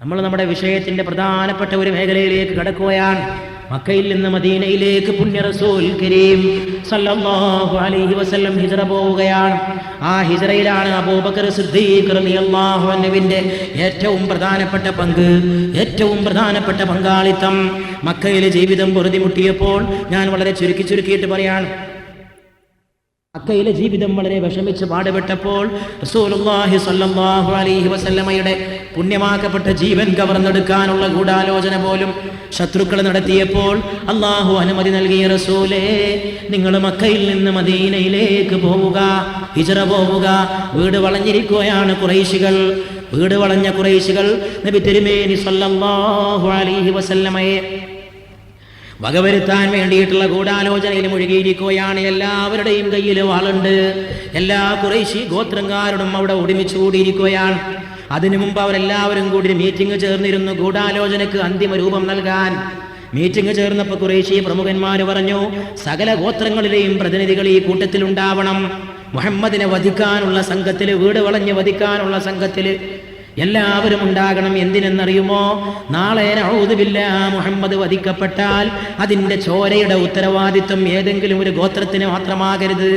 നമ്മൾ നമ്മുടെ വിഷയത്തിന്റെ പ്രധാനപ്പെട്ട ഒരു മേഖലയിലേക്ക് കടക്കുകയാണ്. മക്കയിൽ നിന്ന് മദീനയിലേക്ക് പുണ്യ റസൂൽ കരീം സല്ലല്ലാഹു അലൈഹി വസല്ലം ഹിജ്റ പോവുകയാണ്. ആ ഹിജ്റയിലാണ് അബൂബക്കർ സിദ്ദീഖ് റളിയല്ലാഹു അൻഹുവിന്റെ ഏറ്റവും പ്രധാനപ്പെട്ട പങ്ക്, ഏറ്റവും പ്രധാനപ്പെട്ട പങ്കാളിത്തം. മക്കയിലെ ജീവിതം പൊറുതിമുട്ടിയപ്പോൾ, ഞാൻ വളരെ ചുരുക്കിയിട്ട് പറയാണ്, മക്കയിലെ ജീവിതം വളരെ വിഷമിച്ച് പാടുപെട്ടപ്പോൾ റസൂലുള്ളാഹി സ്വല്ലല്ലാഹു അലൈഹി വസല്ലമയുടെ പുണ്യമാക്കപ്പെട്ട ജീവൻ കവർന്നെടുക്കാനുള്ള ഗൂഢാലോചന പോലും ശത്രുക്കൾ നടത്തിയപ്പോൾ അള്ളാഹു അനുമതി നൽകിയ റസൂലേ, നിങ്ങൾ മക്കയിൽ നിന്ന് മദീനയിലേക്ക് പോവുക, ഹിജ്റ പോവുക. വീട് വളഞ്ഞിരിക്കുകയാണ് ഖുറൈശികൾ. വീട് വളഞ്ഞ ഖുറൈശികൾ നബി തിരുമേനി സ്വല്ലല്ലാഹു അലൈഹി വസല്ലമയെ വകവരുത്താൻ വേണ്ടിയിട്ടുള്ള ഗൂഢാലോചനയിൽ മുഴുകിയിരിക്കുകയാണ്. എല്ലാവരുടെയും കയ്യിൽ വാളുണ്ട്. എല്ലാ ഖുറൈശി ഗോത്രക്കാരോടും അവിടെ ഒരുമിച്ച് കൂടിയിരിക്കുകയാണ്. അതിനു മുമ്പ് അവരെല്ലാവരും കൂടി മീറ്റിംഗ് ചേർന്നിരുന്നു ഗൂഢാലോചനക്ക് അന്തിമ രൂപം നൽകാൻ. മീറ്റിംഗ് ചേർന്നപ്പോൾ ഖുറൈശി പ്രമുഖന്മാർ പറഞ്ഞു, സകല ഗോത്രങ്ങളിലെയും പ്രതിനിധികൾ ഈ കൂട്ടത്തിലുണ്ടാവണം. മുഹമ്മദിനെ വധിക്കാനുള്ള സംഘത്തിൽ, വീട് വളഞ്ഞ് വധിക്കാനുള്ള സംഘത്തിൽ എല്ലാവരും ഉണ്ടാകണം. എന്തിനെന്നറിയുമോ? നാളെ നഊദു ബില്ലാഹ് മുഹമ്മദ് വധിക്കപ്പെട്ടാൽ അതിൻ്റെ ചോരയുടെ ഉത്തരവാദിത്വം ഏതെങ്കിലും ഒരു ഗോത്രത്തിന് മാത്രമാകരുത്.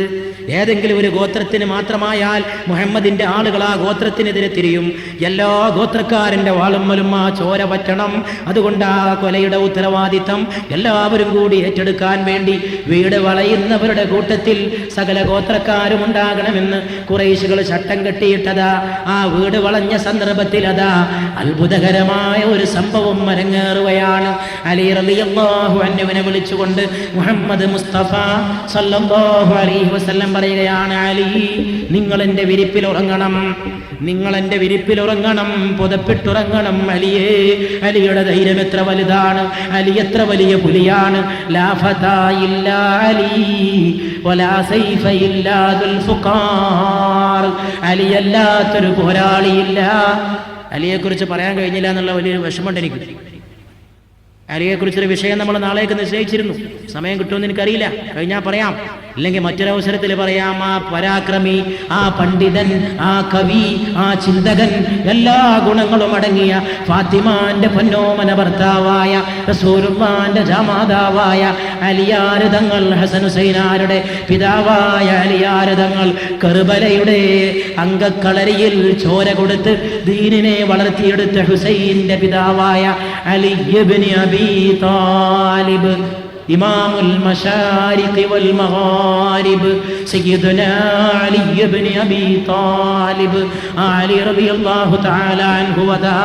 ഏതെങ്കിലും ഒരു ഗോത്രത്തിന് മാത്രമായാൽ മുഹമ്മദിന്റെ ആളുകൾ ആ ഗോത്രത്തിനെതിരെ തിരിയും. എല്ലാ ഗോത്രക്കാരൻ്റെ വാളുമ്മലും ആ ചോര പറ്റണം. അതുകൊണ്ട് ആ കൊലയുടെ ഉത്തരവാദിത്വം എല്ലാവരും കൂടി ഏറ്റെടുക്കാൻ വേണ്ടി വീട് വളയുന്നവരുടെ കൂട്ടത്തിൽ സകല ഗോത്രക്കാരും ഉണ്ടാകണമെന്ന് ഖുറൈശികൾ ചട്ടം കെട്ടിയിട്ടതാ. ആ വീട് വളഞ്ഞ സന്ദർഭത്തിൽ അതാ അത്ഭുതകരമായ ഒരു സംഭവം അരങ്ങേറുകയാണ്. അലി റളിയല്ലാഹു അൻഹുവിനെ വിളിച്ചുകൊണ്ട് മുഹമ്മദ് മുസ്തഫ സല്ലല്ലാഹു അലൈഹി വസല്ലം പറയുകയാണ്, അലി, നിങ്ങൾ എൻ്റെ വിരിപ്പിൽ ഉറങ്ങണം, നിങ്ങൾ എൻ്റെ വിരിപ്പിൽ ഉറങ്ങണം, പുതപ്പിട്ടുറങ്ങണം. അലിയേ, അലിയുടെ ധൈര്യം എത്ര വലുതാണ്, അലി എത്ര വലിയ പുലിയാണ്. ലാ ഫതാ ഇല്ലാ അലി വലാ സൈഫ ഇല്ലാ ദുൽഫുഖാർ. അലിയല്ലാത്തൊരു പോരാളിയില്ല. അലിയെക്കുറിച്ച് പറയാൻ കഴിഞ്ഞില്ല എന്നുള്ള വലിയൊരു വിഷമമുണ്ട് എനിക്ക്. അലിയെക്കുറിച്ചൊരു വിഷയം നമ്മൾ നാളേക്ക് നിശ്ചയിച്ചിരുന്നു. സമയം കിട്ടുമെന്ന് എനിക്കറിയില്ല, കഴിഞ്ഞാൽ പറയാം, അല്ലെങ്കിൽ മറ്റൊരവസരത്തിൽ പറയാം. ആ പരാക്രമി, ആ പണ്ഡിതൻ, ആ കവി, ആ ചിന്തകൻ, എല്ലാ ഗുണങ്ങളും അടങ്ങിയ ഫാത്തിമാന്റെ പൊന്നോമന ഭർത്താവായ റസൂലുള്ളാഹിന്റെ ജമാതാവായ അലിയാർ തങ്ങൾ, ഹസൻ ഹുസൈനാരുടെ പിതാവായ അലിയാർ തങ്ങൾ കർബലയുടെ അങ്കക്കളരിയിൽ ചോര കൊടുത്ത് ദീനിനെ വളർത്തിയെടുത്ത ഹുസൈന്റെ പിതാവായ അലി ഇബ്നു അബീ താലിബ്, ഇമാമുൽ മശാരിഖ് വൽ മഗാരിബ്, സയ്യിദുനാ അലി ഇബ്നു അബീ താലിബ്, അലി റളിയല്ലാഹു തആല അൻഹു വദാ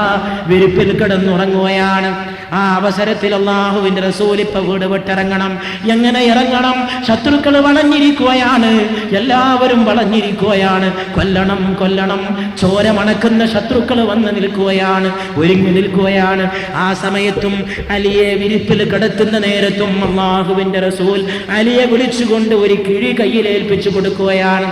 വിരിപ്പിൽ കിടന്നുറങ്ങുകയാണ്. ആ അവസരത്തിൽ അല്ലാഹുവിന്റെ റസൂൽ ഇപ്പോ വീട് വിട്ടിറങ്ങണം. എങ്ങനെ ഇറങ്ങണം? ശത്രുക്കൾ വളഞ്ഞിരിക്കുകയാണ്, എല്ലാവരും വളഞ്ഞിരിക്കുകയാണ്. കൊല്ലണം, കൊല്ലണം. ചോര മണക്കുന്ന ശത്രുക്കൾ വന്ന് നിൽക്കുകയാണ്, ഒരുങ്ങി നിൽക്കുകയാണ്. ആ സമയത്തും അലിയെ വിരിപ്പിൽ കിടത്തുന്ന നേരത്തും അല്ലാഹുവിന്റെ റസൂൽ അലിയെ വിളിച്ചുകൊണ്ട് ഒരു കിഴി കയ്യിൽ ഏൽപ്പിച്ചു കൊടുക്കുകയാണ്.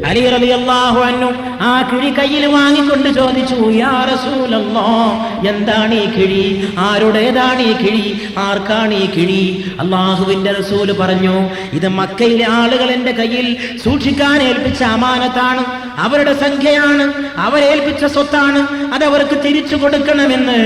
അലി റളിയല്ലാഹു അൻഹു ആ കിഴി കയ്യിൽ വാങ്ങിക്കൊണ്ട് ചോദിച്ചു, യാ റസൂലല്ലാഹ്, എന്താണ് ഈ കിഴി? ആരുടേതാണ് ഈ കിഴി? ആർക്കാണ് ഈ കിഴി? അല്ലാഹുവിന്റെ റസൂൽ പറഞ്ഞു, ഇത് മക്കയിലെ ആളുകൾ എൻ്റെ കയ്യിൽ സൂക്ഷിക്കാൻ ഏൽപ്പിച്ച അമാനത്താണ്, അവരുടെ സംഖ്യയാണ്, അവരേൽപ്പിച്ച സ്വത്താണ്, അതവർക്ക് തിരിച്ചു കൊടുക്കണമെന്ന്.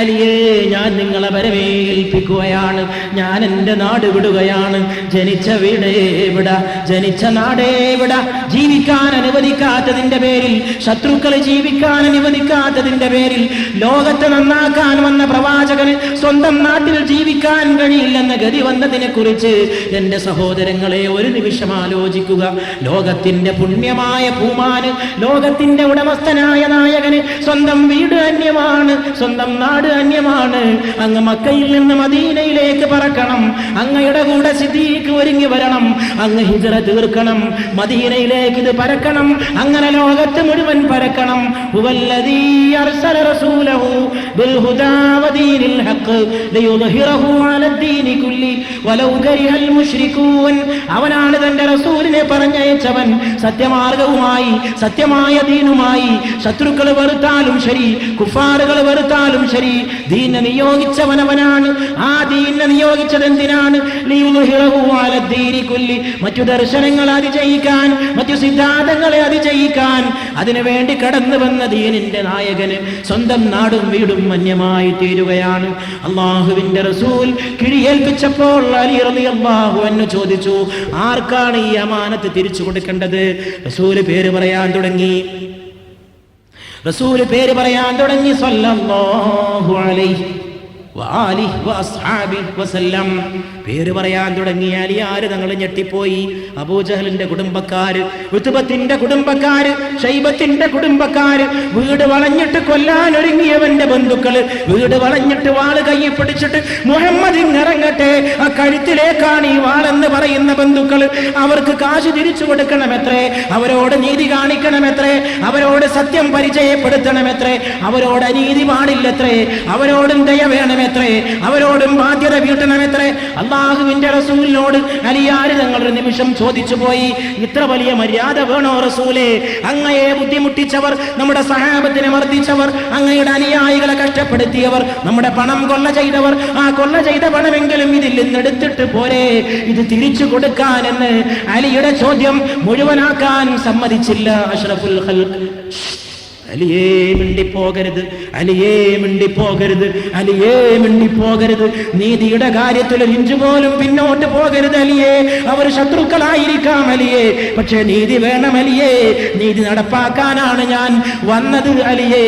അലിയേ, ഞാൻ നിങ്ങളെ വരവേൽപ്പിക്കുകയാണ്. ഞാൻ എൻ്റെ നാട് വിടുകയാണ്. ജനിച്ച വീട് എവിടെ, ജനിച്ച നാടേ എവിടെ, ജീവിക്കാൻ അനുവദിക്കാത്തതിന്റെ പേരിൽ, ശത്രുക്കളെ ജീവിക്കാൻ അനുവദിക്കാത്തതിന്റെ പേരിൽ, ലോകത്തെ നന്നാക്കാൻ വന്ന പ്രവാചകന് സ്വന്തം നാട്ടിൽ ജീവിക്കാൻ കഴിയില്ലെന്ന ഗതി വന്നതിനെ കുറിച്ച് എന്റെ സഹോദരങ്ങളെ ഒരു നിമിഷം ആലോചിക്കുക. ലോകത്തിന്റെ പുണ്യമായ പൂമാന്, ലോകത്തിന്റെ ഉടമസ്ഥനായ നായകന് സ്വന്തം വീട് അന്യമാണ്, സ്വന്തം നാട് അന്യമാണ്. അങ്ങ് മക്കയിൽ നിന്ന് മദീനയിലേക്ക് പറക്കണം, അങ്ങയുടെ കൂടെ സിദ്ദീഖ് ഒരുങ്ങി വരണം, അങ്ങ് ഹിജ്റ തീർക്കണം, മദീനയിലേക്ക് ഇത് പരക്കണം, അങ്ങനെ ലോകത്ത് മുഴുവൻ പരക്കണം. ഹുവല്ലദീ അർസല റസൂലഹു ബിൽ ഹുദാ വദീനിൽ ഹഖ് ലിയുദ്ഹിറഹു അലദ്ദീനി കുല്ലി വലൗ കരിഹൽ മുശ്രികൂൻ. അവനാണ് തന്റെ റസൂലിനെ പറഞ്ഞയച്ചവൻ സത്യമാർഗവുമായി, സത്യമായ ദീനുമായി. ശത്രുക്കൾ വെറുത്താലും ശരി, കുഫാറുകൾ വെറുത്താലും ശരി, ദീനെ നിയോഗിച്ചവനവനാണ്. ആ ദീനെ നിയോഗിച്ചത് എന്തിനാണ്? ലിയുദ്ഹിറഹു അലദ്ദീനി കുല്ലി, മറ്റു ദർശനങ്ങൾ അതിജയിക്കാൻ, മറ്റു സിദ്ധാന്തങ്ങളെ അതിജയിക്കാൻ, അതിനുവേണ്ടി കടന്നു വന്ന ദീനിന്റെ നായകന് സ്വന്തം നാടും വീടും മന്യമായി തീരുകയാണ്. അള്ളാഹുവിന്റെ റസൂൽ കിഴിയേൽപ്പിച്ചപ്പോൾ അലി റളിയല്ലാഹു അൻഹു ചോദിച്ചു, ആർക്കാണ് ഈ അമാനത്ത് തിരിച്ചു കൊടുക്കേണ്ടത്? റസൂല് പേര് പറയാൻ തുടങ്ങി. സല്ലല്ലാഹു അലൈഹി വആലിഹി വഅസ്ഹാബിഹി വസല്ലം. പേര് പറയാൻ തുടങ്ങിയാൽ ആര് തങ്ങൾ ഞെട്ടിപ്പോയി. അബൂജഹലിന്റെ കുടുംബക്കാര്, ഉത്ബത്തിന്റെ കുടുംബക്കാര്, ഷൈബത്തിന്റെ കുടുംബക്കാര്, വീട് വളഞ്ഞിട്ട് കൊല്ലാൻ ഒരുങ്ങിയവന്റെ ബന്ധുക്കള്, വീട് വളഞ്ഞിട്ട് വാള് കയ്യിൽ പിടിച്ചിട്ട് മുഹമ്മദ് ഇറങ്ങട്ടെ, ആ കഴുത്തിലേക്കാണ് ഈ വാളെന്ന് പറയുന്ന ബന്ധുക്കള്. അവർക്ക് കാശ് തിരിച്ചു കൊടുക്കണമെത്രേ, അവരോട് നീതി കാണിക്കണമെത്രേ, അവരോട് സത്യം പരിചയപ്പെടുത്തണമെത്രേ, അവരോട് അനീതി പാടില്ലത്രേ, അവരോടും ദയ വേണമെത്രേ, അവരോടും ബാധ്യത വീട്ടണമെത്രേ. അള്ളാഹുവിന്റെ റസൂലിനോട് അലിയാര് തങ്ങൾ ഒരു നിമിഷം ചോദിച്ചു പോയി, ഇത്ര വലിയ മര്യാദ വേണോ റസൂലേ? അങ്ങയെ ബുദ്ധിമുട്ടിച്ചവർ, നമ്മുടെ സഹാബത്തിനെ മർദ്ദിച്ചവർ, അങ്ങയുടെ അനുയായികളെ കഷ്ടപ്പെടുത്തിയവർ, നമ്മുടെ പണം കൊള്ള ചെയ്തവർ, ആ കൊള്ള ചെയ്ത പണമെങ്കിലും ഇതിൽ നിന്നെടുത്തിട്ട് പോരെ, ഇത് തിരിച്ചു കൊടുക്കാനെന്ന് അലിയുടെ ചോദ്യം മുഴുവനാക്കാൻ സമ്മതിച്ചില്ല അഷ്റഫുൽ ഖൽഖ്. അലിയേ മിണ്ടിപ്പോകരുത്, അലിയേ മിണ്ടിപ്പോകരുത്, അലിയേ മിണ്ടിപ്പോകരുത്. നീതിയുടെ കാര്യത്തിൽ ഒരു ഇഞ്ചു പോലും പിന്നോട്ട് പോകരുത് അലിയേ. അവർ ശത്രുക്കളായിരിക്കാം അലിയേ, പക്ഷേ നീതി വേണം അലിയേ. നീതി നടപ്പാക്കാനാണ് ഞാൻ വന്നത് അലിയേ.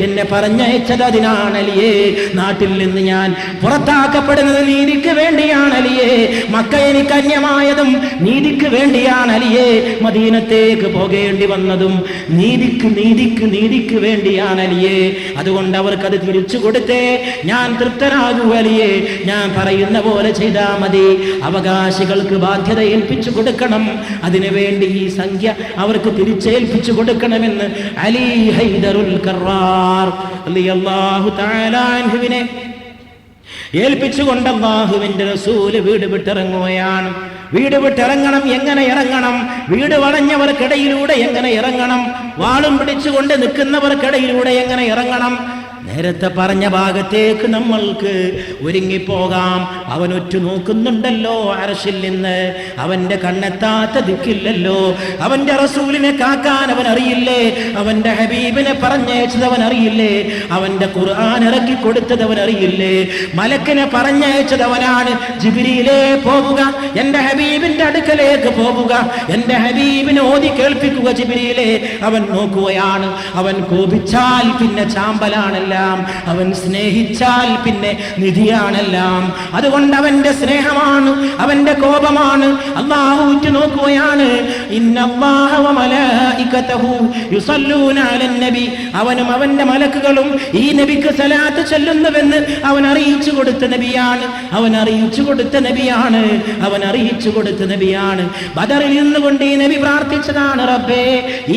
എന്നെ പറഞ്ഞയച്ചത് അതിനാണ് അലിയേ. നാട്ടിൽ നിന്ന് ഞാൻ പുറത്താക്കപ്പെടുന്നത് നീതിക്ക് വേണ്ടിയാണ് അലിയേ. മക്ക എനിക്ക് അന്യമായതും നീതിക്ക് വേണ്ടിയാണ് അലിയേ. മദീനത്തേക്ക് പോകേണ്ടി വന്നതും നീതിക്ക് നീതിക്ക് നീതിക്ക് വേണ്ടിയാണ് അലിയേ. അതുകൊണ്ട് അവർക്കത് തിരിച്ചു കൊടുത്തേ ഞാൻ തൃപ്തനാകൂ അലിയേ. ഞാൻ പറയുന്ന പോലെ ചെയ്താൽ മതി. അവകാശികൾക്ക് ബാധ്യത ഏൽപ്പിച്ചു കൊടുക്കണം, അതിനുവേണ്ടി ഈ സംഖ്യ അവർക്ക് തിരിച്ചേൽപ്പിച്ചു കൊടുക്കണമെന്ന് അലി ഹൈദറുൽ കറാർ റളിയല്ലാഹു തആല അൻഹുവിനെ ഏൽപ്പിച്ചുകൊണ്ട് അല്ലാഹുവിന്റെ റസൂല് വീട് വിട്ടിറങ്ങുകയാണ്. വീട് വിട്ടിറങ്ങണം. എങ്ങനെ ഇറങ്ങണം? വീട് വളഞ്ഞവർക്കിടയിലൂടെ എങ്ങനെ ഇറങ്ങണം? വാളും പിടിച്ചുകൊണ്ട് നിൽക്കുന്നവർക്കിടയിലൂടെ എങ്ങനെ ഇറങ്ങണം? നേരത്തെ പറഞ്ഞ ഭാഗത്തേക്ക് നമ്മൾക്ക് ഒരുങ്ങിപ്പോകാം. അവൻ ഒറ്റ നോക്കുന്നുണ്ടല്ലോ അർശിൽ നിന്ന്, അവന്റെ കണ്ണെത്താത്ത ദിക്കില്ലല്ലോ. അവന്റെ റസൂലിനെ കാക്കാൻ അവൻ അറിയില്ലേ? അവന്റെ ഹബീബിനെ പറഞ്ഞയച്ചത് അവൻ അറിയില്ലേ? അവന്റെ ഖുർആൻ ഇറക്കി കൊടുത്തത് അവൻ അറിയില്ലേ? മലക്കിനെ പറഞ്ഞയച്ചത് അവനാണ്. ജിബ്രീലേ പോവുക, എന്റെ ഹബീബിന്റെ അടുക്കലേക്ക് പോവുക, എന്റെ ഹബീബിനെ ഓതി കേൾപ്പിക്കുക ജിബ്രീലേ. അവൻ നോക്കുകയാണ്. അവൻ കോപിച്ചാൽ പിന്നെ ചാമ്പലാണല്ലോ, അവൻ സ്നേഹിച്ചാൽ പിന്നെ നിധിയാണെല്ലാം. അതുകൊണ്ട് അവന്റെ സ്നേഹമാണ്, അവന്റെ കോപമാണ്. അല്ലാഹു നോക്കുകയാണ്. ഇന്നല്ലാഹ വ മലായികതഹു യുസല്ലൂന അലൻ നബി. അവനും അവന്റെ മലക്കുകളും ഈ നബിക്ക് സലാത്ത് ചൊല്ലുന്നുവെന്ന് അവൻ അറിയിച്ചു കൊടുത്ത നബിയാണ്. അവൻ അറിയിച്ചു കൊടുത്ത നബിയാണ്. അവൻ അറിയിച്ചു കൊടുത്ത നബിയാണ്. ബദറിൽ നിന്നുകൊണ്ട് ഈ നബി പ്രാർത്ഥിച്ചതാണ്, റബ്ബേ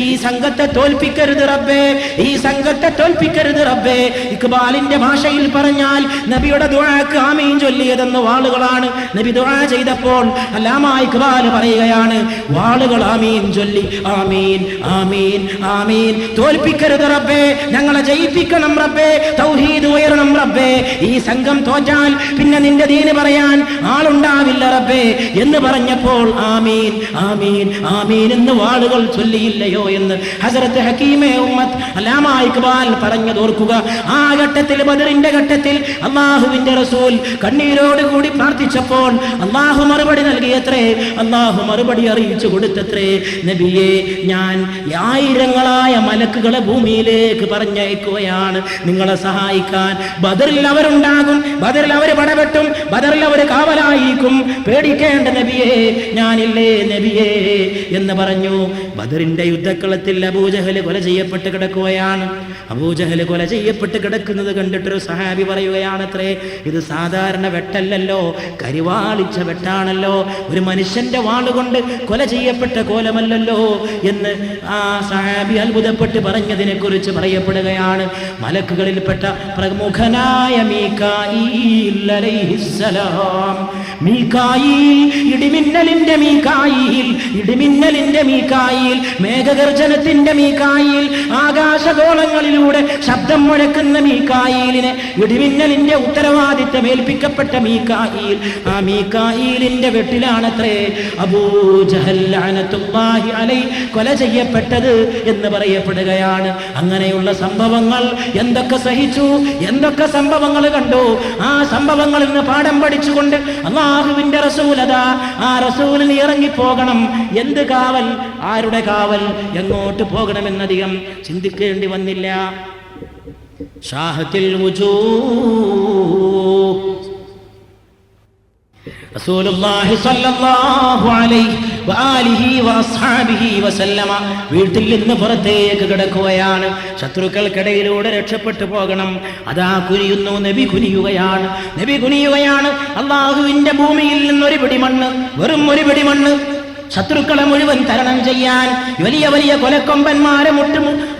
ഈ സംഘത്തെ തോൽപ്പിക്കരുത് റബ്ബേ, ഈ സംഘത്തെ തോൽപ്പിക്കരുത് റബ്ബേ. ഇക്ബാലിന്റെ ഭാഷയിൽ പറഞ്ഞാൽ നബിയുടെ ദുആക്ക് ആമീൻ ചൊല്ലിയതെന്ന് വാളുകളാണ്. നബി ദുആ ചെയ്തപ്പോൾ അല്ലാമാ ഇക്ബാൽ പറയുകയാണ്, വാളുകൾ ആമീൻ ചൊല്ലി, ആമീൻ ആമീൻ ആമീൻ. തോൽപ്പിക്കരുത് റബ്ബേ, ഞങ്ങളെ ജയിപ്പിക്കണം റബ്ബേ, തൗഹീദ് ഉയരണം റബ്ബേ. ഈ സംഘം തോറ്റാൽ പിന്നെ നിന്റെ ദീന് പറയാൻ ആളുണ്ടാവില്ല റബ്ബേ എന്ന് പറഞ്ഞപ്പോൾ ആമീൻ ആമീൻ ആമീൻ എന്ന് വാളുകൾ ചൊല്ലിയില്ലയോ എന്ന് ഹസ്രത്ത് ഹക്കീമെ ഉമ്മത്ത് അല്ലാമാ ഇക്ബാൽ പറഞ്ഞതോർക്കുക. ആ ഘട്ടത്തിൽ, ബദറിന്റെ ഘട്ടത്തിൽ അല്ലാഹുവിന്റെ റസൂൽ കണ്ണീരോടുകൂടി പ്രാർത്ഥിച്ചപ്പോൾ അല്ലാഹു മറുപടി നൽകിയത്രേ. അല്ലാഹു മറുപടി അറിയിച്ചു കൊടുത്തത്രേ, നബിയെ ഞാൻ ആയിരങ്ങളായ മലക്കുകളെ ഭൂമിയിലേക്ക് പറഞ്ഞയക്കുകയാണ് നിങ്ങളെ സഹായിക്കാൻ. ബദറിൽ അവരുണ്ടാകും, ബദറിൽ അവർ പടവെട്ടും, ബദറിൽ അവർ കാവലായിരിക്കും. പേടിക്കേണ്ട നബിയേ, ഞാനില്ലേ നബിയേ എന്ന് പറഞ്ഞു. ബദറിന്റെ യുദ്ധക്കളത്തിൽ അബൂജഹൽ കൊല ചെയ്യപ്പെട്ട് കിടക്കുകയാണ്. അബൂജഹൽ കൊല ചെയ്യപ്പെട്ട് കിടക്കുന്നത് കണ്ടിട്ടൊരു സഹാബി പറയുകയാണത്രേ, ഇത് സാധാരണ വെട്ടല്ലല്ലോ, കരിവാളിച്ച വെട്ടാണല്ലോ, ഒരു മനുഷ്യന്റെ വാളുകൊണ്ട് കൊല ചെയ്യപ്പെട്ട കോലമല്ലല്ലോ എന്ന് ആ സഹാബി അത്ഭുതപ്പെട്ട് പറഞ്ഞതിനെ കുറിച്ച് പറയപ്പെടുകയാണ്. മലക്കുകളിൽപ്പെട്ട പ്രമുഖനായ മീകായീൽ അലൈഹിസ്സലാം, മീകായീൽ ഇടിമിന്നലിന്റെ മീകായീൽ, ഇടിമിന്നലിന്റെ മീകായീൽ, മേഘഗർജനത്തിന്റെ മീകായീൽ, ആകാശഗോളങ്ങളിലൂടെ ശബ്ദം മുഴക്കുന്ന കൊടുക്കുന്ന മീകായീലിനെ, ഇടിമിന്നലിന്റെ ഉത്തരവാദിത്തം ഏൽപ്പിക്കപ്പെട്ട മീകായീൽ, ആ മീകായീലിന്റെ വീട്ടിലാണത്രേ അബൂ ജഹൽ ലഅനത്തുല്ലാഹി അലൈഹി കൊല ചെയ്യപ്പെട്ടത് എന്ന് പറയപ്പെടുകയാണ്. അങ്ങനെയുള്ള സംഭവങ്ങൾ എന്തൊക്കെ സഹിച്ചു, എന്തൊക്കെ സംഭവങ്ങൾ കണ്ടു. ആ സംഭവങ്ങളിൽ നിന്ന് പാഠം പഠിച്ചുകൊണ്ട് അല്ലാഹുവിന്റെ റസൂൽ അതാ ആ റസൂലിന് ഇറങ്ങിപ്പോകണം. എന്ത് കാവൽ, ആരുടെ കാവൽ, എങ്ങോട്ട് പോകണമെന്നധികം ചിന്തിക്കേണ്ടി വന്നില്ല. ഷാഹത്തിൽ വുജൂഹ് റസൂലുള്ളാഹി സ്വല്ലല്ലാഹു അലൈഹി വആലിഹി വഅസ്ഹാബിഹി വസല്ലമ വീട്ടിൽ നിന്ന് പുറത്തേക്ക് കിടക്കുകയാണ്. ശത്രുക്കൾക്കിടയിലൂടെ രക്ഷപ്പെട്ടു പോകണം. അതാ കുനിയുന്നു, നബി കുനിയുകയാണ്, നബി കുനിയുകയാണ്. അല്ലാഹുവിന്റെ ഭൂമിയിൽ നിന്നൊരു പിടി മണ്ണ്, വെറും ഒരു പിടി മണ്ണ്, ശത്രുക്കളെ മുഴുവൻ തരണം ചെയ്യാൻ, വലിയ വലിയ കൊലക്കൊമ്പന്മാരെ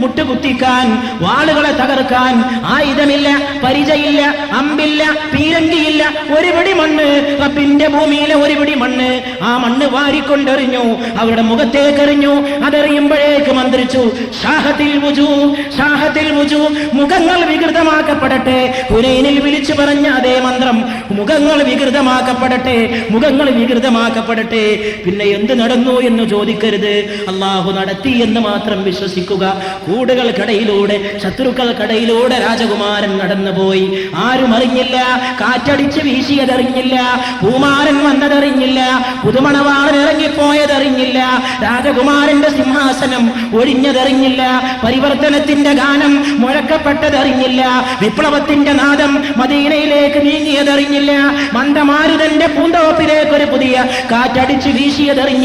മുട്ടുകുത്തിക്കാൻ, വാളുകളെ തകർക്കാൻ ആയുധമില്ല, പരിചയില്ല, അമ്പില്ല, പീരങ്കിയില്ല, ഒരു പിടി മണ്ണ്, റബ്ബിന്റെ ഭൂമിയിലെ ഒരു പിടി മണ്ണ്. ആ മണ്ണ് വാരിക്കൊണ്ടെറിഞ്ഞു, അവരുടെ മുഖത്തേക്ക് എറിഞ്ഞു. അതെറിയുമ്പോഴേക്ക് മന്ത്രിച്ചു, ഷാഹത്തിൽ വുജൂഹ്, ഷാഹത്തിൽ വുജൂഹ്, മുഖങ്ങൾ വികൃതമാക്കപ്പെടട്ടെ. ഹുനൈനിൽ വിളിച്ചു പറഞ്ഞ അതേ മന്ത്രം, മുഖങ്ങൾ വികൃതമാക്കപ്പെടട്ടെ, മുഖങ്ങൾ വികൃതമാക്കപ്പെടട്ടെ. പിന്നെ എന്ത് നടന്നു എന്ന് ചോദിക്കരുത്, അല്ലാഹു നടത്തി എന്ന് മാത്രം വിശ്വസിക്കുക. കൂടുകൾക്കിടയിലൂടെ, ശത്രുക്കൾക്കിടയിലൂടെ രാജകുമാരൻ നടന്നുപോയി. ആരും അറിഞ്ഞില്ല, കാറ്റടിച്ച് വീശിയതറിഞ്ഞില്ല, പൂമാരൻ വന്നതറിഞ്ഞില്ല, പുതുമണവാളൻ ഇറങ്ങിപ്പോയതറിഞ്ഞില്ല, രാജകുമാരന്റെ സിംഹാസനം ഒഴിഞ്ഞതറിഞ്ഞില്ല, പരിവർത്തനത്തിന്റെ ഗാനം മുഴക്കപ്പെട്ടതറിഞ്ഞില്ല, വിപ്ലവത്തിന്റെ നാദം മദീനയിലേക്ക് നീങ്ങിയതറിഞ്ഞില്ല, മന്ദമാരുതന്റെ പൂന്തോപ്പിലേക്ക് ഒരു പുതിയ കാറ്റടിച്ച് വീശിയതറിഞ്ഞില്ല,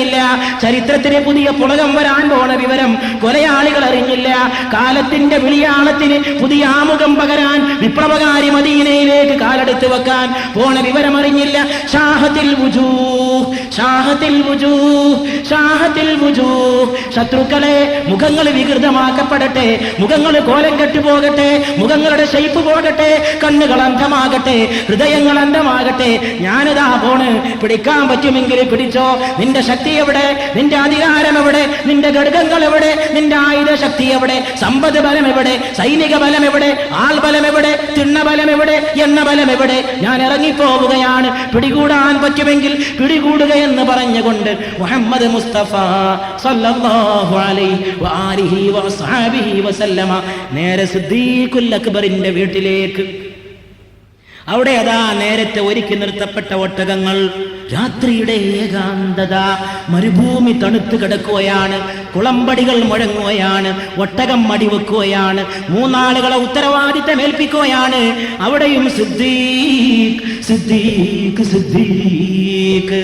ചരിത്രത്തിന് പുതിയ പുളകം വരാൻ പോണ വിവരം കൊലയാളികൾ അറിഞ്ഞില്ല, കാലത്തിന്റെ വിളിയാളത്തിന് പുതിയ ആമുഖം പകരാൻ വിപ്ലവകാരി മദീനയിലേക്ക് കാലെടുത്ത് വെക്കാൻ പോണ വിവരം അറിഞ്ഞില്ല. ഷാഹത്തിൽ വുജൂഹ്, ഷാഹത്തിൽ വുജൂഹ്, ഷാഹത്തിൽ വുജൂഹ്. ശത്രുക്കളെ, മുഖങ്ങൾ വികൃതമാക്കപ്പെടട്ടെ, മുഖങ്ങൾ കോലം കെട്ടുപോകട്ടെ, മുഖങ്ങളുടെ ഷെയ്പ്പ് പോകട്ടെ, കണ്ണുകൾ അന്ധമാകട്ടെ, ഹൃദയങ്ങൾ അന്ധമാകട്ടെ. ഞാനിതാ പോണ്, പിടിക്കാൻ പറ്റുമെങ്കിൽ പിടിച്ചോ. നിന്റെ ശക്തി എവിടെ, നിന്റെ അധികാരം എവിടെ, നിന്റെ ഘടകങ്ങൾ എവിടെ, നിന്റെ ആയുധ ശക്തി എവിടെ, സമ്പദ് ബലം എവിടെ, സൈനിക ബലം എവിടെ, ആൾ ബലം എവിടെ, തിണ്ണ ബലം എവിടെ, എണ്ണ ബലം എവിടെ? ഞാൻ ഇറങ്ങിപ്പോവുകയാണ്, പിടികൂടാൻ പറ്റുമെങ്കിൽ പിടികൂടുക എന്ന് പറഞ്ഞുകൊണ്ട് മുഹമ്മദ് മുസ്തഫ സല്ലല്ലാഹു അലൈഹി വആലിഹി വഅസ്ഹാബിഹി വസല്ലമ നേരെ സിദ്ദീഖുൽ അക്ബറിന്റെ വീട്ടിലേക്ക്. അവിടെ അതാ നേരത്തെ ഒരുക്കി നിർത്തപ്പെട്ട ഒട്ടകങ്ങൾ. രാത്രിയുടെ ഏകാന്തത, മരുഭൂമി തണുത്ത് കിടക്കുകയാണ്, കുളമ്പടികൾ മുഴങ്ങുകയാണ്, ഒട്ടകം മടിവെക്കുകയാണ്, മൂന്നാളുകളെ ഉത്തരവാദിത്തം ഏൽപ്പിക്കുകയാണ്. അവിടെയും സിദ്ദീഖ്, സിദ്ദീഖ്, സിദ്ദീഖ്.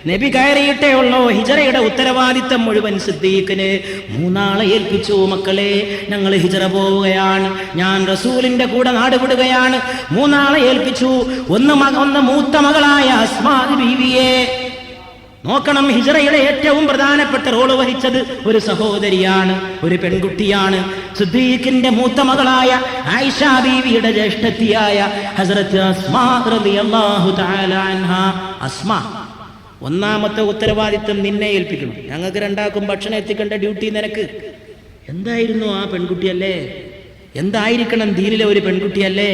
നബി കയറിയിട്ടേ ഉള്ളൂ. ഹിജറയുടെ ഉത്തരവാദിത്തം മുഴുവൻ സിദ്ദീഖിന്. മൂന്നാളെ ഏൽപ്പിച്ചു, മക്കളെ ഞങ്ങൾ ഹിജറ പോവുകയാണ്, ഞാൻ റസൂലിന്റെ കൂടെ നാടുവിടുകയാണ്. മൂന്നാളെ ഏൽപ്പിച്ചു. ഒന്ന് മൂത്ത മകളായ അസ്മാ ബീവിയെ നോക്കണം. ഹിജറയുടെ ഏറ്റവും പ്രധാനപ്പെട്ട റോള് വഹിച്ചത് ഒരു സഹോദരിയാണ്, ഒരു പെൺകുട്ടിയാണ്. സിദ്ദീഖിന്റെ മൂത്ത മകളായ ആയിഷ ബീവിയുടെ ജ്യേഷ്ഠത്തിയായ ഹസ്രത്ത് അസ്മാ റളിയല്ലാഹു തആല അൻഹാ. അസ്മാ, ഒന്നാമത്തെ ഉത്തരവാദിത്വം നിന്നെ ഏൽപ്പിക്കണം. ഞങ്ങൾക്ക് രണ്ടാക്കും ഭക്ഷണം എത്തിക്കേണ്ട ഡ്യൂട്ടി നിനക്ക്. എന്തായിരുന്നു ആ പെൺകുട്ടിയല്ലേ, എന്തായിരിക്കണം ദീനിലെ ഒരു പെൺകുട്ടിയല്ലേ,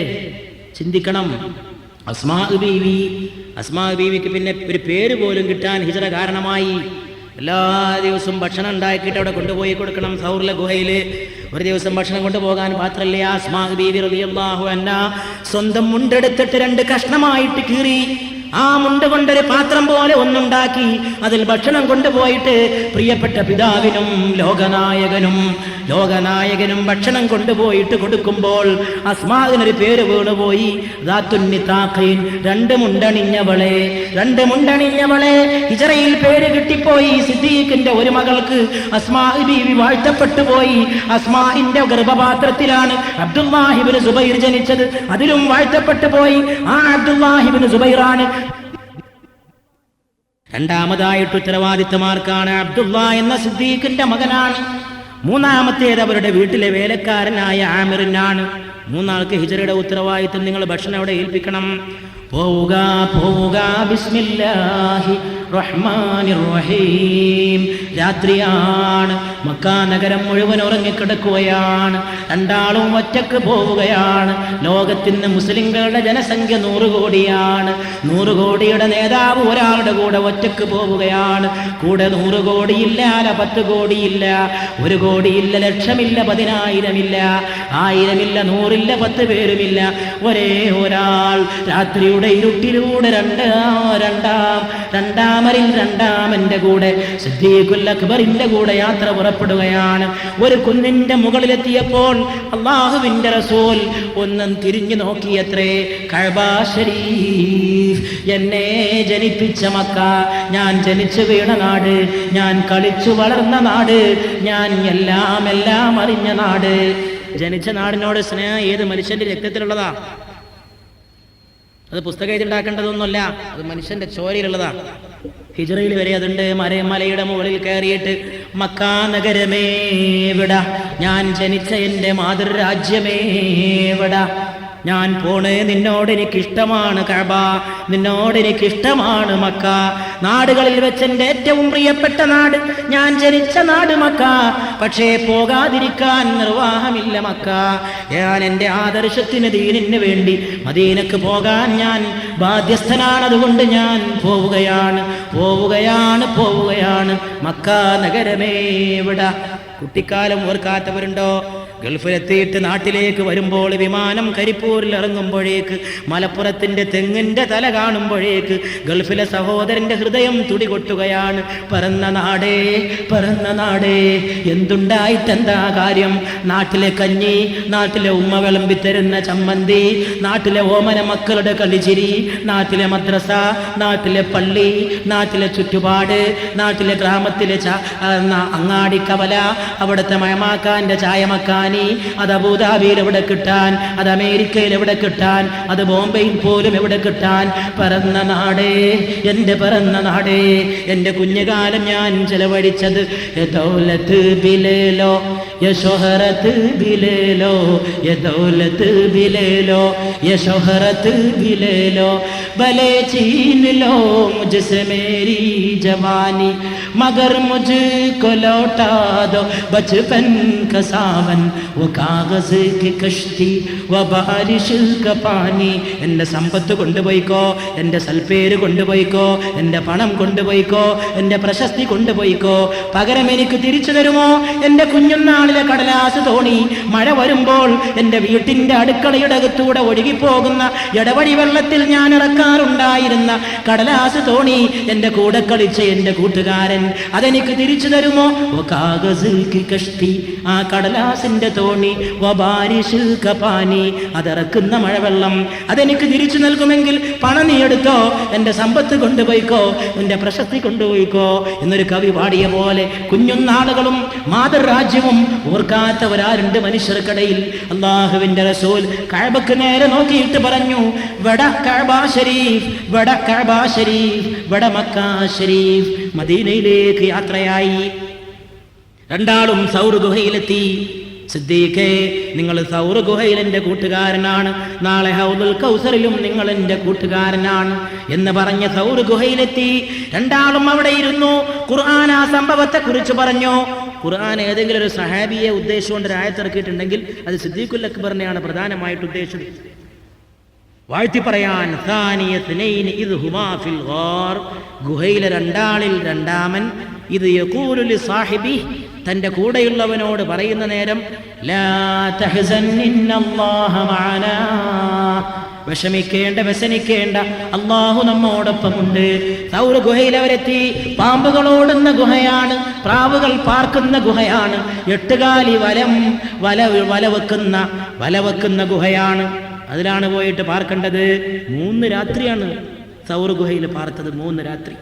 ചിന്തിക്കണം. അസ്മാ ബീവി, അസ്മാ ബീവിക്ക് പിന്നെ ഒരു പേര് പോലും കിട്ടാൻ ഹിജറ കാരണമായി. എല്ലാ ദിവസവും ഭക്ഷണം ഉണ്ടാക്കിയിട്ട് അവിടെ കൊണ്ടുപോയി കൊടുക്കണം. സൗറിലെ ഗുഹയില് ഒരു ദിവസം ഭക്ഷണം കൊണ്ടുപോകാൻ പാത്രമില്ല. അസ്മാ ബീവി റളിയല്ലാഹു അൻഹാ സ്വന്തം മുണ്ടെടുത്തിട്ട് 2 കഷ്ണമായിട്ട് കീറി ആ മുണ്ട് കൊണ്ടൊരു പാത്രം പോലെ ഒന്നുണ്ടാക്കി അതിൽ ഭക്ഷണം കൊണ്ടുപോയിട്ട് പ്രിയപ്പെട്ട പിതാവിനും ലോകനായകനും ഭക്ഷണം കൊണ്ടുപോയിട്ട് കൊടുക്കുമ്പോൾ അസ്മാവിനൊരു പേര് വീണുപോയി. രണ്ട് മുണ്ടണിഞ്ഞവളെ. ഹിജറയിൽ പേര് കിട്ടിപ്പോയി. സിദ്ദീഖിന്റെ ഒരു മകൾക്ക് അസ്മാ ബീവി വാഴ്ത്തപ്പെട്ടു പോയി. അസ്മാഇന്റെ ഗർഭപാത്രത്തിലാണ് അബ്ദുല്ലാഹിബ്നു സുബൈർ ജനിച്ചത്. അതിലും വാഴ്ത്തപ്പെട്ടു പോയി. ആ അബ്ദുല്ലാഹിബ്നു സുബൈറാണ്. രണ്ടാമതായിട്ട് ഉത്തരവാദിത്തമാർക്കാണ്? അബ്ദുള്ള എന്ന സിദ്ദീഖിന്റെ മകനാണ്. മൂന്നാമത്തേത് അവരുടെ വീട്ടിലെ വേലക്കാരനായ ആമിറിനാണ്. മൂന്നാൾക്ക് ഹിജറയുടെ ഉത്തരവാദിത്തം. നിങ്ങൾ ഭക്ഷണം അവിടെ ഏൽപ്പിക്കണം. പോവുക ബിസ്മില്ലാഹി റഹ്മാനിർ റഹീം. രാത്രിയാണ്, മക്ക നഗരം മുഴുവൻ ഉറങ്ങിക്കിടക്കുകയാണ്. രണ്ടാളും ഒറ്റക്ക് പോവുകയാണ്. ലോകത്തിന് മുസ്ലിങ്ങളുടെ ജനസംഖ്യ 100 കോടിയാണ്. 100 കോടിയുടെ നേതാവ് ഒരാളുടെ കൂടെ ഒറ്റക്ക് പോവുകയാണ്. കൂടെ 100 കോടിയില്ല, 10 കോടിയില്ല, 1 കോടിയില്ല, ലക്ഷമില്ല, 10,000 1000 100 10 പേരുമില്ല. ഒരേ ഒരാൾ രാത്രിയുടെ ഇരുട്ടിലൂടെ രണ്ടാമരിൽ രണ്ടാമന്റെ കൂടെ സിദ്ദീഖുൽ അക്ബറിന്റെ കൂടെ യാത്ര പുറപ്പെടുകയാണ്. ഒരു കുന്നിന്റെ മുകളിലെത്തിയപ്പോൾ അല്ലാഹുവിന്റെ റസൂൽ ഒന്നും തിരിഞ്ഞു നോക്കിയത്രേ. കഅബ ശരീഫ്, എന്നെ ജനിപ്പിച്ച മക്ക, ഞാൻ ജനിച്ചു വീണ നാട്, ഞാൻ കളിച്ചു വളർന്ന നാട്, ഞാൻ എല്ലാം അറിഞ്ഞ നാട്. ജനിച്ച നാടിനോട് സ്നേഹം ഏത് മനുഷ്യന്റെ രക്തത്തിലുള്ളതാ? അത് പുസ്തകം എഴുതിണ്ടാക്കേണ്ടതൊന്നുമല്ല, അത് മനുഷ്യന്റെ ചോരയിലുള്ളതാ. ഹിജ്റയിൽ വരെ അതുണ്ട്. മലയുടെ മുകളിൽ കയറിയിട്ട് മക്കാ നഗരമേ വിട, ഞാൻ ജനിച്ച എൻ്റെ മാതൃരാജ്യമേ വിട, ഞാൻ പോണേ, നിന്നോട് എനിക്കിഷ്ടമാണ് കഅബ, നിന്നോട് എനിക്കിഷ്ടമാണ് മക്ക. നാടുകളിൽ വെച്ച് എൻ്റെ ഏറ്റവും പ്രിയപ്പെട്ട നാട്, ഞാൻ ജനിച്ച നാട് മക്ക. പക്ഷേ പോകാതിരിക്കാൻ നിർവാഹമില്ല മക്ക. ഞാൻ എൻ്റെ ആദർശത്തിന്, ദീനിന് വേണ്ടി മദീനക്ക് പോകാൻ ഞാൻ ബാധ്യസ്ഥനാണ്. അതുകൊണ്ട് ഞാൻ പോവുകയാണ്. മക്ക നഗരമേ വിട. കുട്ടിക്കാലം ഓർക്കാത്തവരുണ്ടോ? ഗൾഫിലെത്തിയിട്ട് നാട്ടിലേക്ക് വരുമ്പോൾ വിമാനം കരിപ്പൂരിൽ ഇറങ്ങുമ്പോഴേക്ക്, മലപ്പുറത്തിന്റെ തെങ്ങിന്റെ തല കാണുമ്പോഴേക്ക് ഗൾഫിലെ സഹോദരന്റെ ഹൃദയം തുടികൊട്ടുകയാണ്. പറന്ന നാടേ, എന്തുണ്ടായിട്ടെന്താ കാര്യം? നാട്ടിലെ കഞ്ഞി, നാട്ടിലെ ഉമ്മ വിളമ്പിത്തരുന്ന ചമ്മന്തി, നാട്ടിലെ ഓമന മക്കളുടെ കളിച്ചിരി, നാട്ടിലെ മദ്രസ, നാട്ടിലെ പള്ളി, നാട്ടിലെ ചുറ്റുപാട്, നാട്ടിലെ ഗ്രാമത്തിലെ അങ്ങാടിക്കവല, അവിടുത്തെ മയമാക്കാന്റെ ചായമക്കാൻ, അത് അബൂദാബിയിൽ എവിടെ കിട്ടാൻ, അത് അമേരിക്കയിൽ എവിടെ കിട്ടാൻ, അത് ബോംബെയിൽ പോലും എവിടെ കിട്ടാൻ? പറന്ന നാടേ, എൻ്റെ പറന്ന നാടേ, എൻ്റെ കുഞ്ഞുകാലം ഞാൻ ചെലവഴിച്ചത് ദൗലത്ത് ബിലേലോ, യശോഹറത്ത് ബിലേലോ, ദൗലത്ത് ബിലേലോ, യശോഹറത്ത് ബിലേലോ, ഭലേ छीन लो मुझसे मेरी जवानी, मगर मुझको लौटा दो बचपन का सावन, वो कागज की कश्ती वो बारिश का पानी. എൻ്റെ സമ്പത്ത് കൊണ്ടുപോയിക്കോ, എൻ്റെ സൽപ്പേര് കൊണ്ടുപോയിക്കോ, എൻ്റെ പണം കൊണ്ടുപോയിക്കോ, എൻ്റെ പ്രശസ്തി കൊണ്ടുപോയിക്കോ, പകരം എനിക്ക് തിരിച്ചു തരുമോ എൻ്റെ കുഞ്ഞുനാളിലെ കടലാസ് തോണി? മഴ വരുമ്പോൾ എൻ്റെ വീട്ടിൻ്റെ അടുക്കളയുടെ അകത്തൂടെ ഒഴുകിപ്പോകുന്ന ഇടവഴി വെള്ളത്തിൽ ഞാൻ ഇറക്കാറുണ്ടായിരുന്ന കടലാസ് തോണി, എൻ്റെ കൂടെ കളിച്ച എൻ്റെ കൂട്ടുകാരൻ, അതെനിക്ക് തിരിച്ചു തരുമോ? ഓ കാഗസ് കി കഷ്തി, ആ കടലാസിന്റെ തോണി, വ ബാരിശ് ക പാനി, അതിറക്കുന്ന മഴവെള്ളം, അതെനിക്ക് തിരിച്ചു നൽകുമെങ്കിൽ പണം നീ എടുത്തോ, എൻ്റെ സമ്പത്ത് കൊണ്ടുപോയിക്കോ, എൻ്റെ പ്രശസ്തി കൊണ്ടുപോയിക്കോ എന്നൊരു കവി പാടിയ പോലെ കുഞ്ഞുനാളുകളും മാതൃരാജ്യവും ഓർക്കാത്തവരാരുണ്ട് മനുഷ്യർക്കിടയിൽ? അല്ലാഹുവിന്റെ റസൂൽ കഅബക്ക് നേരെ നോക്കിയിട്ട് പറഞ്ഞു, വട കഅബ ശരീഫ്, വട കഅബ ശരീഫ്, വട മക്ക ശരീഫ്. മദീനയിലേക്ക് യാത്രയായി. രണ്ടാളും സൗർ ഗുഹയിലെത്തി. സിദ്ദീഖേ, നിങ്ങൾ സൗർ ഗുഹയിൽ എൻ്റെ കൂട്ടുകാരനാണ്, നാളെ ഹൗദുൽ കൗസറിലും നിങ്ങൾ എൻ്റെ കൂട്ടുകാരനാണ് എന്ന് പറഞ്ഞ് സൗർ ഗുഹയിലെത്തി. രണ്ടാളും അവിടെ ഇരുന്നു. ഖുർആൻ ആ സംഭവത്തെ കുറിച്ച് പറഞ്ഞു. ഖുർആൻ ഏതെങ്കിലും ഒരു സഹാബിയെ ഉദ്ദേശിച്ചുകൊണ്ട് ഒരു ആയത്ത് ഇറക്കിയിട്ടുണ്ടെങ്കിൽ അത് സിദ്ദീഖുൽ അക്ബറിനെയാണ് പ്രധാനമായിട്ട് ഉദ്ദേശിച്ചത്. വാഴ്ത്തി പറയാൻ, ഗുഹയിലെ രണ്ടാളിൽ രണ്ടാമൻ ഇത് യഖൂലു ലി സാഹിബി, തന്റെ കൂടെയുള്ളവനോട് പറയുന്ന നേരം, ലാ തഹ്സൻ ഇന്നല്ലാഹ മഅനാ, വ്യസനിക്കേണ്ട, അല്ലാഹു നമ്മോടൊപ്പമുണ്ട്. സൗർ ഗുഹയിൽ അവരെത്തി. പാമ്പുകളോടുന്ന ഗുഹയാണ്, പ്രാവുകൾ പാർക്കുന്ന ഗുഹയാണ്, 8 കാലി വലവെക്കുന്ന ഗുഹയാണ്. അതിലാണ് പോയിട്ട് പാർക്കേണ്ടത്. 3 രാത്രിയാണ് സൗർ ഗുഹയിൽ പാർത്തത്. 3 രാത്രി.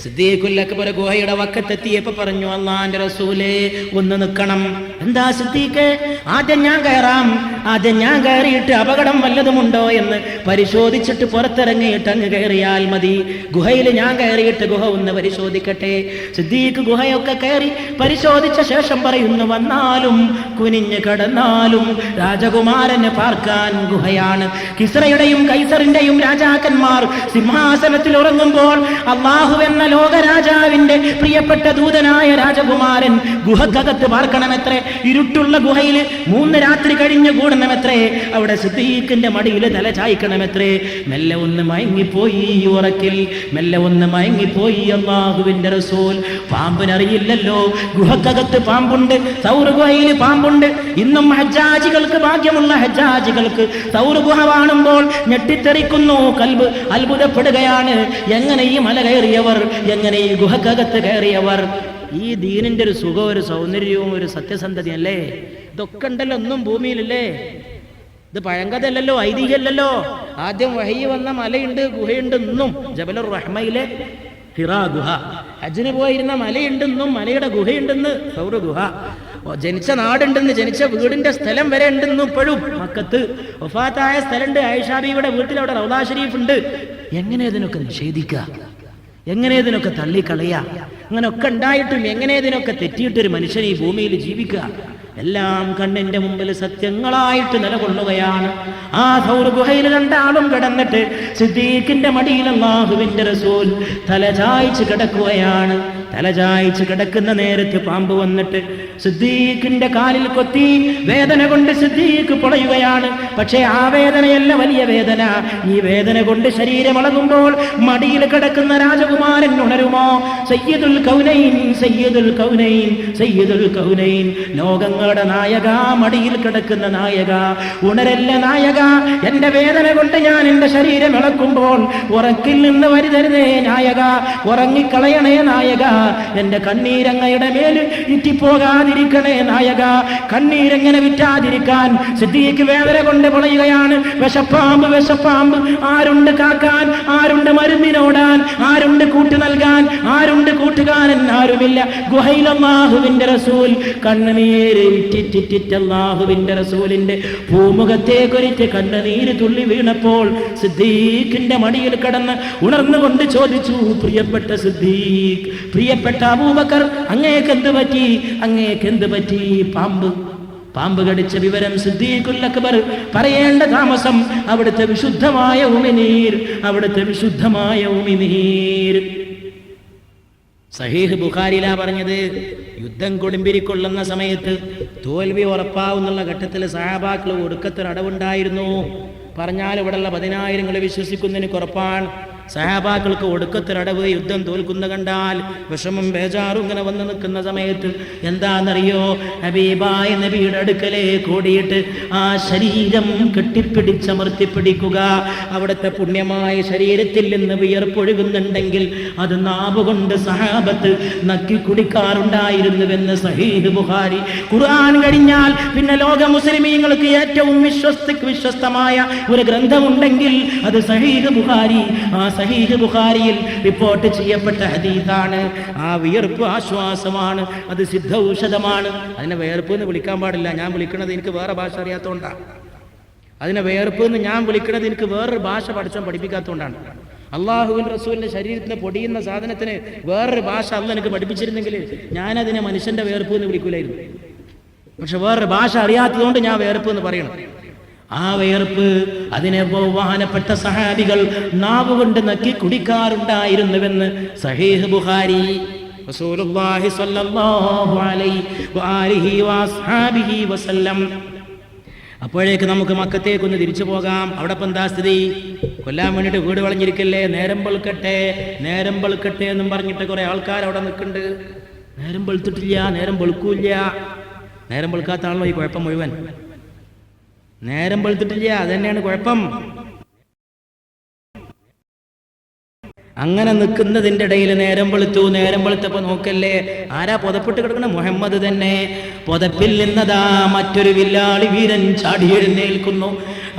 സിദ്ദീഖുൽ അക്ബർ ഗുഹയുടെ വക്കത്തെത്തിയപ്പോ പറഞ്ഞു, അല്ലാഹുവിന്റെ റസൂലേ ഒന്ന് നിൽക്കണം. എന്താ സിദ്ദീഖേ? ആദ്യം ഞാൻ കയറാം, ആദ്യം ഞാൻ കയറിയിട്ട് അപകടം വല്ലതുമുണ്ടോ എന്ന് പരിശോധിച്ചിട്ട് പുറത്തിറങ്ങിയിട്ട് അങ്ങ് കയറിയാൽ മതി. ഗുഹയിൽ ഞാൻ കയറിയിട്ട് ഗുഹ ഒന്ന് പരിശോധിക്കട്ടെ. സിദ്ദീഖ് ഗുഹയൊക്കെ കയറി പരിശോധിച്ച ശേഷം പറയുന്നു, വന്നാലും കുനിഞ്ഞു കടന്നാലും രാജകുമാരനെ പാർക്കാൻ ഗുഹയാണ്. കിസ്റയുടെയും കൈസറിന്റെയും രാജാക്കന്മാർ സിംഹാസനത്തിൽ ഉറങ്ങുമ്പോൾ അല്ലാഹു എന്ന ലോകരാജാവിന്റെ പ്രിയപ്പെട്ട ദൂതനായ രാജകുമാരൻ ഗുഹക്കകത്ത് പാർക്കണമെത്രേ. ഇരുട്ടുള്ള ഗുഹയിൽ 3 രാത്രി കഴിഞ്ഞ് കൂടണമെത്രേ. അവിടെ സിദ്ദീഖിന്റെ മടിയിൽ തല ചായ്ക്കണമെത്രേ. മെല്ലെ ഒന്ന് മയങ്ങിപ്പോയി ഉറക്കിൽ, മെല്ലെ ഒന്ന് മയങ്ങിപ്പോയി അല്ലാഹുവിന്റെ റസൂൽ. പാമ്പിനറിയില്ലല്ലോ ഗുഹക്കകത്ത് പാമ്പുണ്ട്, സൗർ ഗുഹയിൽ പാമ്പുണ്ട്. ഇന്നും ഹജ്ജാജികൾക്ക്, ഭാഗ്യമുള്ള ഹജ്ജാജികൾക്ക് സൗർ ഗുഹ കാണുമ്പോൾ ഞെട്ടിത്തെറിക്കുന്നു, കൽബ് അത്ഭുതപ്പെടുകയാണ്. എങ്ങനെ ഈ മല കയറിയവർ, എങ്ങനെ ഈ ഗുഹക്കകത്ത് കയറിയവർ? ഈ ദീനിന്റെ ഒരു സുഖവും ഒരു സൗന്ദര്യവും ഒരു സത്യസന്ധതയല്ലേ? ഇതൊക്കെ ഉണ്ടല്ലോ, ഒന്നും ഭൂമിയിലല്ലേ? ഇത് പഴങ്കഥയല്ലല്ലോ, ഐതിഹ്യമല്ലല്ലോ. ആദ്യം വഹി വന്ന മലയുണ്ട്, ഗുഹയുണ്ട്. ഇന്നും ജബലുർ റഹ്മയിലെ ഹിറാ ഗുഹ, ഹജ്ജിന് പോയിരുന്ന മലയുണ്ടെന്നും മലയുടെ ഗുഹയുണ്ടെന്ന് സൗർ ഗുഹ. ജനിച്ച നാടുണ്ടെന്ന്, ജനിച്ച വീടിന്റെ സ്ഥലം വരെ ഉണ്ടെന്നും ഇപ്പോഴും മക്കത്ത്. വഫാത്തായ സ്ഥലമുണ്ട്, ആയിഷാ ബീവിയുടെ വീട്ടിൽ അവിടെ റൗദാ ഷരീഫ് ഉണ്ട്. എങ്ങനെ ഇതിനൊക്കെ നിഷേധിക്കുക? എങ്ങനെ ഇതിനൊക്കെ തള്ളിക്കളയുക? അങ്ങനെയൊക്കെ ഉണ്ടായിട്ടും എങ്ങനെ ഇതിനൊക്കെ തെറ്റിയിട്ടൊരു മനുഷ്യൻ ഈ ഭൂമിയിൽ ജീവിക്കുക? എല്ലാം കണ്ണിന്റെ മുമ്പിൽ സത്യങ്ങളായിട്ട് നിലകൊള്ളുകയാണ്. ആ സൗർ ഗുഹയിൽ 2 ആളും കിടന്നിട്ട് സിദ്ദീഖിന്റെ മടിയിൽ അല്ലാഹുവിന്റെ റസൂൽ തലചായ്ച്ച് കിടക്കുകയാണ്. തലചായ്ച്ച് കിടക്കുന്ന നേരത്ത് പാമ്പ് വന്നിട്ട് സിദ്ദീഖിന്റെ കാലിൽ കൊത്തി. വേദന കൊണ്ട് സിദ്ദീഖ് പൊളയുകയാണ്. പക്ഷേ ആ വേദനയല്ല വലിയ വേദന. ഈ വേദന കൊണ്ട് ശരീരം ഇളകുമ്പോൾ മടിയിൽ കിടക്കുന്ന രാജകുമാരൻ ഉണരുമോ? സയ്യിദുൽ കൗനൈൻ, സയ്യിദുൽ കൗനൈൻ, സയ്യിദുൽ കൗനൈൻ, ലോകങ്ങളുടെ നായക, മടിയിൽ കിടക്കുന്ന നായക, ഉണരല്ല നായക. എന്റെ വേദന കൊണ്ട് ഞാൻ എന്റെ ശരീരം ഇളക്കുമ്പോൾ ഉറക്കിൽ നിന്ന് വരുതരുതേ നായക, ഉറങ്ങിക്കളയണേ നായക. എന്റെ കണ്ണീരങ്ങയുടെ മേൽ ഇറ്റിപ്പോകാതിരിക്കണേ നായക. കണ്ണീരെങ്ങനെ വിറ്റാതിരിക്കാൻ? സിദ്ദീഖ് വേദന കൊണ്ട് പൊളയുകയാണ്. വിഷപ്പാമ്പ്, വിഷപ്പാമ്പ്. ആരുണ്ട് കാക്കാൻ? ആരുണ്ട് മരുന്നിനോടാൻ? ആരുണ്ട് കൂട്ടു നൽകാൻ? ആരുണ്ട് കൂട്ടുകാരൻ? ആരുമില്ല. ഗുഹയിൽ അല്ലാഹുവിന്റെ റസൂൽ കണ്ണുനീര് ഇറ്റിറ്റിറ്റ് അല്ലാഹുവിന്റെ റസൂലിന്റെ പൂമുഖത്തേക്കൊരിറ്റ് കണ്ണുനീര് തുള്ളി വീണപ്പോൾ സിദ്ദീഖിന്റെ മടിയിൽ കിടന്ന് ഉണർന്നുകൊണ്ട് ചോദിച്ചു, പ്രിയപ്പെട്ട സിദ്ദീഖ്, പ്രിയപ്പെട്ട അബൂബക്കർ, അങ്ങേക്കെന്ത് പറ്റി? അങ്ങേക്കെന്ത് പറ്റി? പാമ്പ് കടിച്ച വിവരം സിദ്ദീഖുൽ അക്ബർ പറയേണ്ട താമസം. അവിടുത്തെ വിശുദ്ധമായ ഉമിനീർ, അവിടുത്തെ വിശുദ്ധമായ ഉമിനീർ. സഹീഹ് ബുഖാരിയിലാ പറഞ്ഞത്, യുദ്ധം കൊടുമ്പിരിക്കൊള്ളുന്ന സമയത്ത് തോൽവി ഉറപ്പാവുന്നുള്ള ഘട്ടത്തിൽ സഹാബാക്കൾ ഒടുക്കത്തൊരടവുണ്ടായിരുന്നു. പറഞ്ഞാൽ ഇവിടെയുള്ള 10,000 വിശ്വസിക്കുന്നതിന് ഉറപ്പാണ്. സഹാബാക്കൾക്ക് ഒടുക്കത്തിലടവ്, യുദ്ധം തോൽക്കുന്ന കണ്ടാൽ വിഷമം ബേജാറും ഇങ്ങനെ വന്ന് നിൽക്കുന്ന സമയത്ത് എന്താണെന്നറിയോ? ഹബീബായ നബിയുടെ അടുക്കലേ കൂടിയിട്ട് ആ ശരീരം കെട്ടിപ്പിടിച്ചമർത്തിപ്പിടിക്കുക. അവിടുത്തെ പുണ്യമായ ശരീരത്തിൽ നിന്ന് വിയർപ്പൊഴുകുന്നുണ്ടെങ്കിൽ അത് നാവുകൊണ്ട് സഹാബത്ത് നക്കി കുടിക്കാറുണ്ടായിരുന്നുവെന്ന് സഹീഹ് ബുഖാരി. ഖുർആൻ കഴിഞ്ഞാൽ പിന്നെ ലോക മുസ്ലിമീങ്ങൾക്ക് ഏറ്റവും വിശ്വസ്തമായ ഒരു ഗ്രന്ഥമുണ്ടെങ്കിൽ അത് സഹീഹ് ബുഖാരി. ആ സഹീഹ് ബുഖാരിയിൽ റിപ്പോർട്ട് ചെയ്യപ്പെട്ട ഹദീസാണ്. ആ വിയർപ്പ് ആശ്വാസമാണ്, അത് സിദ്ധ ഔഷധമാണ്. അതിനെ വിയർപ്പ് എന്ന് വിളിക്കാൻ പാടില്ല. ഞാൻ വിളിക്കുന്നത് എനിക്ക് വേറെ ഭാഷ അറിയാത്തതുകൊണ്ടാണ്. അതിനെ വിയർപ്പ് എന്ന് ഞാൻ വിളിക്കുന്നത് എനിക്ക് വേറൊരു ഭാഷ പഠിപ്പിക്കാത്തതുകൊണ്ടാണ്. അള്ളാഹുവിൻ്റെ റസൂലിൻ്റെ ശരീരത്തിന് പൊടിയുന്ന സാധനത്തിന് വേറൊരു ഭാഷ അള്ളാഹ് എനിക്ക് പഠിപ്പിച്ചിരുന്നെങ്കിൽ ഞാനതിനെ മനുഷ്യൻ്റെ വിയർപ്പ് എന്ന് വിളിക്കൂലായിരുന്നു. പക്ഷെ വേറൊരു ഭാഷ അറിയാത്തതുകൊണ്ട് ഞാൻ വിയർപ്പ് എന്ന് പറയണം. ആ വിയർപ്പ് അതിനെ ബഹുമാനപ്പെട്ട സഹാബികൾ നാവുകൊണ്ട് നക്കി കുടിക്കാറുണ്ടായിരുന്നുവെന്ന് സഹീഹ് ബുഖാരി. റസൂലുള്ളാഹി സ്വല്ലല്ലാഹു അലൈഹി വആലിഹി വഅസ്ഹാബിഹി വസല്ലം. അപ്പോഴേക്ക് നമുക്ക് മക്കത്തേക്കൊന്ന് തിരിച്ചു പോകാം. അവിടെ ഇപ്പം എന്താ സ്ഥിതി? കൊല്ലാൻ വേണ്ടിയിട്ട് വീട് വളഞ്ഞിരിക്കല്ലേ, നേരം വെളുക്കട്ടെ, നേരം വെളുക്കട്ടെ എന്നും പറഞ്ഞിട്ട് കുറെ ആൾക്കാർ അവിടെ നിൽക്കുന്നുണ്ട്. നേരം വെളുത്തിട്ടില്ല, നേരം വെളുക്കൂല്ല. നേരം വെളുക്കാത്ത ആളോ ഈ കുഴപ്പം മുഴുവൻ. നേരം വെളുത്തിട്ടില്ല, അത് തന്നെയാണ് കുഴപ്പം. അങ്ങനെ നിൽക്കുന്നതിൻ്റെ ഇടയിൽ നേരം വെളുത്തപ്പോൾ നോക്കല്ലേ, ആരാ പുതപ്പിട്ട് കിടക്കണ? മുഹമ്മദ് തന്നെ. പുതപ്പിൽ നിന്നതാ മറ്റൊരു വില്ലാളി വീരൻ ചാടി എഴുന്നേൽക്കുന്നു.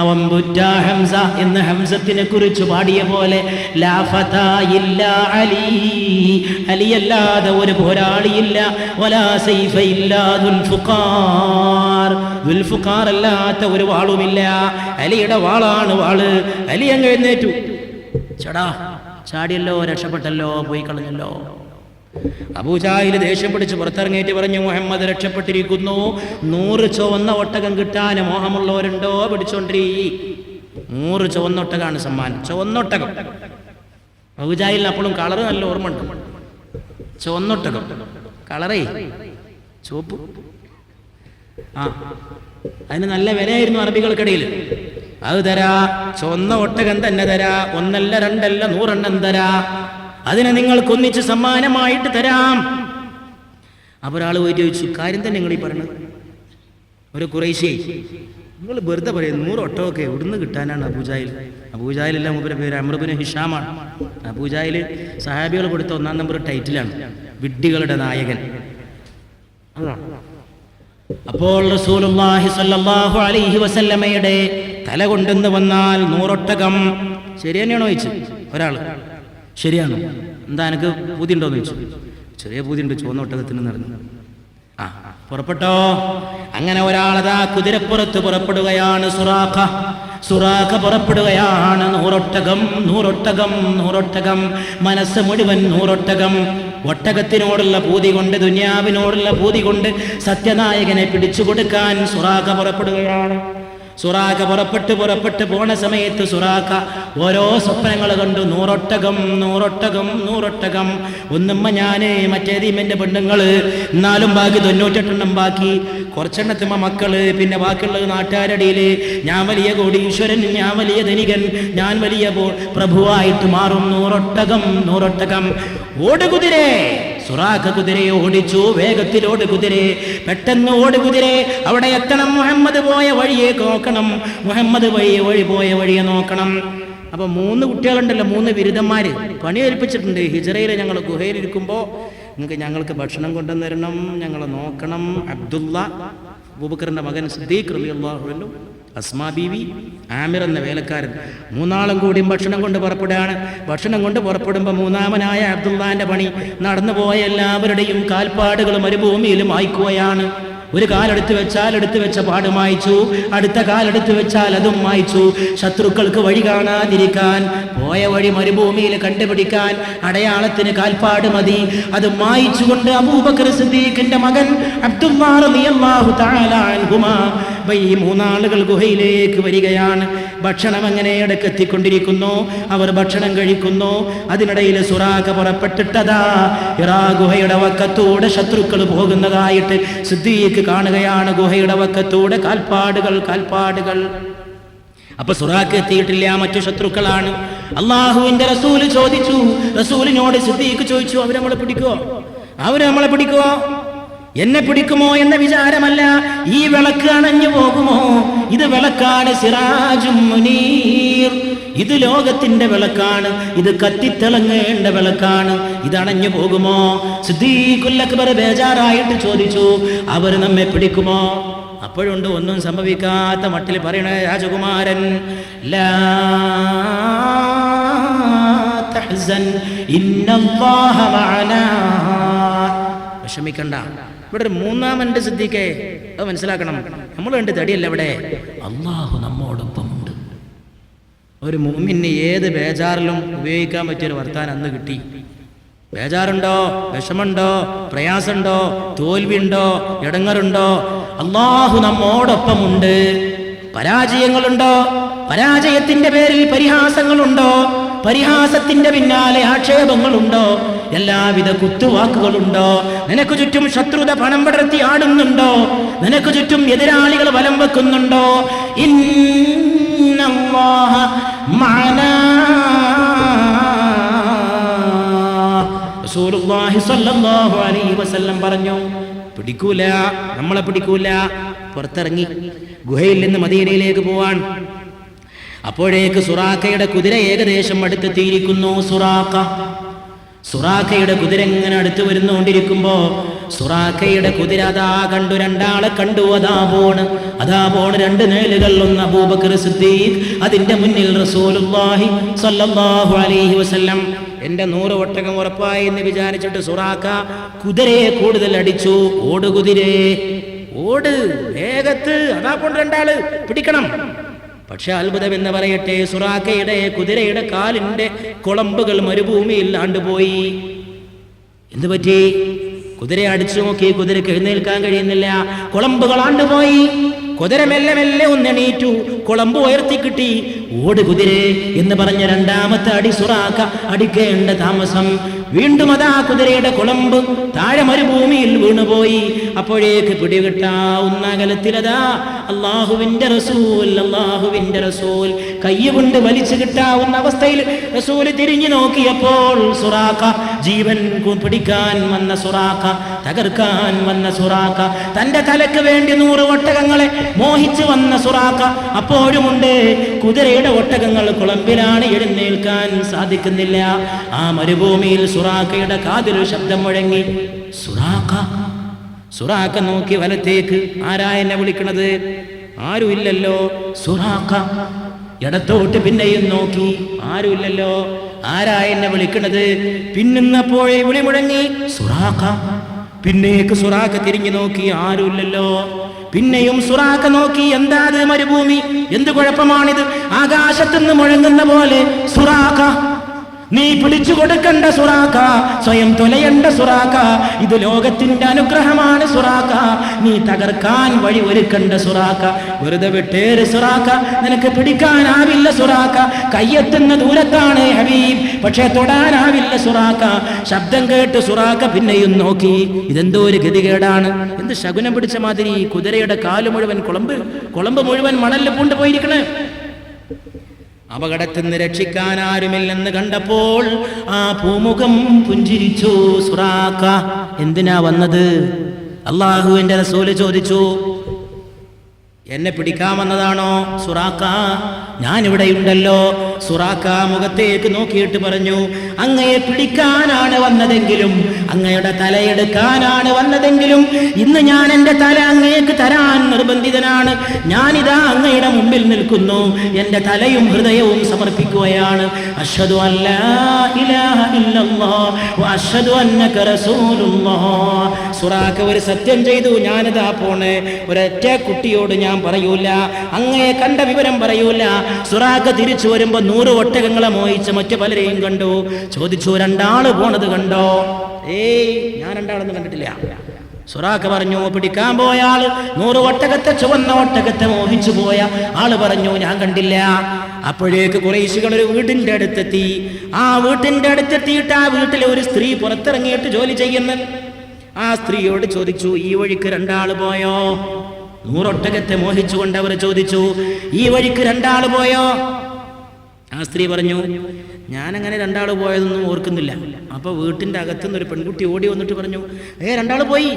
അവൻ ബുറ്റാ ഹംസ എന്ന് ഹംസത്തിനെ കുറിച്ച് പാടിയ പോലെ, ലാ ഫതാ ഇല്ലാ അലി, അലിയല്ലാതെ ഒരു പോരാളിയില്ല, വലാ സൈഫ ഇല്ലാ ദുൽഫുഖാർ, ദുൽഫുഖാർ അല്ലാത്ത ഒരു വാളുമില്ല, അലിയുടെ വാളാണ് വാള്. അലി അങ്ങ് എഴുന്നേറ്റു. ചടാ ചാടിയല്ലോ, രക്ഷപ്പെട്ടല്ലോ, പോയി കളഞ്ഞല്ലോ. അബൂജാഹിൽ ദേഷ്യം പിടിച്ച് പുറത്തിറങ്ങിയിട്ട് പറഞ്ഞു, മുഹമ്മദ് രക്ഷപ്പെട്ടിരിക്കുന്നു. 100 ചുവന്ന ഒട്ടകം കിട്ടാൻ മോഹമുള്ളവരുണ്ടോ? പിടിച്ചോണ്ടി. 100 ചുവന്ന ഒട്ടകമാണ് സമ്മാനം. ചുവന്നൊട്ടകം. അബൂജാഹിലിന് അപ്പോഴും കളറ് നല്ല ഓർമ്മ ഉണ്ട്. ചുവന്നൊട്ടകം കളറേ ചുവപ്പ്. അതിന് നല്ല വിലയായിരുന്നു അറബികൾക്കിടയിൽ. അത് തരാ, ചുവന്ന ഒട്ടകം തന്നെ തരാ, 1 അല്ല 2 അല്ല 100 എണ്ണം തരാ, അതിനെ നിങ്ങൾക്കൊന്നിച്ച് സമ്മാനമായിട്ട് തരാം. അപ്പോൾ ഒരാൾ പോയിട്ട് ചോദിച്ചു, കാര്യം തന്നെ നിങ്ങൾ ഈ പറയണത്? ഒരു ഖുറൈശി, നിങ്ങൾ വെറുതെ പറയും 100 ഒട്ടകമൊക്കെ എവിടുന്ന് കിട്ടാനാണ്? അബൂജാഹിലല്ല, മൂപ്പരുടെ പേര് അംർ ഇബ്നു ഹിഷാമാണ്. അബൂജാഹിൽ സഹാബികൾ കൊടുത്ത 1-ാം നമ്പർ ടൈറ്റിലാണ്, വിഡ്ഢികളുടെ നായകൻ. അപ്പോൾ റസൂലുള്ളാഹി സ്വല്ലല്ലാഹു അലൈഹി വസല്ലമയുടെ തല കൊണ്ടെന്ന് വന്നാൽ 100 ഒട്ടകം. ശരി തന്നെയാണോ ചോദിച്ചു ഒരാൾ. ശരിയാണോ? എന്താ എനിക്ക് പൂതിയുണ്ടോന്ന് ചോദിച്ചു. ചെറിയ പൂതിയുണ്ട്, ചുവന്ന ഒട്ടകത്തിന് നടന്നു. പുറപ്പെട്ടോ. അങ്ങനെ ഒരാളതാ കുതിരപ്പുറത്ത് പുറപ്പെടുകയാണ്. സുറാഖ പുറപ്പെടുകയാണ്. 100 ഒട്ടകം, 100 ഒട്ടകം, 100 ഒട്ടകം, മനസ്സ് മുഴുവൻ 100 ഒട്ടകം. ഒട്ടകത്തിനോടുള്ള പൂതി കൊണ്ട്, ദുനിയാവിനോടുള്ള പൂതി കൊണ്ട് സത്യനായകനെ പിടിച്ചു കൊടുക്കാൻ സുറാഖ പുറപ്പെടുകയാണ്. സുറാഖ പുറപ്പെട്ട് പോണ സമയത്ത് സുറാഖ ഓരോ സ്വപ്നങ്ങൾ കണ്ടു. 100 ഒട്ടകം, 100 ഒട്ടകം, 100 ഒട്ടകം. ഒന്നുമ്മ ഞാന്, മറ്റേതീം എൻ്റെ പെണ്ണുങ്ങള്, എന്നാലും ബാക്കി 98 എണ്ണം ബാക്കി. കുറച്ചെണ്ണത്തുമ്മ മക്കള്, പിന്നെ ബാക്കിയുള്ളത് നാട്ടുകാരടിയില്. ഞാൻ വലിയ കോടീശ്വരൻ, ഞാൻ വലിയ ധനികൻ, ഞാൻ വലിയ പ്രഭുവായിട്ട് മാറും. 100 ഒട്ടകം, 100 ഒട്ടകം. ഓടുകുതിരേ. സുറാഖ കുതിരയെ ഓടിച്ചു. വേഗത്തിലോട് കുതിരേ, പെട്ടെന്ന് ഓട് കുതിരേ. അവിടെ എത്തണം. മുഹമ്മദ് പോയ വഴിയെ നോക്കണം, മുഹമ്മദ് പോയ വഴിയെ നോക്കണം. അപ്പൊ 3 കുട്ടികളുണ്ടല്ലോ, 3 ബിരുദന്മാര് പണി ഏൽപ്പിച്ചിട്ടുണ്ട്. ഹിജറയിൽ ഞങ്ങൾ ഗുഹയിലിരിക്കുമ്പോൾ ഞങ്ങൾക്ക് ഭക്ഷണം കൊണ്ടുവന്ന് തരണം, ഞങ്ങളെ നോക്കണം. അബ്ദുള്ള, അബൂബക്കറിന്റെ മകൻ സിദ്ദീഖ് റളിയല്ലാഹു അൻഹു, അസ്മാ ബീവി, ആമിർ എന്ന വേലക്കാരൻ, 3 ആളും കൂടി ഭക്ഷണം കൊണ്ട് പുറപ്പെടുകയാണ്. ഭക്ഷണം കൊണ്ട് പുറപ്പെടുമ്പോൾ 3-ാമനായ അബ്ദുള്ളാന്റെ പണി നടന്നു പോയ എല്ലാവരുടെയും കാൽപ്പാടുകൾ മരുഭൂമിയിൽ മായ്ക്കുകയാണ്. ഒരു കാലെടുത്ത് വെച്ചാൽ എടുത്തു വെച്ച പാട് മായ്ച്ചു, അടുത്ത കാലെടുത്ത് വെച്ചാൽ അതും മായ്ച്ചു. ശത്രുക്കൾക്ക് വഴി കാണാതിരിക്കാൻ, പോയ വഴി മരുഭൂമിയിൽ കണ്ടുപിടിക്കാൻ അടയാളത്തിന് കാൽപ്പാട് മതി. അത് മായ്ച്ചുകൊണ്ട് അബൂബക്കർ സിദ്ദീഖിന്റെ മകൻ അബ്ദുല്ലാ റളിയല്ലാഹു തആല അൻഹുമാ ഈ 3 ആളുകൾ ഗുഹയിലേക്ക് വരികയാണ്. ഭക്ഷണം അങ്ങനെ ഇടക്കെത്തിക്കൊണ്ടിരിക്കുന്നു. അവർ ഭക്ഷണം കഴിക്കുന്നു. അതിനിടയിൽ സുറാഖ പുറപ്പെട്ടിട്ടതാ ഹിറാ ഗുഹയുടെ വക്കത്തൂടെ ശത്രുക്കൾ പോകുന്നതായിട്ട് സിദ്ദീഖ് കാണുകയാണ്. ഗുഹയുടെ വക്കത്തൂടെ കാൽപ്പാടുകൾ. അപ്പൊ സുറാഖ് എത്തിയിട്ടില്ല, മറ്റു ശത്രുക്കളാണ്. അള്ളാഹുവിന്റെ റസൂൽ ചോദിച്ചു, റസൂലിനോട് സിദ്ദീഖ് ചോദിച്ചു, അവര് നമ്മളെ പിടിക്കുവോ? എന്നെ പിടിക്കുമോ എന്ന വിചാരമല്ല, ഈ വിളക്ക് അണഞ്ഞു പോകുമോ? ഇത് വിളക്കാണ്, സിറാജും മുനീർ. ഇത് ലോകത്തിന്റെ വിളക്കാണ്, ഇത് കത്തിത്തിളങ്ങേണ്ട വിളക്കാണ്. ഇത് അണഞ്ഞു പോകുമോ? സിദ്ദീഖുൽ അക്ബർ ബേജാറായിട്ട് ചോദിച്ചു, അവർ നമ്മെ പിടിക്കുമോ? അപ്പോഴുണ്ട് ഒന്നും സംഭവിക്കാത്ത മട്ടിൽ പറയണ രാജകുമാരൻ, ലാ തഹ്സൻ ഇന്നല്ലാഹ മഅനാ, വിഷമിക്കണ്ട. ഇവിടെ ഒരു 3-ാമന്റെ സിദ്ദീഖേ, അത് മനസ്സിലാക്കണം. നമ്മൾ കണ്ട് തടിയല്ല, ഇവിടെ അള്ളാഹു നമ്മോടൊപ്പമുണ്ട്. ഒരു മുഅ്മിന് ഏത് ബേജാറിലും ഉപയോഗിക്കാൻ പറ്റിയൊരു വർത്താനം അന്ന് കിട്ടി. ബേജാറുണ്ടോ, വിഷമുണ്ടോ, പ്രയാസമുണ്ടോ, തോൽവിയുണ്ടോ, ഇടങ്ങറുണ്ടോ, അള്ളാഹു നമ്മോടൊപ്പമുണ്ട്. പരാജയങ്ങളുണ്ടോ, പരാജയത്തിന്റെ പേരിൽ പരിഹാസങ്ങളുണ്ടോ, പരിഹാസത്തിന്റെ പിന്നാലെ ആക്ഷേപങ്ങളുണ്ടോ, എല്ലാവിധ കുത്തുവാക്കുകളുണ്ടോ, നിനക്ക് ചുറ്റും ശത്രുത പണം പടർത്തി ആടുന്നുണ്ടോ, നിനക്ക് ചുറ്റും എതിരാളികൾ വലം വെക്കുന്നുണ്ടോ, ഇന്നല്ലാഹ മഅനാ. റസൂലുള്ളാഹി സ്വല്ലല്ലാഹു അലൈഹി വസല്ലം പറഞ്ഞു, പിടിക്കൂല, നമ്മളെ പിടിക്കൂല. പുറത്തിറങ്ങി ഗുഹയിൽ നിന്ന് മദീനയിലേക്ക് പോവാൻ. അപ്പോഴേക്ക് സുറാഖയുടെ കുതിര ഏകദേശം അടുത്തെത്തിയിരിക്കുന്നു. സുറാഖയുടെ കുതിര ഇങ്ങനെ അടുത്ത് വരുന്നുകൊണ്ടിരിക്കുമ്പോ സുറാഖയുടെ കുതിര അതാ കണ്ടു, രണ്ടാളെ കണ്ടു. അതാ പോണ് രണ്ട് നേലുകൾ, ഒന്ന് അബൂബക്കർ സിദ്ദീഖ്, അതിന്റെ മുന്നിൽ റസൂലുള്ളാഹി സ്വല്ലല്ലാഹു അലൈഹി വസല്ലം. എന്റെ 100 ഒട്ടകം ഉറപ്പായി എന്ന് വിചാരിച്ചിട്ട് സുറാഖ കുതിരയെ കൂടുതൽ അടിച്ചു. ഓട് കുതിരേ ഓട്, വേഗത്ത്, അതാ കൊണ്ട് രണ്ടാള് പിടിക്കണം. പക്ഷെ അത്ഭുതം എന്ന് പറയട്ടെ, സുറാഖയുടെ കുതിരയുടെ കാലിന്റെ കുളമ്പുകൾ മരുഭൂമിയിൽ ആണ്ടുപോയി. എന്തു പറ്റി? കുതിരയെ അടിച്ചു നോക്കി, കുതിരക്ക് എഴുന്നേൽക്കാൻ കഴിയുന്നില്ല, കുളമ്പുകൾ ആണ്ടുപോയി. കുതിര മെല്ലെ മെല്ലെ ഒന്നെണീറ്റു, കുളമ്പ് ഉയർത്തി കിട്ടി. ഓട് കുതിരേ എന്ന് പറഞ്ഞ രണ്ടാമത്തെ അടി സുറാഖ അടിക്കേണ്ട താമസം. വീണ്ടും അതാ കുതിരയുടെ കുളമ്പ് താഴെ മരുഭൂമിയിൽ വീണുപോയി. അപ്പോഴേക്ക് പിടികിട്ടാവുന്ന അകലത്തിലതാ അള്ളാഹുവിന്റെ റസൂൽ കയ്യുകൊണ്ട് വലിച്ചു കിട്ടാവുന്ന അവസ്ഥയിൽ റസൂൽ തിരിഞ്ഞു നോക്കിയപ്പോൾ സുറാഖ, ജീവൻ പിടിക്കാൻ വന്ന സുറാഖ, തകർക്കാൻ വന്ന സുറാഖ, തന്റെ തലക്ക് വേണ്ടി 100 ഒട്ടകങ്ങളെ മോഹിച്ചു വന്ന സുറാഖ അപ്പോഴുമുണ്ട്. കുതിരയുടെ ഒട്ടകങ്ങൾ കുളമ്പിലാണ്, എഴുന്നേൽക്കാൻ സാധിക്കുന്നില്ല. ആ മരുഭൂമിയിൽ സുറാഖയുടെ കാതിൽ ശബ്ദം മുഴങ്ങി. സുറാഖ നോക്കി വലത്തേക്ക്, ആരാ എന്നെ വിളിക്കണത്? ആരുമില്ലല്ലോ. സുറാഖ ഇടത്തോട്ട് പിന്നെയും നോക്കി, ആരുമില്ലല്ലോ. ആരാ എന്നെ വിളിക്കണത്? പിന്നപ്പോഴേ വിളി മുഴങ്ങി സുറാഖ. പിന്നേക്ക് സുറാഖ തിരിഞ്ഞു നോക്കി, ആരുമില്ലല്ലോ. പിന്നെയും സുറാഖ നോക്കി, എന്താ അത് മരുഭൂമി, എന്ത് കുഴപ്പമാണിത്? ആകാശത്തുനിന്ന് മുഴങ്ങുന്ന പോലെ സുറാഖ, നീ പിടിച്ചു കൊടുക്കണ്ട സുറാഖ, സ്വയം തൊലയണ്ട സുറാഖ, ഇത് ലോകത്തിന്റെ അനുഗ്രഹമാണ് സുറാഖ, നീ തകർക്കാൻ വഴി ഒരുക്കണ്ട സുറാഖ, വെറുതെ വിട്ടേര് സുറാഖ, നിനക്ക് പിടിക്കാനാവില്ല സുറാഖ, കയ്യെത്തുന്ന ദൂരത്താണ് ഹബീബ്, പക്ഷെ തൊടാനാവില്ല സുറാഖ. ശബ്ദം കേട്ട് സുറാഖ പിന്നെയും നോക്കി, ഇതെന്തോ ഒരു ഗതികേടാണ്, എന്ത് ശകുനം പിടിച്ച മാതിരി, കുതിരയുടെ കാല് മുഴുവൻ കുളമ്പ് മുഴുവൻ മണലിൽ പൂണ്ടുപോയിരിക്കണേ. അപകടത്തിൽ നിന്ന് രക്ഷിക്കാൻ ആരുമില്ലെന്ന് കണ്ടപ്പോൾ ആ പൂമുഖം പുഞ്ചിരിച്ചു. സുറാഖ, എന്തിനാ വന്നത്? അള്ളാഹുവിന്റെ റസൂല് ചോദിച്ചു. എന്നെ പിടിക്കാൻ വന്നതാണോ? സുറാഖ, ഞാനിവിടെയുണ്ടല്ലോ. സുറാഖ മുഖത്തേക്ക് നോക്കിയിട്ട് പറഞ്ഞു, അങ്ങയെ പിടിക്കാനാണ് വന്നതെങ്കിലും, അങ്ങയുടെ തലയെടുക്കാനാണ് വന്നതെങ്കിലും, ഇന്ന് ഞാൻ എൻ്റെ തല അങ്ങേക്ക് തരാൻ നിർബന്ധിതനാണ്. ഞാനിതാ അങ്ങയുടെ മുമ്പിൽ നിൽക്കുന്നു, എൻ്റെ തലയും ഹൃദയവും സമർപ്പിക്കുകയാണ്. അശ്ഹദു അല്ലാ ഇലാഹ ഇല്ലല്ലാഹ് വ അശ്ഹദു അന്നക റസൂലുള്ളാഹ്. സുറാഖ ഒരു സത്യം ചെയ്തു, ഞാനിതാ പോണേ, ഒരൊറ്റ കുട്ടിയോട് ഞാൻ പറയൂല, അങ്ങയെ കണ്ട വിവരം പറയൂല. സുറാഖ തിരിച്ചു വരുമ്പോ 100 ഒട്ടകങ്ങളെ മോഹിച്ച് മറ്റു പലരെയും കണ്ടു. ചോദിച്ചു, രണ്ടാള് പോണത് കണ്ടോ? ഏയ്, ഞാൻ രണ്ടാളൊന്നും കണ്ടിട്ടില്ല. സുറാഖ പറഞ്ഞു, പിടിക്കാൻ പോയ ആള് 100 ഒട്ടകത്തെ, ചുവന്ന ഒട്ടകത്തെ മോഹിച്ചു പോയ ആള് പറഞ്ഞു, ഞാൻ കണ്ടില്ല. അപ്പോഴേക്ക് ഖുറൈശികൾ ഒരു വീടിന്റെ അടുത്തെത്തി. ആ വീട്ടിന്റെ അടുത്തെത്തിയിട്ട് ആ വീട്ടിലെ ഒരു സ്ത്രീ പുറത്തിറങ്ങിയിട്ട് ജോലി ചെയ്യുന്നു. ആ സ്ത്രീയോട് ചോദിച്ചു, ഈ വഴിക്ക് രണ്ടാള് പോയോ? 100 ഒട്ടകത്തെ മോഹിച്ചുകൊണ്ട് അവർ ചോദിച്ചു, ഈ വഴിക്ക് രണ്ടാള് പോയോ? ആ സ്ത്രീ പറഞ്ഞു, ഞാനങ്ങനെ രണ്ടാള് പോയതൊന്നും ഓർക്കുന്നില്ല. അപ്പൊ വീട്ടിന്റെ അകത്തുനിന്ന് ഒരു പെൺകുട്ടി ഓടി വന്നിട്ട് പറഞ്ഞു, രണ്ടാള് പോയി.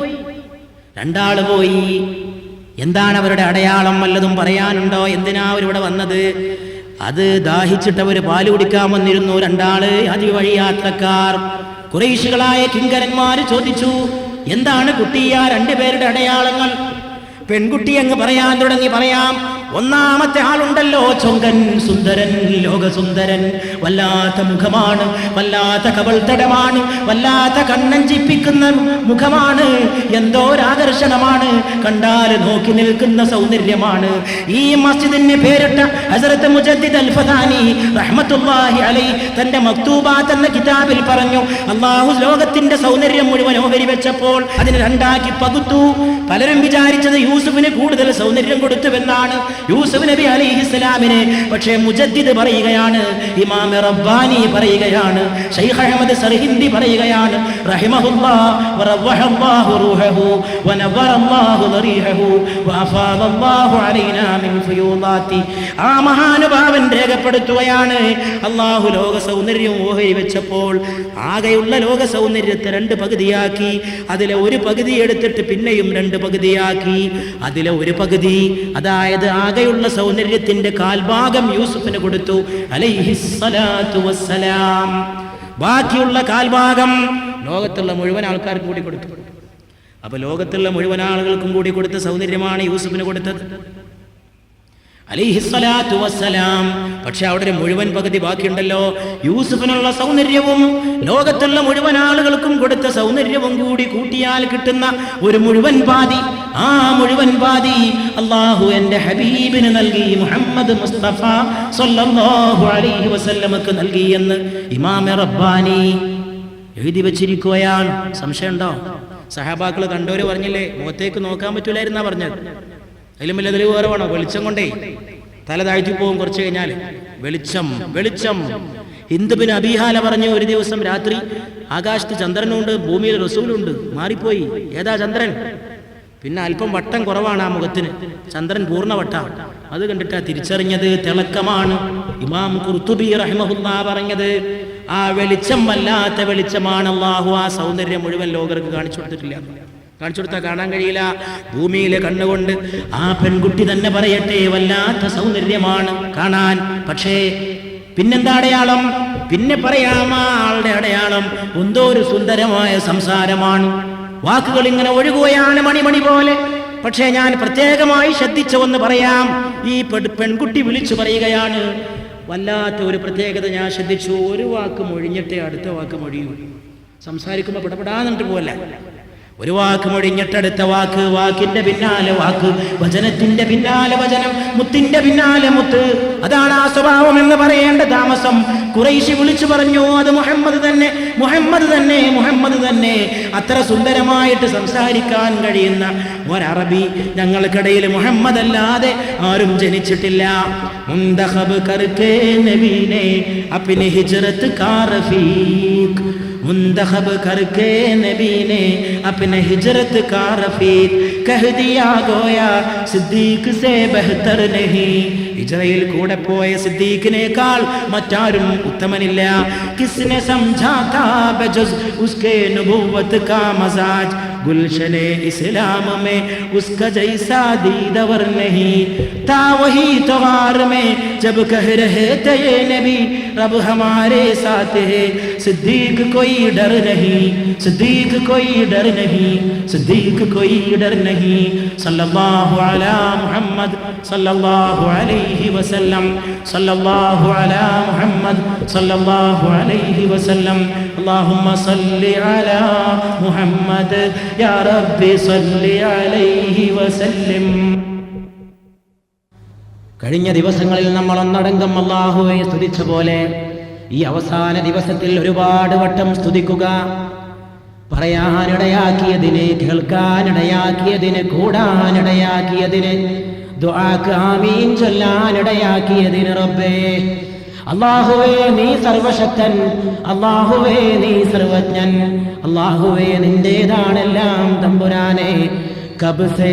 എന്താണ് അവരുടെ അടയാളം? വല്ലതും പറയാനുണ്ടോ? എന്തിനാ അവരിവിടെ വന്നത്? അത് ദാഹിച്ചിട്ടവര് പാല് കുടിക്കാൻ വന്നിരുന്നു. രണ്ടാള് അതിവഴി യാത്രക്കാർ. ഖുറൈശികളായ കിങ്കരന്മാര് ചോദിച്ചു, എന്താണ് കുട്ടി ആ 2 പേരുടെ അടയാളങ്ങൾ? പെൺകുട്ടി അങ്ങ് പറയാൻ തുടങ്ങി. പറയാം, ഒന്നാമത്തെ ആളുണ്ടല്ലോ, ചൊങ്കൻ, സുന്ദരൻ, ലോകസുന്ദരൻ, വല്ലാത്ത മുഖമാണ്, വല്ലാത്ത കവൾത്തടമാണ്, വല്ലാത്ത കണ്ണഞ്ചിപ്പിക്കുന്ന മുഖമാണ്, എന്തോ ഒരാകർഷണമാണ്, കണ്ടാൽ നോക്കി നിൽക്കുന്ന സൗന്ദര്യമാണ്. ഈ മസ്ജിദിന് പേരിട്ട ഹസ്രത്ത് മുജദ്ദിദ് അൽ-ഫദാനി റഹ്മത്തുള്ളാഹി അലൈഹി തന്റെ മക്തൂബാത്ത് എന്ന കിതാബിൽ പറഞ്ഞു, അല്ലാഹു ലോകത്തിന്റെ സൗന്ദര്യം മുഴുവൻ ഓഹരി വെച്ചപ്പോൾ അതിന് 2ആക്കി പകുത്തു. പലരും വിചാരിച്ചത് യൂസുഫിന് കൂടുതൽ സൗന്ദര്യം കൊടുത്തുവെന്നാണ്, യൂസുഫ് നബി അലൈഹിസ്സലാമിനെ. പക്ഷേ മുജദ്ദിദ് പറയുകയാണ്, ഇമാം റബ്ബാനി പറയുകയാണ്, ശൈഖ് അഹ്മദ് സർഹിന്ദി പറയുകയാണ്, റഹിമഹുല്ലാഹ് വറവഹല്ലാഹു റൂഹഹു വനവറല്ലാഹു ദരീഹഹു വഅഫാദല്ലാഹു അലൈനാ മിൻ ഫുയൂദാതി ആ മഹാനുഭാവൻ രേഖപ്പെടുത്തുകയാണ്, അള്ളാഹു ലോക സൗന്ദര്യം ഓഹരി വെച്ചപ്പോൾ ആകെയുള്ള ലോക സൗന്ദര്യത്തെ 2 പകുതിയാക്കി. അതിലെ ഒരു പകുതി എടുത്തിട്ട് പിന്നെയും 2 പകുതിയാക്കി. അതിലെ ഒരു പകുതി, അതായത് ആകെയുള്ള സൗന്ദര്യത്തിന്റെ കാൽഭാഗം യൂസുഫിന് കൊടുത്തു അലൈഹിസ്സലാത്തു വസ്സലാം. ബാക്കിയുള്ള കാൽഭാഗം ലോകത്തുള്ള മുഴുവൻ ആൾക്കാർക്കും കൂടി കൊടുത്തു. അപ്പൊ ലോകത്തുള്ള മുഴുവൻ ആളുകൾക്കും കൂടി കൊടുത്ത സൗന്ദര്യമാണ് യൂസുഫിന് കൊടുത്തത് അലൈഹിസ്സലാത്തു വസ്സലാം. പക്ഷെ അവിടെ ഒരു മുഴുവൻ പകുതി ബാക്കിയുണ്ടല്ലോ. യൂസുഫിനുള്ള സൗന്ദര്യവും ലോകത്തുള്ള മുഴുവൻ ആളുകൾക്കും കൊടുത്ത സൗന്ദര്യവും കൂടി കൂട്ടിയാൽ കിട്ടുന്ന ഒരു മുഴുവൻ പാതി, ആ മുഴുവൻ പാതി അല്ലാഹു എൻ്റെ ഹബീബിന് നൽകി, മുഹമ്മദ് മുസ്തഫ സ്വല്ലല്ലാഹു അലൈഹി വസല്ലമക്ക് നൽകി എന്ന് ഇമാമെ റബ്ബാനി എഴുതി വെച്ചിരിക്കുകയാണ്. സംശയമുണ്ടോ? സഹാബാക്കൾ കണ്ടവര് പറഞ്ഞില്ലേ, മുഖത്തേക്ക് നോക്കാൻ പറ്റൂലായിരുന്നാ പറഞ്ഞത്. അതിലും വലിയ തെളിവ് വേറെ വേണോ? വെളിച്ചം കൊണ്ടേ തല താഴ്ത്തി പോകും കുറച്ച് കഴിഞ്ഞാൽ. വെളിച്ചം വെളിച്ചം. ഹിന്ദ് ബിൻ അബീഹാല പറഞ്ഞു, ഒരു ദിവസം രാത്രി ആകാശത്ത് ചന്ദ്രനുണ്ട്, ഭൂമിയിൽ റസൂലുണ്ട്, മാറിപ്പോയി. ഏതാ ചന്ദ്രൻ? പിന്നെ അല്പം വട്ടം കുറവാണ് ആ മുഖത്തിന്, ചന്ദ്രൻ പൂർണ്ണ വട്ട. അത് കണ്ടിട്ടാ തിരിച്ചറിഞ്ഞത് തിളക്കമാണ്. ഇമാം ഖുർത്തുബി റഹിമഹുല്ലാ പറഞ്ഞത്, ആ വെളിച്ചം വല്ലാത്ത വെളിച്ചമാണ്. അല്ലാഹു ആ സൗന്ദര്യം മുഴുവൻ ലോകർക്ക് കാണിച്ചു കൊടുത്തിട്ടില്ല. കാണിച്ചു കൊടുത്താൽ കാണാൻ കഴിയില്ല. ഭൂമിയിലെ കണ്ണുകൊണ്ട് ആ പെൺകുട്ടി തന്നെ പറയട്ടെ, വല്ലാത്ത സൗന്ദര്യമാണ് കാണാൻ. പക്ഷേ പിന്നെന്താ അടയാളം? പിന്നെ പറയാം ആ ആളുടെ അടയാളം എന്തോ ഒരു സുന്ദരമായ സംസാരമാണ്. വാക്കുകൾ ഇങ്ങനെ ഒഴുകുകയാണ് മണിമണി പോലെ. പക്ഷേ ഞാൻ പ്രത്യേകമായി ശ്രദ്ധിച്ച ഒന്ന് പറയാം. ഈ പെൺകുട്ടി വിളിച്ചു പറയുകയാണ്. വല്ലാത്ത ഒരു പ്രത്യേകത ഞാൻ ശ്രദ്ധിച്ചു. ഒരു വാക്ക് മൊഴിഞ്ഞിട്ടേ അടുത്ത വാക്ക് മൊഴിയൂ. സംസാരിക്കുമ്പോൾ പിടപെടാന്നിട്ട് പോലെ ഒരു വാക്ക് മൊഴിഞ്ഞിട്ട് അടുത്ത വാക്ക്, വാക്കിന്റെ പിന്നാലെ വാക്ക്, വചനത്തിന്റെ പിന്നാലെ വചനം, മുത്തിന്റെ പിന്നാലെ മുത്ത്. അതാണ് ആ സ്വഭാവം എന്ന് പറയേണ്ട താമസം. ഖുറൈശി വിളിച്ചു പറഞ്ഞു, അത് മുഹമ്മദ് തന്നെ, മുഹമ്മദ് തന്നെ, മുഹമ്മദ് തന്നെ. അത്ര സുന്ദരമായിട്ട് സംസാരിക്കാൻ കഴിയുന്ന ഒരറബി ഞങ്ങൾക്കിടയിൽ മുഹമ്മദ് അല്ലാതെ ആരും ജനിച്ചിട്ടില്ല. മുന്തഖബ് കർക്കേ നബീനെ അപ്നി ഹിജ്റത്ത് കാ റഫീഖ്, मुंतखब करके नबी ने अपने हिजरत का रफीक कह दिया गोया सिद्दीक से बेहतर नहीं. ഹിജ്റയിൽ കൂടെ പോയ സിദ്ദീഖിനേക്കാൾ മറ്റാരും ഉത്തമനില്ല. കിസ്നെ സമझा था बजुज़ उसके नबूवत का मजाज गुलशने इस्लाम में उसका जैसा दीदवर नहीं था. वही त्योहार में जब कह रहे थे ये नबी रब हमारे साथ है, सिद्दीक कोई डर नहीं, सिद्दीक कोई डर नहीं, सिद्दीक कोई डर नहीं. सल्लल्लाहु अला मुहम्मद सल्लल्लाहु अलैहि वसल्लम, सल्लल्लाहु अला मुहम्मद सल्लल्लाहु अलैहि वसल्लम. अल्लाहुम्मा सल्लि अला मुहम्मद या रब्बി സല്ലി അലൈഹി വസല്ലം. കഴിഞ്ഞ ദിവസങ്ങളിൽ നമ്മൾ ഒന്നടങ്കം അല്ലാഹുവെ സ്തുതിച്ച പോലെ ഈ അവസാന ദിവസത്തിൽ ഒരുപാട് വട്ടം സ്തുതിക്കുക. പറയാനിടയാക്കിയതിന്, കേൾക്കാനിടയാക്കിയതിന്, കൂടാനിടയാക്കിയതിന്, ദുആക്ക് ആമീൻ ചൊല്ലാനിടയാക്കിയതിന് റബ്ബേ അല്ലാഹുവേ നീ സർവശക്തൻ, അല്ലാഹുവേ നീ സർവജ്ഞൻ, അല്ലാഹുവേ നിന്റേതാണെല്ലാം തമ്പുരാനെ. കബ് സേ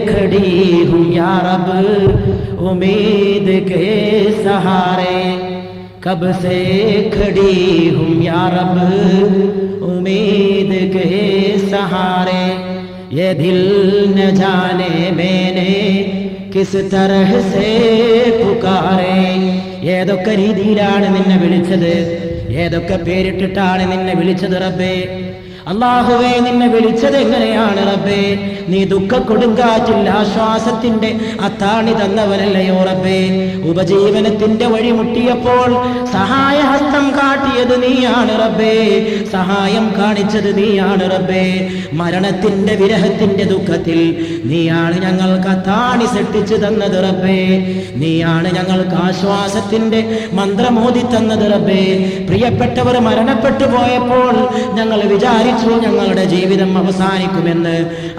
ഖടി ഹും യാ റബ്ബ് ഉമീദ് കേ സഹാരെ, കബ് സേ ഖടി ഹും യാ റബ്ബ് ഉമീദ് കേ സഹാരെ. യേ ദിൽ ന ജാനെ മേനെ കിസ് തരഹ് സേ പുകാരെ. ഏതൊക്കെ രീതിയിലാണ് നിന്നെ വിളിച്ചത്, ഏതൊക്കെ പേരിട്ടിട്ടാണ് നിന്നെ വിളിച്ചത് റബ്ബേ. അല്ലാഹുവേ നിന്നെ വിളിച്ചത് എങ്ങനെയാണ് റബ്ബേ? നീ ദുഃഖ കൊടുങ്കാറ്റിൽ ആശ്വാസത്തിന്റെ അത്താണി തന്നവനല്ലയോ റബ്ബേ? ഉപജീവനത്തിന്റെ വഴി മുട്ടിയപ്പോൾ സഹായഹസ്തം കാട്ടിയത് നീയാണ് റബ്ബേ, സഹായം കാണിച്ചത് നീയാണ് റബ്ബേ. മരണത്തിന്റെ വിരഹത്തിന്റെ ദുഃഖത്തിൽ നീയാണ് ഞങ്ങൾക്ക് അത്താണി സൃഷ്ടിച്ചു തന്നത് റബ്ബേ. നീയാണ് ഞങ്ങൾക്ക് ആശ്വാസത്തിന്റെ മന്ത്രമോദി തന്നത് റബ്ബേ. പ്രിയപ്പെട്ടവർ മരണപ്പെട്ടു പോയപ്പോൾ ഞങ്ങൾ വിചാരിച്ചു ഞങ്ങളുടെ ജീവിതം അവസാനിക്കുമെന്ന്.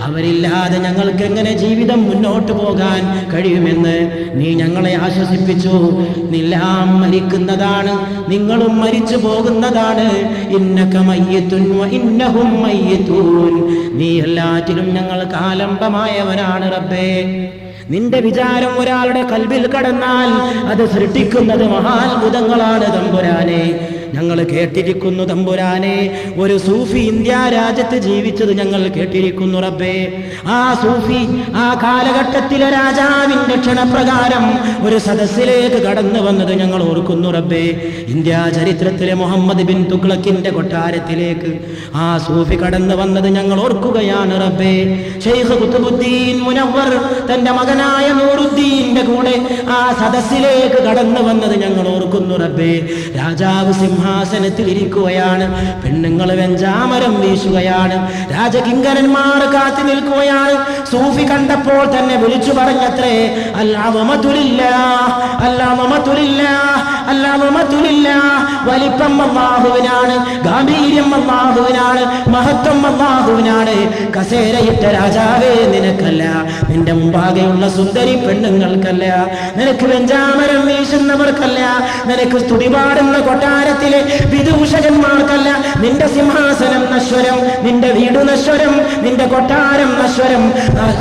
അവരില്ലാതെ ഞങ്ങൾക്ക് എങ്ങനെ ജീവിതം മുന്നോട്ട് പോകാൻ കഴിയുമെന്ന് നീ ഞങ്ങളെ ആശ്വസിപ്പിച്ചു. എല്ലാം മരിക്കുന്നതാണ്, നിങ്ങളും മരിച്ചു പോകുന്നതാണ്. ഇന്നക മയ്യിത്തുൻ വ ഇന്നഹും മയ്യിത്തൂൻ. നീ എല്ലാറ്റിലും ഞങ്ങൾക്ക് ആലംബമായവനാണ് റബ്ബേ. നിന്റെ വിചാരം ഒരാളുടെ കൽബിൽ കടന്നാൽ അത് സൃഷ്ടിക്കുന്നത് മഹാത്ഭുതങ്ങളാണ് തമ്പുരാനെ. ഞങ്ങൾ കേട്ടിരിക്കുന്നു തമ്പുരാനെ, ഒരു സൂഫി ഇന്ത്യ രാജ്യത്ത് ജീവിച്ചത് ഞങ്ങൾ കേട്ടിരിക്കുന്നു റബ്ബേ. ആ സൂഫി ആ കാലഘട്ടത്തിലെ രാജാവിന്റെ ക്ഷണപ്രകാരം ഒരു സദസ്സിലേക്ക് കടന്നു വന്നത് ഞങ്ങൾ ഓർക്കുന്നു റബ്ബേ. ഇന്ത്യ ചരിത്രത്തിലെ മുഹമ്മദ് ബിൻ തുഗ്ലക്കിന്റെ കൊട്ടാരത്തിലേക്ക് ആ സൂഫി കടന്നു വന്നത് ഞങ്ങൾ ഓർക്കുകയാണ് റബ്ബേ. ശൈഖ് ഖുതുബുദ്ദീൻ മുനവ്വർ തന്റെ മകനായ നൂറുദ്ദീന്റെ കൂടെ ആ സദസ്സിലേക്ക് കടന്നു വന്നത് ഞങ്ങൾ ഓർക്കുന്നു റബ്ബേ. രാജാവ് സിംഹാസനത്തിൽ ഇരിക്കുകയാണ്, പെണ്ണുങ്ങൾ വെഞ്ചാമരം വീശുകയാണ്, രാജകിങ്കരന്മാർ കാത്തു നിൽക്കുകയാണ്. സൂഫി കണ്ടപ്പോൾ തന്നെ വിളിച്ചു പറഞ്ഞത്രേ, വലിപ്പം അല്ലാഹുവിനാണ്, ഗാംഭീര്യം അല്ലാഹുവിനാണ്, മഹത്വം അല്ലാഹുവിനാണ്. കസേരയിട്ട രാജാവേ നിനക്കല്ല, നിന്റെ മുമ്പാകെയുള്ള സുന്ദരി പെണ്ണുങ്ങൾക്കല്ല, നിനക്ക് വെഞ്ചാമരം വീശുന്നവർക്കല്ല, നിനക്ക് സ്തുതി പാടുന്ന കൊട്ടാരത്തിലെ വിദൂഷകന്മാർക്കല്ല. നിന്റെ സിംഹാസനം നശ്വരം, നിന്റെ വീട് നശ്വരം, നിന്റെ കൊട്ടാരം നശ്വരം.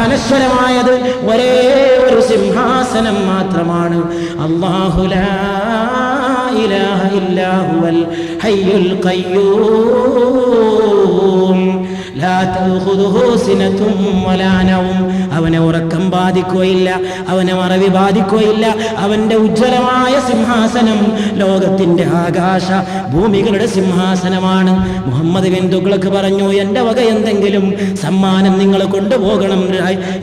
അനശ്വരമായത് ഒരേ ഒരു സിംഹാസനം മാത്രമാണ്. അല്ലാഹു ലാ ഇലാഹ ഇല്ലാ ഹുവൽ ഹയ്യുൽ ഖയ്യൂം ലാ തഖുദുഹു സിനതും വലാ നൗം. അവനെ ഉറക്കം ബാധിക്കുകയില്ല, അവനെ മറവി ബാധിക്കുകയില്ല. അവന്റെ ഉജ്ജ്വലമായ സിംഹാസനം ലോകത്തിന്റെ ആകാശ ഭൂമികളുടെ സിംഹാസനമാണ്. മുഹമ്മദ് ബിൻ തുഗ്ലക്ക് പറഞ്ഞു, എന്റെ വക എന്തെങ്കിലും സമ്മാനം നിങ്ങൾ കൊണ്ടുപോകണം.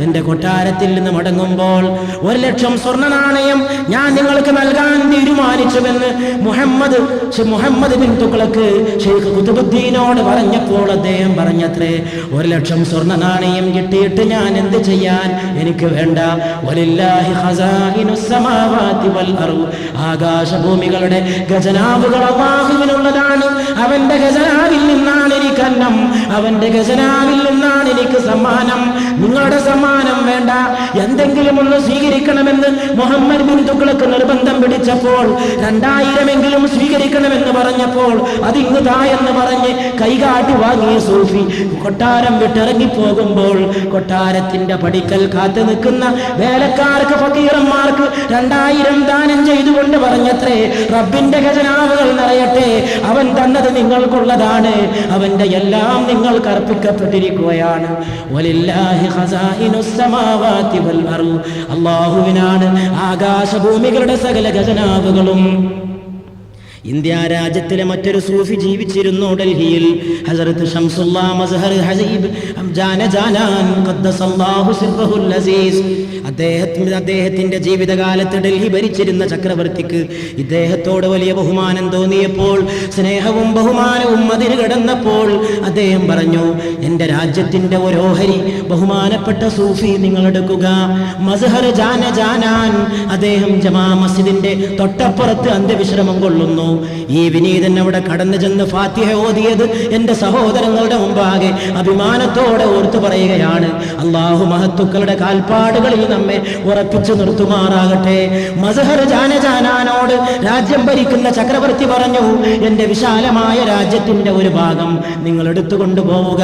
എന്റെ കൊട്ടാരത്തിൽ നിന്ന് മടങ്ങുമ്പോൾ 1,00,000 സ്വർണ്ണ നാണയം ഞാൻ നിങ്ങൾക്ക് നൽകാൻ തീരുമാനിച്ചുവെന്ന് മുഹമ്മദ് ബിൻ തുഗ്ലക്ക് ശൈഖ് ഖുതുബുദ്ദീനോട് പറഞ്ഞപ്പോൾ അദ്ദേഹം പറഞ്ഞത്രേ, 1,00,000 സ്വർണ്ണ നാണയം കിട്ടിയിട്ട് ഞാൻ എന്ത് ചെയ്യാൻ? എനിക്ക് വേണ്ട. വലില്ലാഹി ഖസാഇനുസ് സമാവാതി വൽ അർദ്. ആകാശഭൂമികളുടെ ഖജനാവുകൾ അല്ലാഹുവിനുള്ളതാണ്. അവന്റെ ഖജനാവിൽ നിന്നാണ് എനിക്ക് അന്നം, അവന്റെ ഖജനാവിൽ നിന്നാണ് എനിക്ക് സമ്മാനം. നിങ്ങളുടെ സമ്മാനം വേണ്ട, എന്തെങ്കിലും ഒന്ന് സ്വീകരിക്കണമെന്ന് മുഹമ്മദ് ബിൻ തുഗ്ലക്ക് നിർബന്ധം പിടിച്ചപ്പോൾ 2000 സ്വീകരിക്കണമെന്ന് പറഞ്ഞപ്പോൾ അതിങ്ങ് താ എന്ന് പറഞ്ഞ് കൈകാട്ടി വാങ്ങിയ സൂഫി കൊട്ടാരം വിട്ടിറങ്ങിപ്പോകുമ്പോൾ കൊട്ടാരത്തിന്റെ പടിക്കൽ കാത്തു നിൽക്കുന്ന വേലക്കാർക്ക് ഫക്കീറന്മാർക്ക് 2000 ദാനം ചെയ്തുകൊണ്ട് പറഞ്ഞത്രേ, റബ്ബിന്റെ ഖജനാവുകൾ നിറയട്ടെ, അവൻ തന്നത് നിങ്ങൾക്കുള്ളതാണ്, അവന്റെ എല്ലാം നിങ്ങൾക്ക് അർപ്പിക്കപ്പെട്ടിരിക്കുകയാണ്. വലില്ലാഹി ഖസാഇനുസ് സമാവാതി വൽ അർദ്. അല്ലാഹുവിനാണ് ആകാശഭൂമികളുടെ സകല ഖജനാവുകളും. ഇന്ത്യ രാജ്യത്തിലെ മറ്റൊരു സൂഫി ജീവിച്ചിരുന്നു ഡൽഹിയിൽ. ഹസ്രത്ത് ഷംസുല്ലാ മസ്ഹർ ഹസീബ് ജാനാൻ ഖദ്ദസല്ലാഹു സിർറഹുൽ അസീസ്. അദ്ദേഹത്തിന്റെ ജീവിതകാലത്ത് ഡൽഹി ഭരിച്ചിരുന്ന ചക്രവർത്തിക്ക് ഇദ്ദേഹത്തോട് വലിയ ബഹുമാനം തോന്നിയപ്പോൾ, സ്നേഹവും ബഹുമാനവും അതിര് കടന്നപ്പോൾ അദ്ദേഹം പറഞ്ഞു, എന്റെ രാജ്യത്തിന്റെ ഒരു ഓഹരി ബഹുമാനപ്പെട്ട സൂഫി നിങ്ങളെടുക്കുക. മസ്ഹർ ജാനാൻ അദ്ദേഹം ജമാ മസ്ജിദിന്റെ തൊട്ടപ്പുറത്ത് അന്ത്യവിശ്രമം കൊള്ളുന്നു. ഈ വിനീതൻ അവിടെ കടന്നു ചെന്ന് ഫാത്തിഹ ഓതിയത് എന്റെ സഹോദരങ്ങളുടെ മുമ്പാകെ അഭിമാനത്തോടെ ഓർത്തു പറയുകയാണ്. അല്ലാഹു മഹത്തുക്കളുടെ കാൽപ്പാടുകളിൽ നമ്മെ ഉറപ്പിച്ചു നിർത്തുമാറാകട്ടെ. മസ്ഹർ ജാനാനോട് രാജ്യം ഭരിക്കുന്ന ചക്രവർത്തി പറഞ്ഞു, എന്റെ വിശാലമായ രാജ്യത്തിന്റെ ഒരു ഭാഗം നിങ്ങൾ എടുത്തുകൊണ്ടു പോവുക.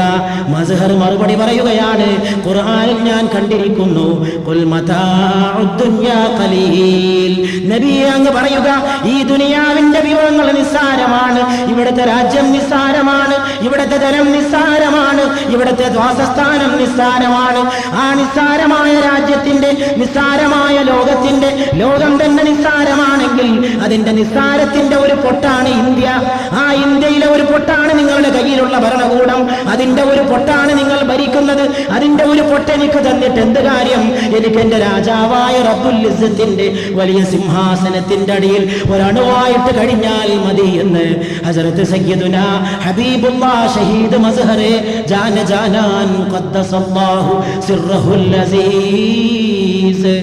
മസ്ഹർ മറുപടി പറയുകയാണ്, ഖുർആനിൽ ഞാൻ കണ്ടിരിക്കുന്നു, ഖുൽ മതാഉദ് ദുനിയാ ഖലീൽ. നബിയെ അങ്ങ് പറയുക, ഈ ദുനിയാവിന്റെ വിഭവങ്ങൾ നിസ്സാരമാണ്, ഇവിടുത്തെ രാജ്യം നിസ്സാരമാണ്, ഇവിടുത്തെ ജനം നിസ്സാരമാണ്, ഇവിടുത്തെ വാസസ്ഥാനം നിസ്സാരമാണ്. ആ നിസ്സാരമായ രാജ്യത്തിന്റെ, നിസ്സാരമായ ലോകം തന്നെ നിസ്സാരമാണെങ്കിൽ അതിന്റെ നിസ്സാരത്തിന്റെ ഒരു പൊട്ടാണ് ഇന്ത്യ. ആ ഇന്ത്യയിലെ ഒരു പൊട്ടാണ് നിങ്ങളുടെ കയ്യിലുള്ള ഭരണകൂടം, അതിന്റെ ഒരു പൊട്ടാണ് നിങ്ങൾ ഭരിക്കുന്നത്. അതിന്റെ ഒരു പൊട്ടെനിക്ക് തന്നിട്ട് എന്ത് കാര്യം? എനിക്ക് എന്റെ രാജാവായ റബ്ബുൽ ഇസ്സത്തിന്റെ വലിയ സിംഹാസനത്തിന്റെ അടിയിൽ ഒരണുവായിട്ട് കഴിഞ്ഞാൽ മതി എന്ന് ഹസ്രത്ത് സയ്യിദുനാ ഹബീബുല്ലാഹ് ഷഹീദ് മസ്ഹർ ജാനാൻ ഖദ്ദസല്ലാഹു സിർറഹുൽ അസീസ്.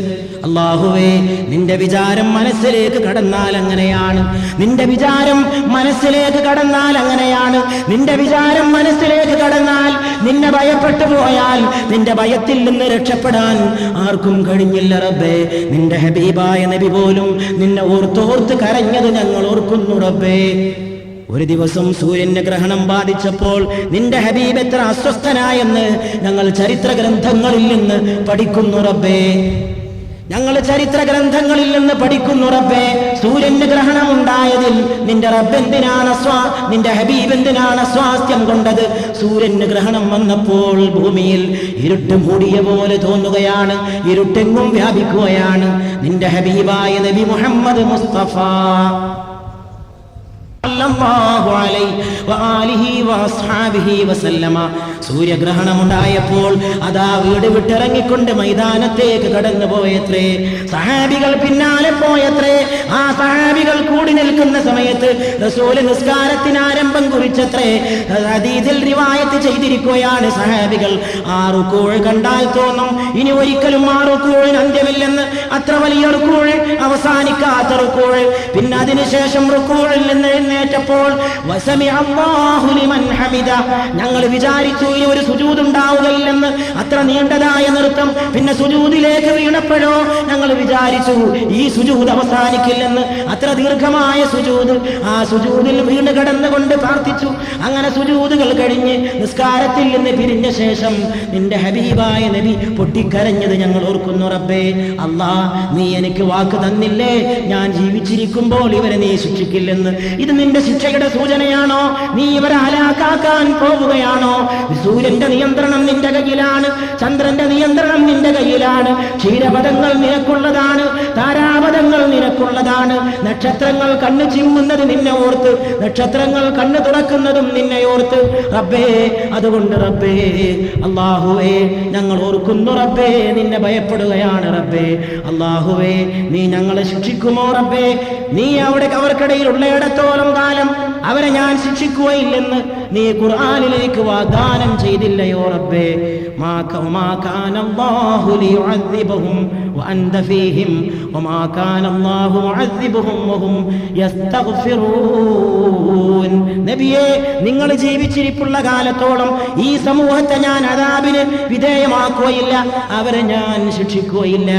അല്ലാഹുവേ, നിന്റെ വിചാരം മനസ്സിലേക്ക് കടന്നാൽ അങ്ങനെയാണ്, നിന്റെ വിചാരം മനസ്സിലേക്ക് കടന്നാൽ അങ്ങനെയാണ്. നിന്റെ വിചാരം മനസ്സിലേക്ക് കടന്നാൽ, നിന്നെ ഭയപ്പെട്ടു പോയാൽ നിന്റെ ഭയത്തിൽ നിന്ന് രക്ഷപ്പെടാൻ ആർക്കും കഴിഞ്ഞില്ല റബ്ബേ. നിന്റെ ഹബീബായ നബി പോലും നിന്നെ ഓർത്തോർത്ത് കരഞ്ഞത് ഞങ്ങൾ ഓർക്കുന്നു റബ്ബേ. ഒരു ദിവസം സൂര്യന് ഗ്രഹണം ബാധിച്ചപ്പോൾ നിന്റെ ഹബീബ് എത്ര അസ്വസ്ഥനായെന്ന് ഞങ്ങൾ ചരിത്ര ഗ്രന്ഥങ്ങളിൽ നിന്ന് പഠിക്കുന്നു റബ്ബേ. ഞങ്ങൾ ചരിത്ര ഗ്രന്ഥങ്ങളിൽ നിന്ന് പഠിക്കുന്നു റബ്ബേ, സൂര്യന് ഗ്രഹണമുണ്ടായതിൽ നിന്റെ റബ്ബ് എന്തിനാണ് നിന്റെ ഹബീബ് എന്തിനാണ് സ്വാസ്ഥ്യം കൊണ്ടത്? സൂര്യന് ഗ്രഹണം വന്നപ്പോൾ ഭൂമിയിൽ ഇരുട്ട് മൂടിയ പോലെ തോന്നുകയാണ്, ഇരുട്ടെങ്ങും വ്യാപിക്കുകയാണ്. നിന്റെ ഹബീബായ നബി മുഹമ്മദ് മുസ്തഫ സൂര്യഗ്രഹണമുണ്ടായപ്പോൾ അതാ വീട് വിട്ടിറങ്ങിക്കൊണ്ട് മൈതാനത്തേക്ക് കടന്നു പോയത്രേ. സഹാബികൾ പിന്നാലെ പോയത്രേ. ആ സഹാബികൾ കൂടി നിൽക്കുന്ന സമയത്ത് റസൂല് നിസ്കാരത്തിന് ആരംഭം കുറിച്ചത്രേ. ഹദീസിൽ റിവായത്ത് ചെയ്തിരിക്കുകയാണ് സഹാബികൾ. ആ റുകൂഅ് കണ്ടാൽ തോന്നും ഇനി ഒരിക്കലും ആ റുകൂഅിന് അന്ത്യമില്ലെന്ന്. അത്ര വലിയ റുകൂഅ്, അവസാനിക്കാത്ത റുകൂഅ്. പിന്നെ അതിനുശേഷം റുകൂഅിൽ നിന്ന് എഴുന്നേറ്റപ്പോൾ ഞങ്ങൾ വിചാരിച്ചു ഇനി ഒരു സുജൂദ് ഉണ്ടാവുകയില്ലെന്ന്. അത്ര നീണ്ടതായ നൃത്തം. പിന്നെ സുജൂദിലേക്ക് വീണപ്പോഴോ ഞങ്ങൾ വിചാരിച്ചു ഈ സുജൂദ് അവസാനിക്കില്ലെന്ന്. അത്ര ദീർഘമായ സുജൂദ്. ആ സുജൂദിൽ വീണ് കിടന്നുകൊണ്ട് പ്രാർത്ഥിച്ചു. അങ്ങനെ സുജൂദുകൾ കഴിഞ്ഞ് നിസ്കാരത്തിൽ നിന്ന് പിരിഞ്ഞ ശേഷം നിന്റെ ഹബീബായ നബി പൊട്ടിക്കരഞ്ഞത് ഞങ്ങൾ ഓർക്കുന്നു. റബ്ബേ, അല്ലാ, നീ എനിക്ക് വാക്ക് തന്നില്ലേ ഞാൻ ജീവിച്ചിരിക്കുമ്പോൾ ഇവരെ നീ ശിക്ഷിക്കില്ലെന്ന്. ഇത് നിന്റെ ശിക്ഷയുടെ സൂചനയാണോ? നീ ഇവരെ ഹലാക്കാക്കാൻ പോവുകയാണോ? സൂര്യന്റെ നിയന്ത്രണം നിന്റെ കയ്യിലാണ്, ചന്ദ്രന്റെ നിയന്ത്രണം നിന്റെ കയ്യിലാണ്. ക്ഷീരപഥങ്ങൾ നിനക്കുള്ളതാണ്, താരാപഥങ്ങൾ നിനക്കുള്ളതാണ്. നക്ഷത്രങ്ങൾ കണ്ണ് ചിമ്മുന്നത് നിന്നെ ഓർത്ത്, നക്ഷത്രങ്ങൾ കണ്ണ് തുറക്കുന്നതും നിന്നെ ഓർത്ത്. റബ്ബേ, അതുകൊണ്ട് റബ്ബേ, അല്ലാഹുവേ, ഞങ്ങൾ ഓർക്കുന്നു റബ്ബേ, നിന്നെ ഭയപ്പെടുകയാണ് റബ്ബേ. അല്ലാഹുവേ, നീ ഞങ്ങളെ ശിക്ഷിക്കുമോ റബ്ബേ? നീ അവർക്കിടയിൽ ഉള്ളയിടത്തോളം കാലം അവരെ ഞാൻ ശിക്ഷിക്കുകയില്ലെന്ന് നീ ഖുർആനിലേക്ക് വാഗ്ദാനം ചെയ്തില്ലയോ റബ്ബേ? മാ കാന അല്ലാഹു ലിയുഅദ്ദിബഹും വഅൻത ഫീഹിം വമാ കാന അല്ലാഹു മുഅദ്ദിബഹും വഹും യസ്തഗ്ഫിറൂൻ. നബിയേ, നിങ്ങൾ ജീവിച്ചിരിപ്പുള്ള കാലത്തോളം ഈ സമൂഹത്തെ ഞാൻ അദാബിന് വിധേയമാക്കുകയില്ല, അവരെ ഞാൻ ശിക്ഷിക്കുകയില്ല.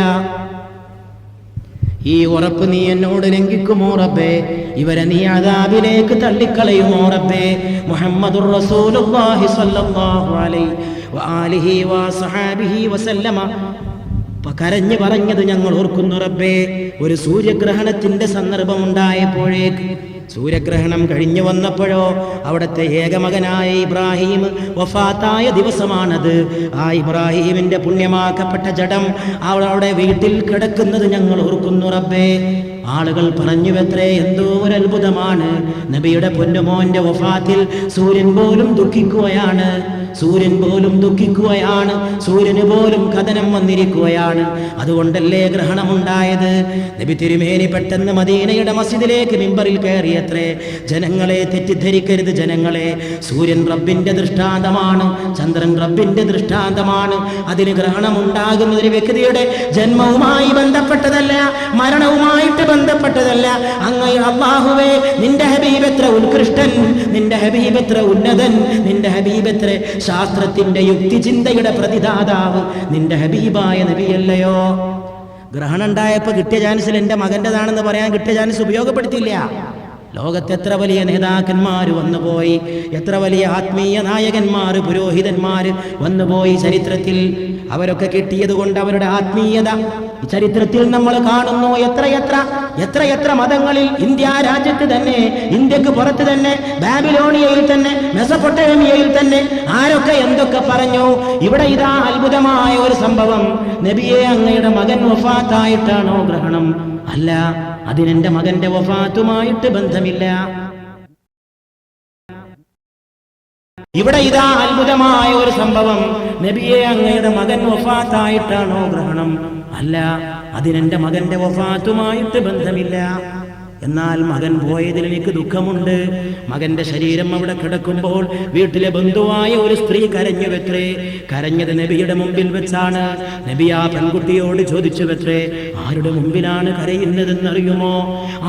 ഈ ഉറപ്പ് നീ എന്നോട് ലംഘിക്കുമോ റബ്ബേ? ഇവരെ നീ അദാബിലേക്ക് തള്ളിക്കളയുമോ റബ്ബേ? മുഹമ്മദുർ റസൂലുള്ളാഹി സ്വല്ലല്ലാഹു അലൈഹി വആലിഹി വസഹബിഹി വസല്ലമ കരഞ്ഞു പറഞ്ഞത് ഞങ്ങൾ ഓർക്കുന്നു റബ്ബേ. ഒരു സൂര്യഗ്രഹണത്തിന്റെ സന്ദർഭമുണ്ടായപ്പോഴേക്ക്, സൂര്യഗ്രഹണം കഴിഞ്ഞു വന്നപ്പോഴോ അവിടുത്തെ ഏകമകനായ ഇബ്രാഹിം വഫാത്തായ ദിവസമാണത്. ആ ഇബ്രാഹിമിന്റെ പുണ്യമാക്കപ്പെട്ട ജഡം അവിടെ വീട്ടിൽ കിടക്കുന്നത് ഞങ്ങൾ ഓർക്കുന്നു റബ്ബേ. ആളുകൾ പറഞ്ഞുവെത്രേ, എന്തോ ഒരു അത്ഭുതമാണ്, നബിയുടെ പൊന്നുമോന്റെ വഫാത്തിൽ സൂര്യൻ പോലും ദുഃഖിക്കുകയാണ്, സൂര്യൻ പോലും ദുഃഖിക്കുകയാണ്, സൂര്യന് പോലും കഥനം വന്നിരിക്കുകയാണ്. അതുകൊണ്ടല്ലേ ഗ്രഹണമുണ്ടായത്. നബി തിരുമേനി പെട്ടെന്ന് മദീനയുടെ മസ്ജിദിലേക്ക് മിമ്പറിൽ കയറിയത്രേ. ജനങ്ങളെ തെറ്റിദ്ധരിക്കരുത്, ജനങ്ങളെ, സൂര്യൻ റബ്ബിന്റെ ദൃഷ്ടാന്തമാണ്, ചന്ദ്രൻ റബ്ബിന്റെ ദൃഷ്ടാന്തമാണ്. അതിന് ഗ്രഹണമുണ്ടാകുന്നത് ഒരു വ്യക്തിയുടെ ജന്മവുമായി ബന്ധപ്പെട്ടതല്ല, മരണവുമായിട്ട് ബന്ധപ്പെട്ടതല്ല. അങ്ങ് അല്ലാഹുവേ, നിന്റെ ഹബീബ് എത്ര ഉത്കൃഷ്ടൻ, നിന്റെ ഹബീബ് എത്ര ഉന്നതൻ, നിന്റെ ഹബീബ് എത്ര ശാസ്ത്രത്തിന്റെ യുക്തിചിന്തയുടെ പ്രതിദാതാവ് നിന്റെ ഹബീബായ നബിയല്ലയോ? ഗ്രഹണം ഉണ്ടായപ്പോ കിട്ടിയ ചാൻസിൽ എന്റെ മകന്റേതാണെന്ന് പറയാൻ കിട്ടിയ ചാൻസ് ഉപയോഗപ്പെടുത്തില്ല. ലോകത്ത് എത്ര വലിയ നേതാക്കന്മാർ വന്നുപോയി, എത്ര വലിയ ആത്മീയ നായകന്മാർ, പുരോഹിതന്മാർ വന്നുപോയി ചരിത്രത്തിൽ. അവരൊക്കെ കിട്ടിയത് കൊണ്ട് അവരുടെ ആത്മീയത ചരിത്രത്തിൽ നമ്മൾ കാണുന്നു. എത്ര മതങ്ങളിൽ, ഇന്ത്യ രാജ്യത്ത് തന്നെ, ഇന്ത്യക്ക് പുറത്ത് തന്നെ, ബാബിലോണിയയിൽ തന്നെ, മെസപ്പൊട്ടേമിയയിൽ തന്നെ ആരൊക്കെ എന്തൊക്കെ പറഞ്ഞു. ഇവിടെ ഇതാ അത്ഭുതമായ ഒരു സംഭവം. നബിയെ, അങ്ങയുടെ മകൻ വഫാത്തായിട്ടാണോ ഗ്രഹണം? അല്ല, അതിനെന്റെ മകന്റെ വഫാത്തുമായിട്ട് ബന്ധമില്ല. ഇവിടെ ഇതാ അത്ഭുതമായ ഒരു സംഭവം. നബിയെ, അങ്ങയുടെ മകൻ വഫാത്തായിട്ടാണോ ഗ്രഹണം? അല്ല, അതിനെന്റെ മകന്റെ വഫാത്തുമായിട്ട് ബന്ധമില്ല. എന്നാൽ മകൻ പോയതിൽ എനിക്ക് ദുഃഖമുണ്ട്. മകന്റെ ശരീരം അവിടെ കിടക്കുമ്പോൾ വീട്ടിലെ ബന്ധുവായ ഒരു സ്ത്രീ കരഞ്ഞു വെത്രേ. കരഞ്ഞത് നബിയുടെ മുമ്പിൽ വെച്ചാണ്. നബി ആ പെൺകുട്ടിയോട് ചോദിച്ചു വെത്രേ, ആരുടെ മുമ്പിലാണ് കരയുന്നതെന്നറിയുമോ?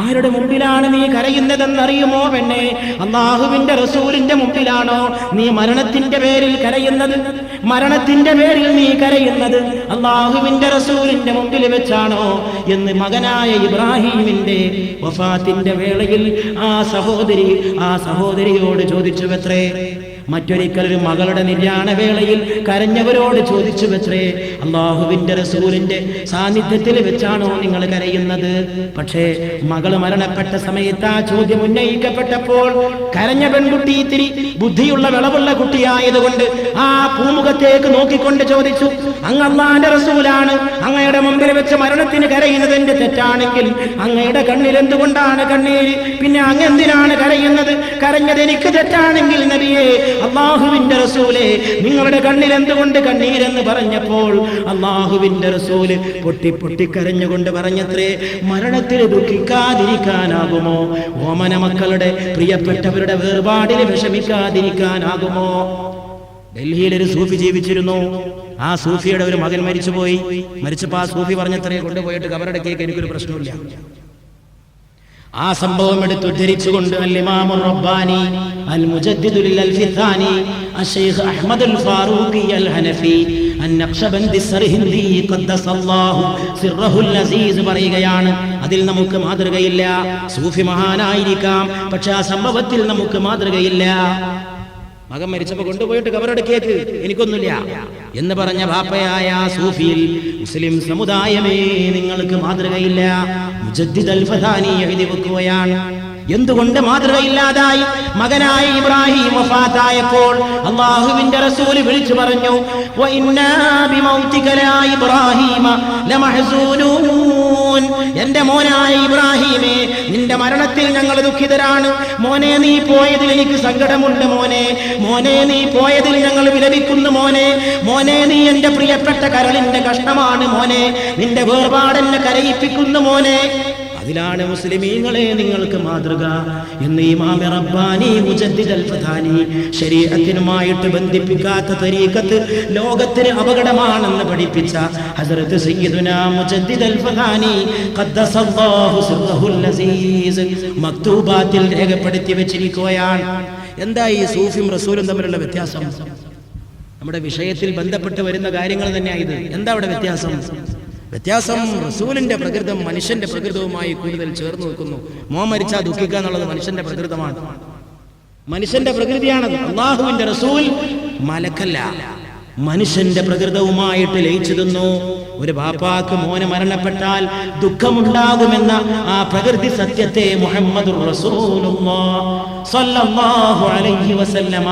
ആരുടെ മുമ്പിലാണ് നീ കരയുന്നതെന്നറിയുമോ പെണ്ണെ? അല്ലാഹുവിന്റെ റസൂലിന്റെ മുമ്പിലാണോ നീ മരണത്തിന്റെ പേരിൽ കരയുന്നത്? മരണത്തിന്റെ പേരിൽ നീ കരയുന്നത് അല്ലാഹുവിന്റെ റസൂലിന്റെ മുമ്പിൽ വെച്ചാണോ എന്ന് മകനായ ഇബ്രാഹിമിന്റെ വഫാത്തിന്റെ വേളയിൽ ആ സഹോദരിയോട് ചോദിച്ചുവത്രേ. മറ്റൊരിക്കൽ ഒരു മകളുടെ നിര്യാണവേളയിൽ കരഞ്ഞവരോട് ചോദിച്ചു വെത്രേ, അള്ളാഹുവിന്റെ റസൂലിന്റെ സാന്നിധ്യത്തിൽ വെച്ചാണോ നിങ്ങൾ കരയുന്നത്? പക്ഷേ മകള് മരണപ്പെട്ട സമയത്ത് ആ ചോദ്യം ഉന്നയിക്കപ്പെട്ടപ്പോൾ കരഞ്ഞ പെൺകുട്ടി ഇത്തിരി ബുദ്ധിയുള്ള വിളവുള്ള കുട്ടിയായതുകൊണ്ട് ആ പൂമുഖത്തേക്ക് നോക്കിക്കൊണ്ട് ചോദിച്ചു, അങ്ങ് അള്ളാന്റെ റസൂലാണ്, അങ്ങയുടെ മുമ്പിൽ വെച്ച് മരണത്തിന് കരയുന്നത് എന്റെ തെറ്റാണെങ്കിൽ അങ്ങയുടെ കണ്ണിൽ എന്തുകൊണ്ടാണ് കണ്ണീര്? പിന്നെ അങ്ങ് എന്തിനാണ് കരയുന്നത്? കരഞ്ഞത് എനിക്ക് തെറ്റാണെങ്കിൽ നബിയെ, അള്ളാഹുവിന്റെ റസൂലേ, നിങ്ങളുടെ കണ്ണിൽ എന്തുകൊണ്ട് കണ്ണീരെന്ന് പറഞ്ഞപ്പോൾ അള്ളാഹുവിന്റെ റസൂല് പൊട്ടി പൊട്ടിക്കരഞ്ഞുകൊണ്ട് പറഞ്ഞത്രേ, മരണത്തിൽ ദുഃഖിക്കാതിരിക്കാനാകുമോ? ഓമന മക്കളുടെ പ്രിയപ്പെട്ടവരുടെ വേർപാടിൽ വിഷമിക്കാതിരിക്കാനാകുമോ? ഡൽഹിയിൽ ഒരു സൂഫി ജീവിച്ചിരുന്നു. ആ സൂഫിയുടെ ഒരു മകൻ മരിച്ചുപോയി. മരിച്ചപ്പോ ആ സൂഫി പറഞ്ഞത്രേ, കൊണ്ടുപോയിട്ട് കബറടക്കിയേക്ക് എനിക്കൊരു പ്രശ്നമില്ല. ആ സംഭവം എടുത്ത് ഉദ്ധരിച്ചുകൊണ്ട് അൽ ഇമാമുർ റബ്ബാനി അൽ മുജദ്ദിദുൽ അൽഫിത്താനി അശൈഖ് അഹ്മദുൽ ഫാറൂഖി അൽ ഹനഫി അൻ-നഖ്ശബന്ദി സർഹിന്ദി ഖദ്ദസല്ലാഹു സിർറഹുൽ അസീസ് പറയുകയാണ്, അതിൽ നമുക്ക് മാതൃകയില്ല. സൂഫി മഹാനായിരിക്കാം, പക്ഷെ ആ സംഭവത്തിൽ നമുക്ക് മാതൃകയില്ല. മകൻ മരിച്ചപ്പോ കൊണ്ടുപോയിട്ട് കബറടക്കിയേക്ക് എനിക്കൊന്നുമില്ല എന്ന് പറഞ്ഞ ബാപ്പയായ സൂഫിയിൽ മുസ്ലിം സമുദായമേ നിങ്ങൾക്ക് മാതൃകയില്ല. മുജദ്ദിദ് അൽ-ഫതാനി എഴുതി വെക്കുകയാണ്. എന്തുകൊണ്ട് മാതൃകയില്ലാതായി? മകനായ ഇബ്രാഹിം വഫാത്തായപ്പോൾ അല്ലാഹുവിന്റെ റസൂൽ വിളിച്ചു പറഞ്ഞു, വഇന്നാ ബിമൗതിക ലാ ഇബ്രാഹീമ ലമഹ്സൂനൂൻ, എന്റെ മോനായ ഇബ്രാഹിമേ, നിന്റെ മരണത്തിൽ ഞങ്ങൾ ദുഃഖിതരാണ്. മോനെ, നീ പോയതിൽ എനിക്ക് സങ്കടമുണ്ട്. മോനെ, മോനെ, നീ പോയതിൽ ഞങ്ങൾ വിലപിക്കുന്നു. മോനെ, മോനെ, നീ എന്റെ പ്രിയപ്പെട്ട കരളിന്റെ കഷ്ണമാണ്. മോനെ, നിന്റെ വേർപാടെന്നെ കരയിപ്പിക്കുന്നു. മോനെ, അതിലാണ് മുസ്ലിമീങ്ങളെ നിങ്ങൾക്ക് മാതൃക എന്ന് ഇമാം റബ്ബാനി മുജദ്ദിദ് അൽ-ഫതാനി ശരീഅത്തിനുമായിട്ട് ബന്ധിപ്പിക്കാത്ത തരീഖത്ത് ലോകത്തിന് അപകടമാണെന്ന് പഠിപ്പിച്ച ഹസ്രത്ത് സയ്യിദുനാ മുജദ്ദിദ് അൽ-ഫതാനി ഖദ്ദസല്ലാഹു സിർറഹുൽ അസീസ് മക്തൂബാത്തിൽ രേഖപ്പെടുത്തി വെച്ചിരിക്കുകയാണ്. എന്താ ഈ സൂഫിയും റസൂലും തമ്മിലുള്ള വ്യത്യാസം? നമ്മുടെ വിഷയത്തിൽ ബന്ധപ്പെട്ട് വരുന്ന കാര്യങ്ങൾ തന്നെയായത്. എന്താ അവിടെ വ്യത്യാസം? വ്യത്യാസം, റസൂലിന്റെ പ്രകൃതം മനുഷ്യന്റെ പ്രകൃതവുമായി കൂടുതൽ ചേർന്ന് നിൽക്കുന്നു. മോൻ മരിച്ചാൽ ദുഃഖിക്കുക എന്നുള്ളത് മനുഷ്യന്റെ പ്രകൃതമാണ്, മനുഷ്യന്റെ പ്രകൃതിയാണത്. അള്ളാഹുവിന്റെ റസൂൽ മലക്കല്ല, മനുഷ്യന്റെ പ്രകൃതവുമായിട്ട് ലയിച്ചു നിന്നു. ഒരു ബാപ്പാക്ക് മോന് മരണപ്പെട്ടാൽ ദുഃഖമുണ്ടാകുമെന്ന ആ പ്രകൃതി സത്യത്തെ മുഹമ്മദുർ റസൂലുള്ളാഹ് സ്വല്ലല്ലാഹു അലൈഹി വസല്ലമ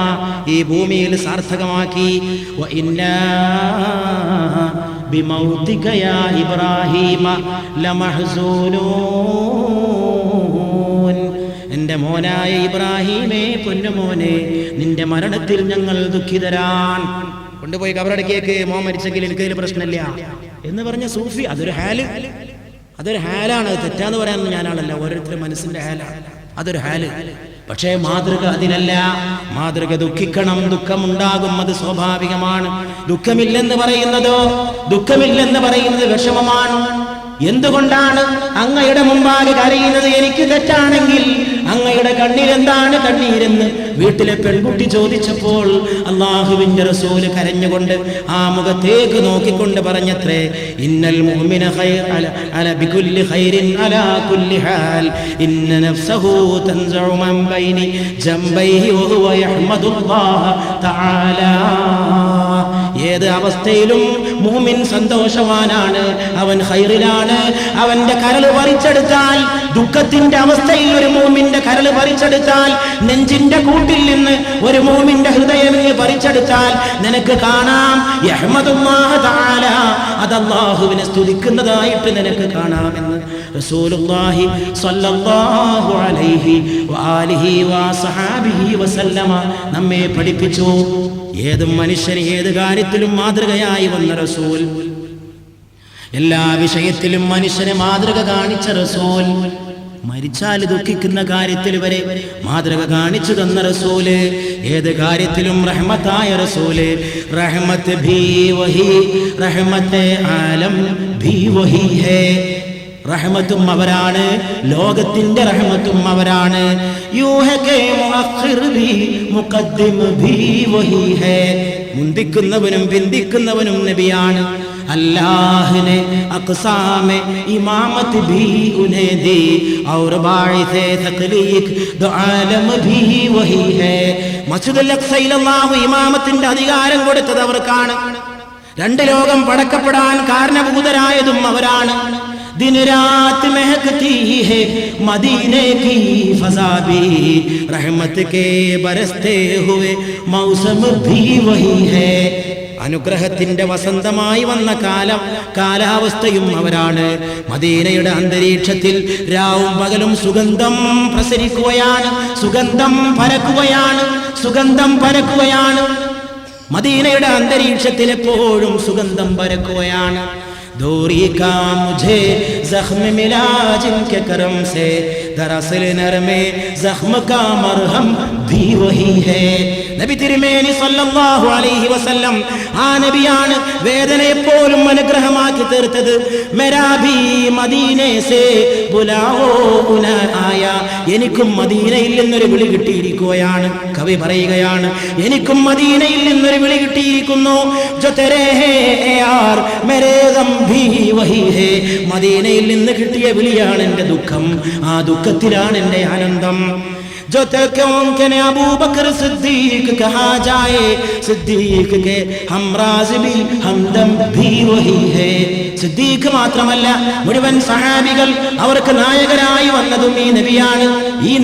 ഈ ഭൂമിയിൽ സാർത്ഥകമാക്കി. വഇന്നാ ബിമൗതിക യാ ഇബ്രാഹീമ ലമഹ്സൂനൂൻ, എന്റെ മോനായ ഇബ്രാഹീമേ, പൊന്നുമോനെ, നിന്റെ മരണത്തിൽ ഞങ്ങൾ ദുഃഖിതരാൻ. കൊണ്ടുപോയി കബറടക്കിയേക്ക്, മോൻ മരിച്ചെങ്കിൽ എനിക്കതിൽ പ്രശ്നമില്ല എന്ന് പറഞ്ഞ സൂഫി. അതൊരു ഹാലാണ്. അത് തെറ്റാന്ന് പറയാനൊന്നും ഞാനാണല്ല, ഓരോരുത്തരുടെ മനസ്സിന്റെ ഹാലാണ്, അതൊരു ഹാല്. പക്ഷേ മാതൃക അതിനല്ല. മാതൃക ദുഃഖിക്കണം, ദുഃഖമുണ്ടാകും, അത് സ്വാഭാവികമാണ്. ദുഃഖമില്ലെന്ന് പറയുന്നത് വിഷമമാണ്. എന്തുകൊണ്ടാണ് അങ്ങയുടെ മുമ്പാകെ കരയുന്നത്? എനിക്ക് തെറ്റാണെങ്കിൽ അങ്ങയുടെ കണ്ണിൽ എന്താണ് കണ്ണീരെന്ന് വീട്ടിലെ പെൺകുട്ടി ചോദിച്ചപ്പോൾ അല്ലാഹുവിന്റെ റസൂൽ കരഞ്ഞുകൊണ്ട് ആ മുഖത്തേക്ക് നോക്കിക്കൊണ്ട് പറഞ്ഞത്രേ, ഇന്നൽ മുഅ്മിന ഖൈർ അല ബികുല്ലി ഖൈരിൻ അലാ കുല്ലി ഹാൽ ഇന്ന നഫ്സഹു തൻസഉ മൻ ബൈനി ജംബൈഹി വഹുവ യഹ്മദുല്ലാഹ തആല. ഏത് അവസ്ഥയിലും മുഅ്മിൻ സന്തോഷവാനാണ്, അവൻ ഖൈറിലാണ്. അവന്റെ കരൾ പറിച്ചെടുത്താൽ, ദുഃഖത്തിന്റെ അവസ്ഥയിൽ ഒരു മുഅ്മിന്റെ കരൾ പറിച്ചെടുത്താൽ, നെഞ്ചിന്റെ കൂട്ടിൽ നിന്ന് ഒരു മുഅ്മിന്റെ ഹൃദയം പറിച്ചെടുത്താൽ നിനക്ക് കാണാം യഹ്മദുല്ലാഹ തആല, അത് അല്ലാഹുവിനെ സ്തുതിക്കുന്നതായിട്ട് നിനക്ക് കാണാമെന്ന് റസൂലുള്ളാഹി സ്വല്ലല്ലാഹു അലൈഹി വആലിഹി വസഹബിഹി വസല്ലമ നമ്മെ പഠിപ്പിച്ചു. ഏത് മനുഷ്യന് ഏത് കാര്യത്തിലും മാതൃകയായി വന്ന റസൂൽ, എല്ലാ വിഷയത്തിലും മനുഷ്യനെ മാതൃക കാണിച്ച റസൂൽ, മരിച്ചാൽ ദുഃഖിക്കുന്ന കാര്യത്തിൽ വരെ മാതൃക കാണിച്ചു തന്ന റസൂല്, ഏത് കാര്യത്തിലും റഹ്മത്തായ റസൂല്. റഹ്മത്ത് ഭീ വഹി, റഹ്മത്തെ ആലം ഭീ വഹി ഹേ. റഹ്മത്തും അവരാണ്, ലോകത്തിന്റെ റഹ്മത്തും അവരാണ്. മുന്തിക്കുന്നവനും പിന്തിക്കുന്നവനും നബിയാണ്. अल्लाह ने अक़सा में इमामत भी उन्हें दी और बाइसे तख्लीक दो आलम भी वही है. മസ്ജിദുൽ അഖ്സയിൽ അല്ലാഹു ഇമാമത്തിന്റെ അധികാരം കൊടുത്തത് അവർക്കാണ്. രണ്ട് ലോകം പടക്കപ്പെടാൻ കാരണഭൂതരായതും അവരാണ്. दिन रात महकती है मदीने की फज़ा भी रहमत के बरसते हुए मौसम भी वही है. അനുഗ്രഹത്തിന്റെ വസന്തമായി വന്ന കാലാവസ്ഥയും അവരാണ്. മദീനയുടെ അന്തരീക്ഷത്തിൽ രാവും പകലും സുഗന്ധം പ്രസരിക്കുകയാണ്, സുഗന്ധം പരക്കുകയാണ്. മദീനയുടെ അന്തരീക്ഷത്തിൽ എപ്പോഴും സുഗന്ധം പരക്കുകയാണ്. दूरी का मुझे जख्म मिला जिनके करम से दरअसल नरमे जख्म का मरहम भी वही है. നബി തിരുമേനി സല്ലല്ലാഹു അലൈഹി വസല്ലം ആ നബിയാണ് വേദനയെ പോലും അനുഗ്രഹമാക്കി തീർത്തത്. മെരാ ഭീ മദീനെ സേ ബുലാവോ ഉന ആയ, എനിക്കും മദീനയിൽ നിന്നൊരു വിളി കിട്ടിയിരിക്കുകയാണ്. കവി പറയുകയാണ്, എനിക്കും മദീനയിൽ നിന്നൊരു വിളി കിട്ടിയിരിക്കുന്നു. ജോ തെരേ ഹേ യാർ മേരേ ഗം ഭീ വഹി ഹേ, മദീനയിൽ നിന്ന് കിട്ടിയ വിളിയാണ് എൻ്റെ ദുഃഖം, ആ ദുഃഖത്തിലാണ് എൻ്റെ ആനന്ദം. जो के ने अबू बकर सिद्दीक कहा जाए, सिद्दीक के हमराज भी हमदम भी वही है. സിദ്ദീഖ് മാത്രമല്ല, മുഴുവൻ സഹാബികൾ അവർക്ക് നായകരായി വന്നതും ഈ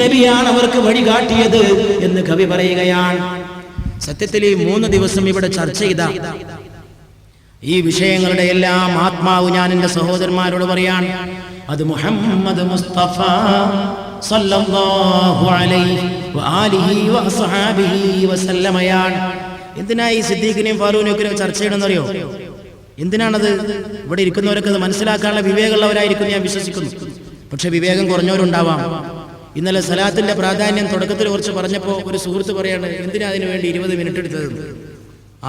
നബിയാണ് അവർക്ക് വഴികാട്ടിയത് എന്ന് കവി പറയുകയാണ്. സത്യത്തിൽ ഈ 3 ദിവസം ഇവിടെ ചർച്ച ചെയ്ത ഈ വിഷയങ്ങളുടെ എല്ലാം ആത്മാവ് ഞാൻ എൻ്റെ സഹോദരന്മാരോട് പറയാൻ, അത് മുഹമ്മദ് മുസ്തഫ സല്ലല്ലാഹു അലൈഹി വആലിഹി വഅസ്ഹാബിഹി വസല്ലമയാണ്. എന്തിനാ ഈ സിദ്ദീഖിനെയും ഫാറൂഖിനെയും ചർച്ച ചെയ്യണമെന്നറിയോ? എന്തിനാണത്? ഇവിടെ ഇരിക്കുന്നവരൊക്കെ അത് മനസ്സിലാക്കാനുള്ള വിവേകമുള്ളവരായിരിക്കും ഞാൻ വിശ്വസിക്കുന്നു. പക്ഷെ വിവേകം കുറഞ്ഞവരുണ്ടാവാം. ഇന്നലെ സലാത്തിന്റെ പ്രാധാന്യം തുടക്കത്തിൽ കുറച്ച് പറഞ്ഞപ്പോൾ ഒരു സുഹൃത്ത് പറയാണ്, എന്തിനാ അതിനു വേണ്ടി 20 മിനിറ്റ് എടുത്തത്?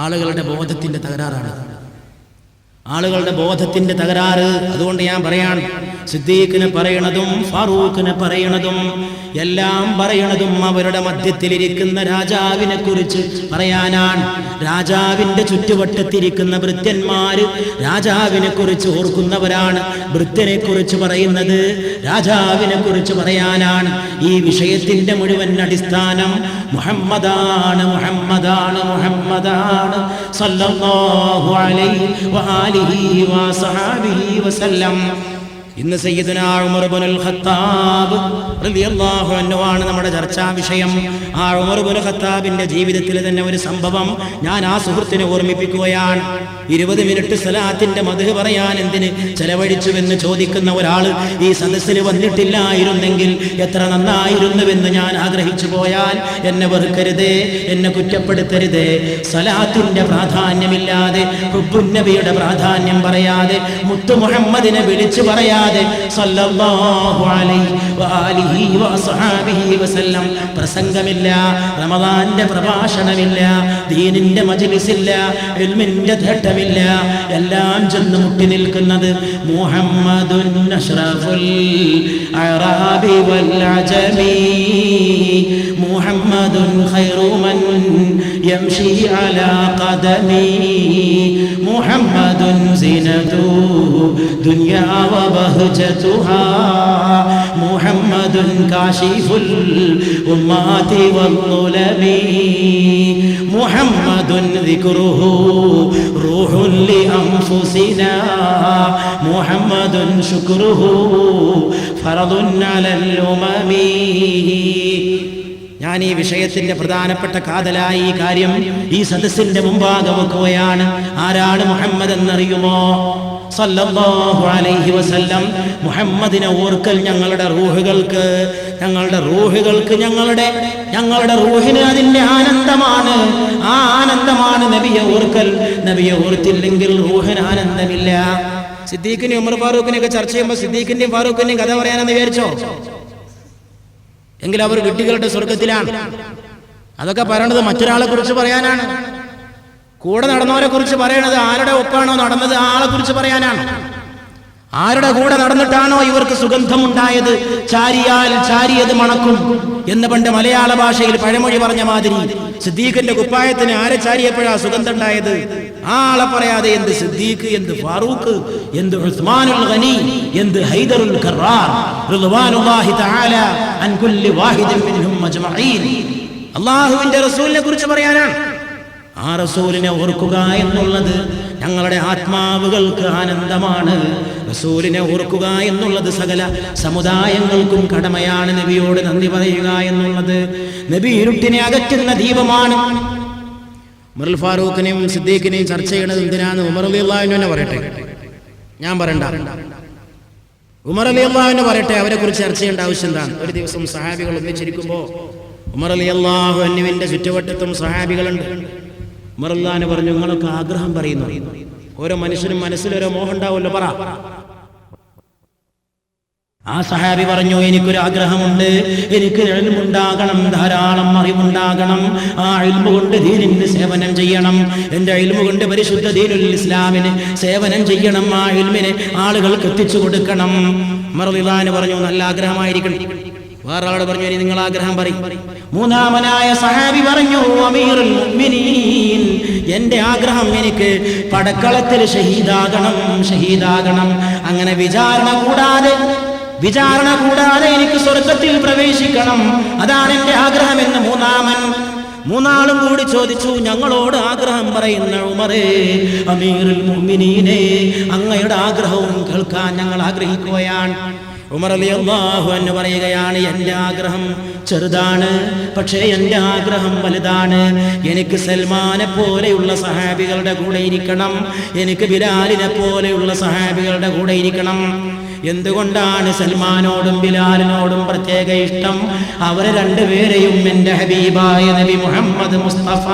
ആളുകളുടെ ബോധത്തിന്റെ തകരാറാണ്, ആളുകളുടെ ബോധത്തിന്റെ തകരാറ്. അതുകൊണ്ട് ഞാൻ പറയാൻ, സിദ്ദീഖിന് പറയണതും ഫാറൂഖിന് പറയണതും എല്ലാം പറയണതും അവരുടെ മധ്യത്തിലിരിക്കുന്ന രാജാവിനെ കുറിച്ച് പറയാനാണ്. രാജാവിന്റെ ചുറ്റുവട്ടത്തിരിക്കുന്ന ഭൃത്യന്മാര് രാജാവിനെ കുറിച്ച് ഓർക്കുന്നവരാണ്. ഭൃത്യനെ കുറിച്ച് പറയുന്നത് രാജാവിനെ കുറിച്ച് പറയാനാണ്. ഈ വിഷയത്തിന്റെ മുഴുവൻ അടിസ്ഥാനം മുഹമ്മദാണ് സല്ലല്ലാഹു അലൈഹി വആലിഹി വസഹബിഹി വസല്ലം. ഇന്ന് സയ്യിദുനാ ഉമർ ഇബ്നുൽ ഖത്താബ് റളിയല്ലാഹു അൻഹു ആണ് നമ്മുടെ ചർച്ചാ വിഷയം. ആ ഉമർ ഇബ്നുൽ ഖത്താബിന്റെ ജീവിതത്തിലെ തന്നെ ഒരു സംഭവം ഞാൻ ആ സുഹൃത്തിനെ ഓർമ്മിപ്പിക്കുകയാണ്. 20 മിനിറ്റ് സലാത്തിന്റെ മദ്ഹ് പറയാൻ എന്തിന് ചെലവഴിച്ചുവെന്ന് ചോദിക്കുന്ന ഒരാൾ ഈ സദസ്സിൽ വന്നിട്ടില്ലായിരുന്നെങ്കിൽ എത്ര നന്നായിരുന്നുവെന്ന് ഞാൻ ആഗ്രഹിച്ചു പോയാൽ എന്നെ വെറുക്കരുതേ, എന്നെ കുറ്റപ്പെടുത്തരുതേ. സലാത്തിന്റെ പ്രാധാന്യമില്ലാതെ, ഹുബ്ബുൻ നബിയുടെ പ്രാധാന്യം പറയാതെ, മുത്തു മുഹമ്മദിനെ വിളിച്ചു പറയാതെ സല്ലല്ലാഹു അലൈഹി വആലിഹി വസഹബിഹി വസല്ലം പ്രസംഗമില്ല, റമദാന്റെ പ്രഭാഷണമില്ല, ദീനിന്റെ മജ്ലിസില്ല, ഇൽമിന്റെ ഘട്ടമില്ല. എല്ലാം ചെന്ന് മുട്ടി നിൽക്കുന്നത് മുഹമ്മദുൻ അഷ്റഫുൽ അറാബി വൽ അജമി, മുഹമ്മദുൻ ഖൈറു മൻ യംശി അലാ ഖദമി, മുഹമ്മദുൻ സിനതു ദുനിയാ വ ബഹജതുഹാ, മുഹമ്മദുൻ കാശിഫുൽ ഉമ്മാതി വൽ-ളുലമി, മുഹമ്മദുൻ ദിക്റുഹു റൂഹുൻ ലിഅൻഫുസിനാ, മുഹമ്മദുൻ ശുക്റുഹു ഫറദുൻ അലൽ ഉമമി. ഞാൻ ഈ വിഷയത്തിന്റെ പ്രധാനപ്പെട്ട കാതലായി ഈ കാര്യം ഈ സദസ്സിന്റെ മുമ്പാകെ വെക്കുകയാണ്. ആരാണ് മുഹമ്മദ് എന്നറിയുമോ? സല്ലല്ലാഹു അലൈഹി വസല്ലം. മുഹമ്മദിനെ ഓർക്കൽ ഞങ്ങളുടെ റൂഹുകൾക്ക് ഞങ്ങളുടെ റൂഹിന് അതിന്റെ ആനന്ദമാണ്. ആ ആനന്ദമാണ് നബിയെ ഓർക്കൽ. നബിയെ ഓർത്തില്ലെങ്കിൽ റൂഹിന് ആനന്ദമില്ല. സിദ്ദീഖിനെയും ഉമർ ഫാറൂഖിനെയൊക്കെ ചർച്ച ചെയ്യുമ്പോൾ സിദ്ദീഖിന്റെയും ഫാറൂഖിന്റെയും കഥ പറയാനെന്ന് വിചാരിച്ചോ? എങ്കിൽ അവർ വിഡ്ഢികളുടെ സ്വർഗത്തിലാണ്. അതൊക്കെ പറയണത് മറ്റൊരാളെ കുറിച്ച് പറയാനാണ്. കൂടെ നടന്നവരെ കുറിച്ച് പറയണത് ആരുടെ ഒപ്പാണോ നടന്നത് ആ ആളെ കുറിച്ച് പറയാനാണ്. ആരുടെ കൂടെ നടന്നിട്ടാണോ ഇവർക്ക് സുഗന്ധമുണ്ടായത്, ചാരിയാൽ ചാരിയത് മണക്കും എന്ന് പണ്ട് മലയാള ഭാഷയിൽ പഴമൊഴി പറഞ്ഞ മാതിരി സിദ്ദീഖിന്റെ കുപ്പായത്തിന് ആരെ ചാരിയപ്പോഴാ സുഗന്ധം ഉണ്ടായത്? ആളെ പറയാതെ എന്ത് സിദ്ദീഖ്, എന്ത് ഫാറൂഖ്, എന്ത് ഉസ്മാനുൽ ഗനി, എന്ത് ഹൈദറുൽ ഖറാർ റളിയല്ലാഹു തആല അൻ കുല്ലി വാഹിദിൻ മിൻഹും അജ്മഈൻ. അല്ലാഹുവിന്റെ റസൂലിനെ കുറിച്ച് പറയാനാണ്. ആ റസൂലിനെ ഓർക്കുക എന്നുള്ളത് ഞങ്ങളുടെ ആത്മാവുകൾക്ക് ആനന്ദമാണ്. റസൂലിനെ ഓർക്കുക എന്നുള്ളത് സകല സമുദായങ്ങൾക്കും കടമയാണ്. നബിയോട് നന്ദി പറയുക എന്നുള്ളത് നബി ഇരുട്ടിനെ അകറ്റുന്ന ദീപമാണ്. ഉമർ ഫാറൂഖിനെയും സിദ്ദീഖിനെയും ചർച്ച ചെയ്യണത് എന്തിനാന്ന് ഉമർ റളിയല്ലാഹു അൻഹു തന്നെ പറയട്ടെ, ഞാൻ പറയണ്ട. ഉമർ റളിയല്ലാഹു അൻഹു പറയട്ടെ, അവരെ കുറിച്ച് ചർച്ച ചെയ്യേണ്ട ആവശ്യം എന്താണ്? ഒരു ദിവസം സഹാബികൾ ഒന്നിച്ചിരിക്കുമ്പോൾ ഉമർ റളിയല്ലാഹു അൻഹുവിന്റെ ചുറ്റുവട്ടത്തും സഹാബികളുണ്ട്. ഉമർ റളിയല്ലാഹു അൻഹു പറഞ്ഞു, നിങ്ങളൊക്കെ ആഗ്രഹം പറയുന്നു. ഓരോ മനുഷ്യനും മനസ്സിലൊരോ മോഹം ഉണ്ടാവുമല്ലോ, പറ. ആ സഹാബി പറഞ്ഞു, എനിക്കൊരു ആഗ്രഹമുണ്ട്, എനിക്ക് ഇൽമുണ്ടാകണം, ധാരാളം അറിവുണ്ടാകണം. ആ ഇൽമു കൊണ്ട് ദീനിന് സേവനം ചെയ്യണം. എൻ്റെ ഇൽമു കൊണ്ട് പരിശുദ്ധ ദീനുൽ ഇസ്ലാമിന് സേവനം ചെയ്യണം. ആ ഇൽമിനെ ആളുകൾക്ക് എത്തിച്ചു കൊടുക്കണം. ഉമർ റളിയല്ലാഹു അൻഹു പറഞ്ഞു, നല്ല ആഗ്രഹമായിരിക്കണം. വേറെ ആളോട് പറഞ്ഞു, ഇനി നിങ്ങൾ ആഗ്രഹം പറയും. മൂന്നാമനായ സഹാബി പറഞ്ഞു, അമീറുൽ മുഅ്മിനീൻ, എന്റെ ആഗ്രഹം എനിക്ക് പടക്കളത്തിൽ ഷഹീദാകണം. അങ്ങനെ വിചാരണ കൂടാതെ എനിക്ക് സ്വർഗത്തിൽ പ്രവേശിക്കണം. അതാണ് എന്റെ ആഗ്രഹമെന്ന് മൂന്നാളും കൂടി ചോദിച്ചു. ഞങ്ങളോട് ആഗ്രഹം പറയുന്ന ഉമറേ, അമീറുൽ മുഅ്മിനീനെ, അങ്ങയുടെ ആഗ്രഹവും കേൾക്കാൻ ഞങ്ങൾ ആഗ്രഹിക്കുകയാണ്. ഉമർ റളിയല്ലാഹു അൻഹു പറയുകയാണ്, എൻ്റെ ആഗ്രഹം ചെറുതാണ്, പക്ഷേ എൻ്റെ ആഗ്രഹം വലുതാണ്. എനിക്ക് സൽമാനെ പോലെയുള്ള സഹാബികളുടെ കൂടെ ഇരിക്കണം. എനിക്ക് ബിലാലിനെ പോലെയുള്ള സഹാബികളുടെ കൂടെ ഇരിക്കണം. എന്തുകൊണ്ടാണ് സൽമാനോടും ബിലാലിനോടും പ്രത്യേക ഇഷ്ടം? അവരെ രണ്ടുപേരെയും എൻ്റെ ഹബീബായ നബി മുഹമ്മദ് മുസ്തഫ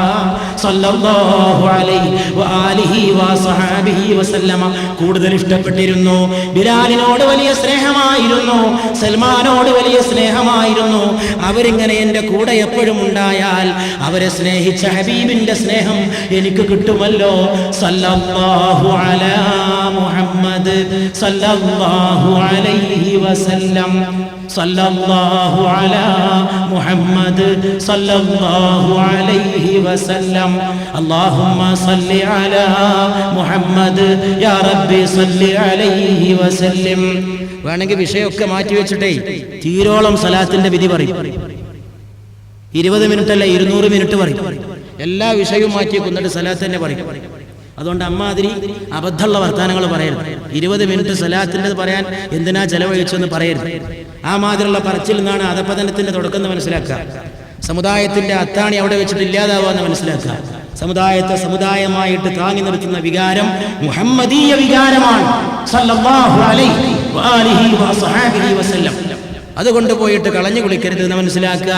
സല്ലല്ലാഹു അലൈഹി വആലിഹി വസഹബിഹി വസല്ലമ കൂടുതൽ ഇഷ്ടപ്പെട്ടിരുന്നു. ബിലാലിനോട് വലിയ സ്നേഹമായിരുന്നു, സൽമാനോട് വലിയ സ്നേഹമായിരുന്നു. അവരിങ്ങനെ എൻ്റെ കൂടെ എപ്പോഴും ഉണ്ടായാൽ അവരെ സ്നേഹിച്ച ഹബീബിന്റെ സ്നേഹം എനിക്ക് കിട്ടുമല്ലോ. സല്ലല്ലാഹു അലാ മുഹമ്മദ് സല്ലല്ലാഹു അലൈഹി വസല്ലം, സല്ലല്ലാഹു അലാ മുഹമ്മദ് സല്ലല്ലാഹു അലൈഹി വസല്ലം, അല്ലാഹുമ്മ സല്ലി അലാ മുഹമ്മദ് യാ റബ്ബി സല്ലി അലൈഹി വസല്ലം. വേണമെങ്കിൽ വിഷയമൊക്കെ മാറ്റി വെച്ചിട്ടേ തീരോളം സലാത്തിന്റെ വിധി പറയും. 20 മിനിറ്റ് അല്ല 200 മിനിറ്റ് പറയും. എല്ലാ വിഷയവും മാറ്റി കൊന്നിട്ട് സലാത്ത് തന്നെ പറയും. അതുകൊണ്ട് അമ്മാതിരി അബദ്ധമുള്ള വർത്താനങ്ങൾ പറയരുത്. 20 മിനിറ്റ് സലാത്തിൻ്റെ പറയാൻ എന്തിനാ ചെലവഴിച്ചെന്ന് പറയരുത്. ആ മാതിരിയുള്ള പറച്ചിൽ നിന്നാണ് അധപതനത്തിന്റെ തുടക്കം എന്ന് മനസ്സിലാക്കുക. സമുദായത്തിന്റെ അത്താണി അവിടെ വെച്ചിട്ട് ഇല്ലാതാവുക എന്ന് മനസ്സിലാക്കുക. സമുദായത്തെ സമുദായമായിട്ട് താങ്ങി നിർത്തുന്ന വികാരം മുഹമ്മദീയ വികാരമാണ്. സല്ലല്ലാഹു അലൈഹി വആലിഹി വസഹബിഹി വസല്ലം. അതുകൊണ്ട് പോയിട്ട് കളഞ്ഞു കുളിക്കരുത് എന്ന് മനസ്സിലാക്കുക.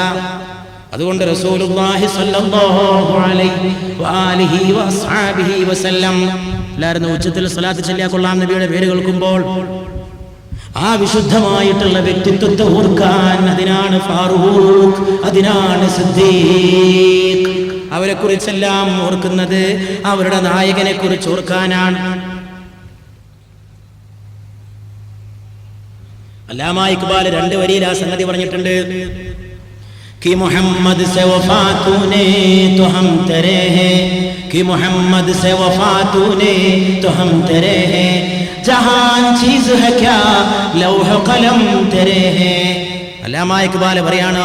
അതുകൊണ്ട് റസൂലുള്ളാഹി സ്വല്ലല്ലാഹു അലൈഹി വആലിഹി വസ്ഹബിഹി വസല്ലം എല്ലാവരും ഉച്ചത്തിൽ സ്വലാത്ത് ചൊല്ലിയാൽ കൊള്ളാം. നബിയുടെ പേര് കേൾക്കുമ്പോൾ ആ വിശുദ്ധമായിട്ടുള്ള വ്യക്തിത്വത്തെ ഓർക്കാൻ, അതിനാണ് ഫാറൂഖ്, അതിനാണ് സിദ്ദീഖ്. അവരെ കുറിച്ചെല്ലാം ഓർക്കുന്നത് അവരുടെ നായകനെ കുറിച്ച് ഓർക്കാനാണ്. അല്ലാമ ഇഖ്ബാൽ 2 വരിയിൽ ആ സംഗതി പറഞ്ഞിട്ടുണ്ട്. कि मोहम्मद से वफा तूने तो हम तेरे हैं, कि मोहम्मद से वफा तूने तो हम तेरे हैं, जहान चीज है क्या लौह कलम तेरे हैं. അല്ലാമ ഇഖ്ബാൽ പറയാണ്,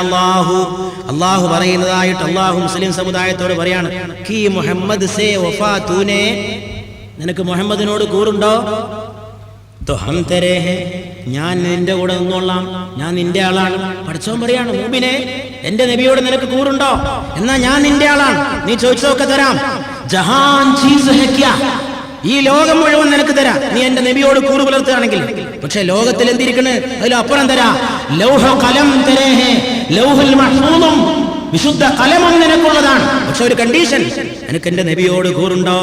അല്ലാഹു പറയുന്നതായിട്ട് അല്ലാഹു മുസ്ലിം സമുദായത്തോട് പറയാണ്, കി മുഹമ്മദ് സേ വഫാ തൂനെ, നിനക്ക് മുഹമ്മദിനോട് കൂറുണ്ടോ? तो हम तेरे हैं, ഞാൻ നിന്റെ കൂടെ നിന്നോളാം, ഞാൻ നിന്റെ ആളാണ്. പഠിച്ചോൻ പറയാണ്, മുഅ്മിനേ, എന്റെ നബിയോട് നിനക്ക് കൂറുണ്ടോ? എന്നാ ഞാൻ നിന്റെ ആളാണ്, നീ ചോദിച്ചതൊക്കെ തരാം. ജഹാൻ ചീസ് ഹെ ക്യാ, ഈ ലോകം മുഴുവൻ നിനക്ക് തരാം, നീ എന്റെ നബിയോട് കൂറ് പുലർത്തുകയാണെങ്കിൽ. പക്ഷെ ലോകത്തിൽ എന്തിരിക്കണ്, അതിലപ്പുറം തരാം. ലൗഹ കലം തരേ ഹെ, ലൗഹുൽ മഹ്ഫൂദും, വിശുദ്ധ കലമും നിനക്കുള്ളതാണ്. പക്ഷെ ഒരു കണ്ടീഷൻ, നിനക്ക് എന്റെ നബിയോട് കൂറുണ്ടോ?